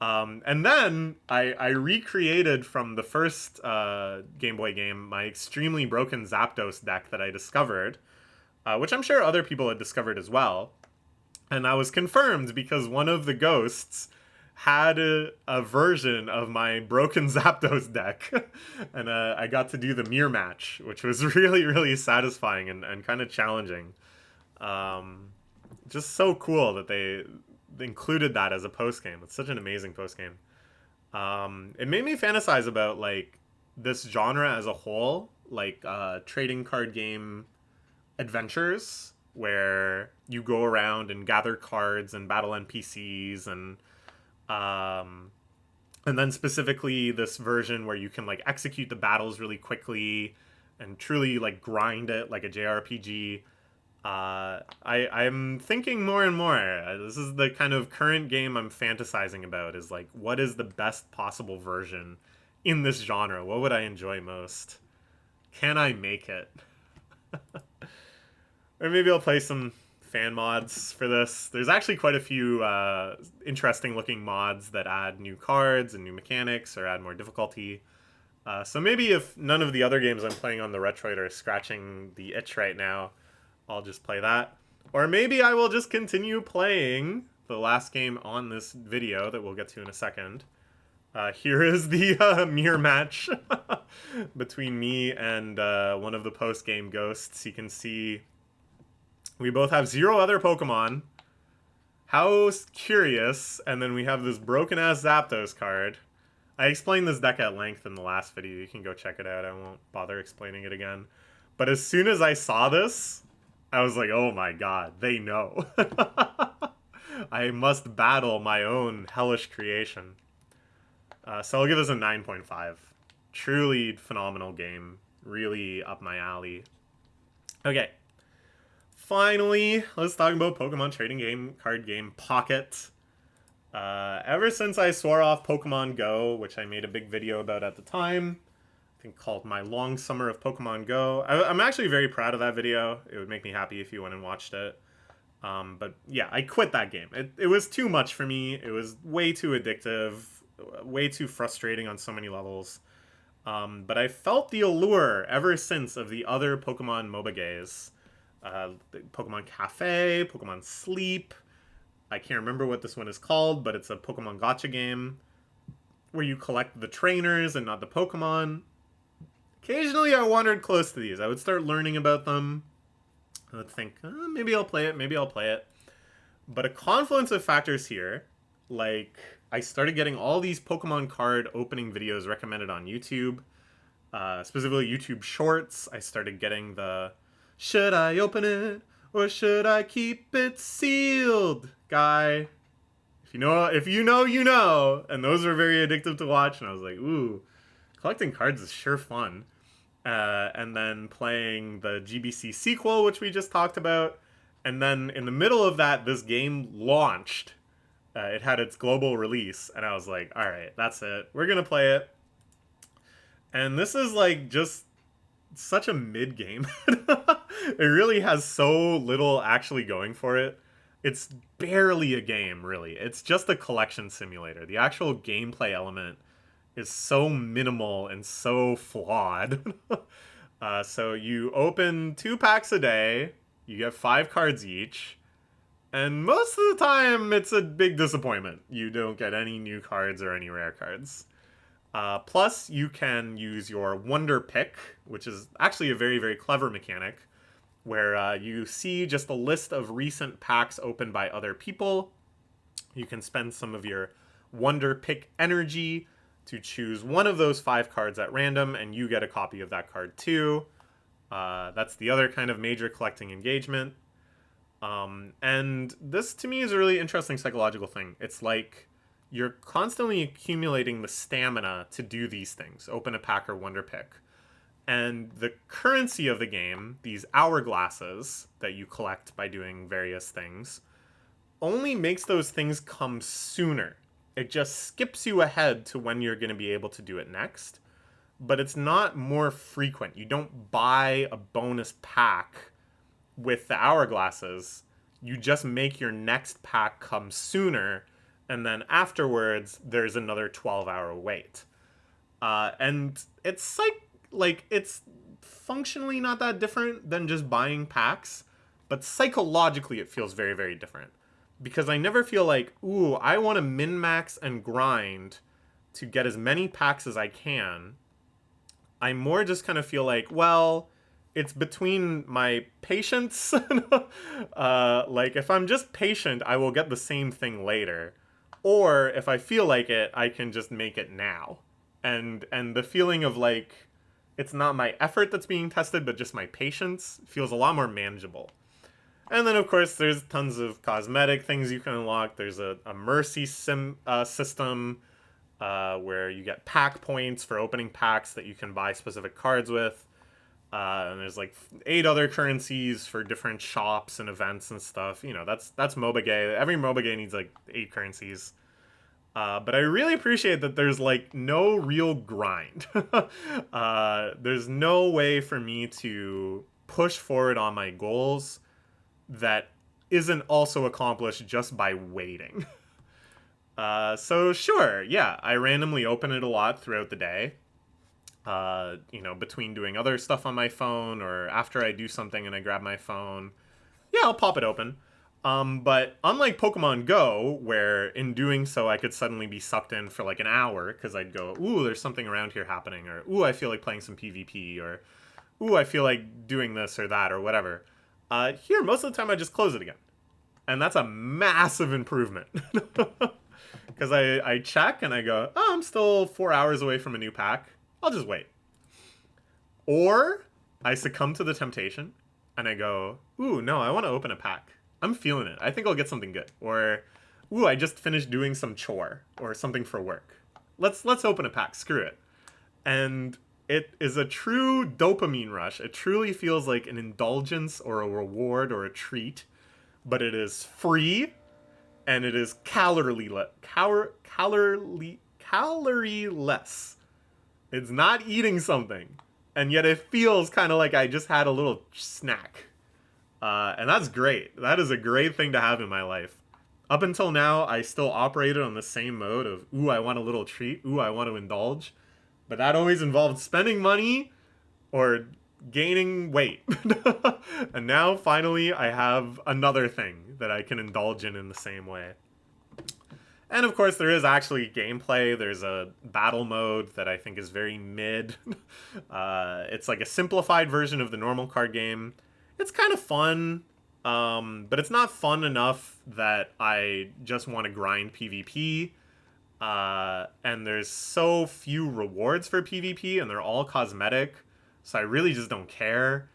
And then I recreated from the first Game Boy game my extremely broken Zapdos deck that I discovered, which I'm sure other people had discovered as well. And that was confirmed because one of the ghosts had a version of my broken Zapdos deck. And I got to do the mirror match, which was really, really satisfying and kind of challenging. Just so cool that they included that as a post-game. It's such an amazing post-game. It made me fantasize about like this genre as a whole, like trading card game adventures where you go around and gather cards and battle NPCs, and then specifically this version where you can like execute the battles really quickly and truly like grind it like a JRPG. I'm thinking more and more. This is the kind of current game I'm fantasizing about, is like, what is the best possible version in this genre? What would I enjoy most? Can I make it? Or maybe I'll play some fan mods for this. There's actually quite a few interesting looking mods that add new cards and new mechanics or add more difficulty. So maybe if none of the other games I'm playing on the Retroid are scratching the itch right now, I'll just play that. Or maybe I will just continue playing the last game on this video that we'll get to in a second. Here is the mirror match between me and one of the post-game ghosts. You can see we both have 0 other Pokemon. How curious. And then we have this broken-ass Zapdos card. I explained this deck at length in the last video. You can go check it out. I won't bother explaining it again. But as soon as I saw this, I was like, oh my god, they know. I must battle my own hellish creation. So I'll give this a 9.5. Truly phenomenal game. Really up my alley. Okay. Finally, let's talk about Pokemon trading game, card game Pocket. Ever since I swore off Pokemon Go, which I made a big video about at the time, I think called My Long Summer of Pokemon Go. I'm actually very proud of that video. It would make me happy if you went and watched it. But yeah, I quit that game. It was too much for me. It was way too addictive. way too frustrating on so many levels. But I felt the allure ever since of the other Pokemon MOBA games. Pokemon Cafe, Pokemon Sleep. I can't remember what this one is called, but it's a Pokemon gacha game where you collect the trainers and not the Pokemon. Occasionally I wandered close to these. I would start learning about them. I would think, maybe I'll play it, maybe I'll play it. But a confluence of factors here, like I started getting all these Pokemon card opening videos recommended on YouTube, specifically YouTube Shorts. I started getting the, should I open it or should I keep it sealed guy. If you know, you know. And those were very addictive to watch. And I was like, ooh, collecting cards is sure fun. And then playing the GBC sequel, which we just talked about. And then in the middle of that, this game launched. It had its global release. And I was like, all right, that's it. We're going to play it. And this is like just such a mid game. It really has so little actually going for it. It's barely a game, really. It's just a collection simulator. The actual gameplay element is so minimal and so flawed. So you open 2 packs a day, you get 5 cards each, and most of the time it's a big disappointment. You don't get any new cards or any rare cards. Plus, you can use your Wonder Pick, which is actually a very, very clever mechanic, where you see just a list of recent packs opened by other people. You can spend some of your Wonder Pick energy to choose one of those 5 cards at random, and you get a copy of that card too. That's the other kind of major collecting engagement. And this, to me, is a really interesting psychological thing. It's like you're constantly accumulating the stamina to do these things, open a pack or Wonder Pick. And the currency of the game, these hourglasses that you collect by doing various things, only makes those things come sooner. It just skips you ahead to when you're going to be able to do it next. But it's not more frequent. You don't buy a bonus pack with the hourglasses. You just make your next pack come sooner. And then afterwards, there's another 12-hour wait. And it's like it's functionally not that different than just buying packs, but psychologically it feels very, very different. Because I never feel like, ooh, I want to min-max and grind to get as many packs as I can. I more just kind of feel like, well, it's between my patience. Like, if I'm just patient, I will get the same thing later. Or if I feel like it, I can just make it now. And the feeling of like, it's not my effort that's being tested, but just my patience feels a lot more manageable. And then, of course, there's tons of cosmetic things you can unlock. There's a mercy system where you get pack points for opening packs that you can buy specific cards with. And there's like 8 other currencies for different shops and events and stuff. You know, that's MOBA game. Every MOBA game needs like 8 currencies. But I really appreciate that there's like no real grind. There's no way for me to push forward on my goals that isn't also accomplished just by waiting. So sure, yeah, I randomly open it a lot throughout the day. Between doing other stuff on my phone or after I do something and I grab my phone, yeah, I'll pop it open. But unlike Pokemon Go, where in doing so I could suddenly be sucked in for like an hour because I'd go, ooh, there's something around here happening, or ooh, I feel like playing some PvP, or ooh, I feel like doing this or that or whatever. Here, most of the time I just close it again. And that's a massive improvement. Because I check and I go, oh, I'm still 4 hours away from a new pack. I'll just wait. Or I succumb to the temptation and I go, ooh, no, I want to open a pack. I'm feeling it. I think I'll get something good. Or, ooh, I just finished doing some chore or something for work. Let's open a pack. Screw it. And it is a true dopamine rush. It truly feels like an indulgence or a reward or a treat. But it is free and it is calorie-less. It's not eating something. And yet it feels kind of like I just had a little snack. And that's great. That is a great thing to have in my life. Up until now, I still operated on the same mode of, ooh, I want a little treat, ooh, I want to indulge. But that always involved spending money or gaining weight. And now, finally, I have another thing that I can indulge in the same way. And of course, there is actually gameplay. There's a battle mode that I think is very mid. It's like a simplified version of the normal card game. It's kind of fun, but it's not fun enough that I just want to grind PvP. And there's so few rewards for PvP, and they're all cosmetic, so I really just don't care.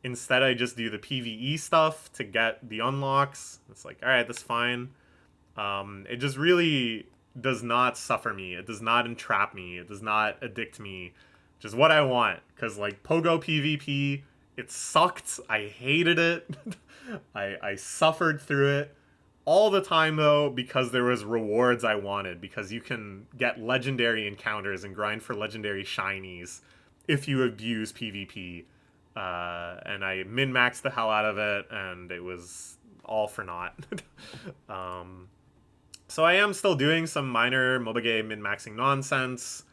Instead, I just do the PvE stuff to get the unlocks. It's like, alright, that's fine. It just really does not suffer me. It does not entrap me. It does not addict me. Just what I want. Because, like, Pogo PvP, it sucked. I hated it. I suffered through it. All the time, though, because there was rewards I wanted. Because you can get legendary encounters and grind for legendary shinies if you abuse PvP. And I min-maxed the hell out of it, and it was all for naught. So I am still doing some minor MOBA game min-maxing nonsense.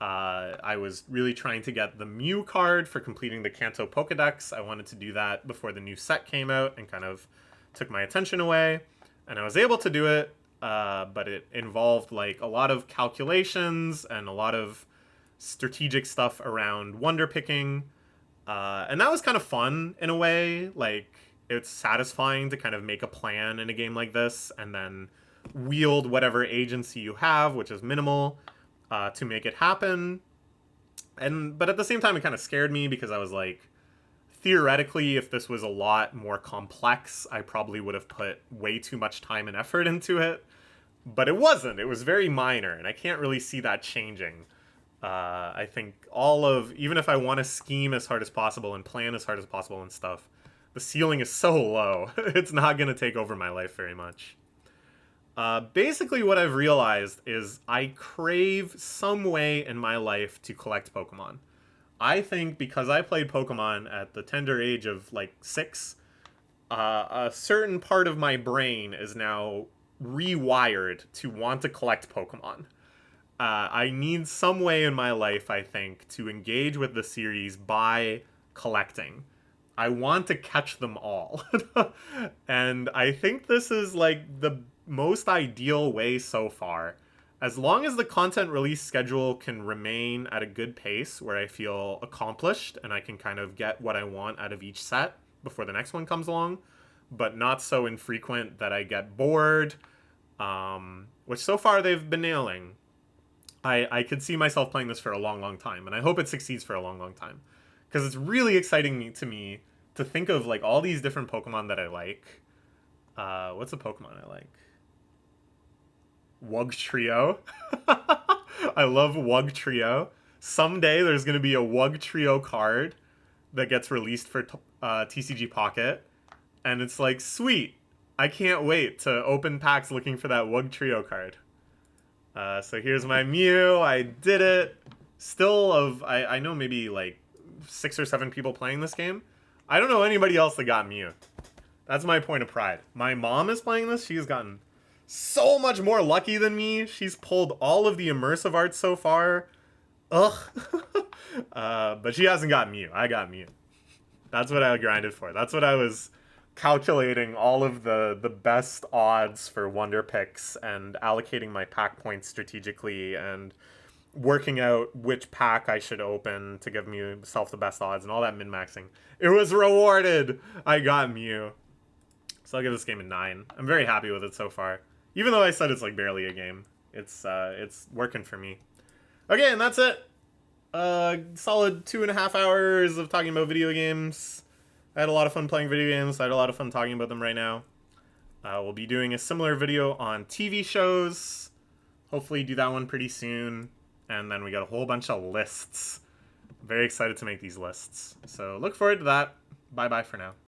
I was really trying to get the Mew card for completing the Kanto Pokedex. I wanted to do that before the new set came out and kind of took my attention away. And I was able to do it, but it involved like a lot of calculations and a lot of strategic stuff around wonder picking. And that was kind of fun in a way. Like, it's satisfying to kind of make a plan in a game like this and then wield whatever agency you have, which is minimal, to make it happen. But at the same time, it kind of scared me because I was like, theoretically, if this was a lot more complex, I probably would have put way too much time and effort into it. But it wasn't. It was very minor, and I can't really see that changing. I think even if I want to scheme as hard as possible and plan as hard as possible and stuff, the ceiling is so low, it's not going to take over my life very much. Basically what I've realized is I crave some way in my life to collect Pokemon. I think because I played Pokemon at the tender age of like 6, a certain part of my brain is now rewired to want to collect Pokemon. I need some way in my life, I think, to engage with the series by collecting. I want to catch them all. And I think this is like the most ideal way so far. As long as the content release schedule can remain at a good pace where I feel accomplished and I can kind of get what I want out of each set before the next one comes along, but not so infrequent that I get bored, which so far they've been nailing. I could see myself playing this for a long, long time, and I hope it succeeds for a long, long time. Because it's really exciting to me to think of like all these different Pokemon that I like. What's a Pokemon I like? Wugtrio. I love Wugtrio. Someday there's going to be a Wugtrio card that gets released for TCG Pocket. And it's like, sweet. I can't wait to open packs looking for that Wugtrio card. So here's my Mew. I did it. Still I know maybe like 6 or 7 people playing this game. I don't know anybody else that got Mew. That's my point of pride. My mom is playing this. She's gotten so much more lucky than me. She's pulled all of the immersive art so far. Ugh. But she hasn't got Mew. I got Mew. That's what I grinded for. That's what I was calculating all of the best odds for wonder picks and allocating my pack points strategically and working out which pack I should open to give myself the best odds and all that min-maxing. It was rewarded! I got Mew. So I'll give this game a 9. I'm very happy with it so far. Even though I said it's like barely a game. It's working for me. Okay, and that's it. Solid 2.5 hours of talking about video games. I had a lot of fun playing video games. I had a lot of fun talking about them right now. We'll be doing a similar video on TV shows. Hopefully do that one pretty soon. And then we got a whole bunch of lists. I'm very excited to make these lists. So look forward to that. Bye-bye for now.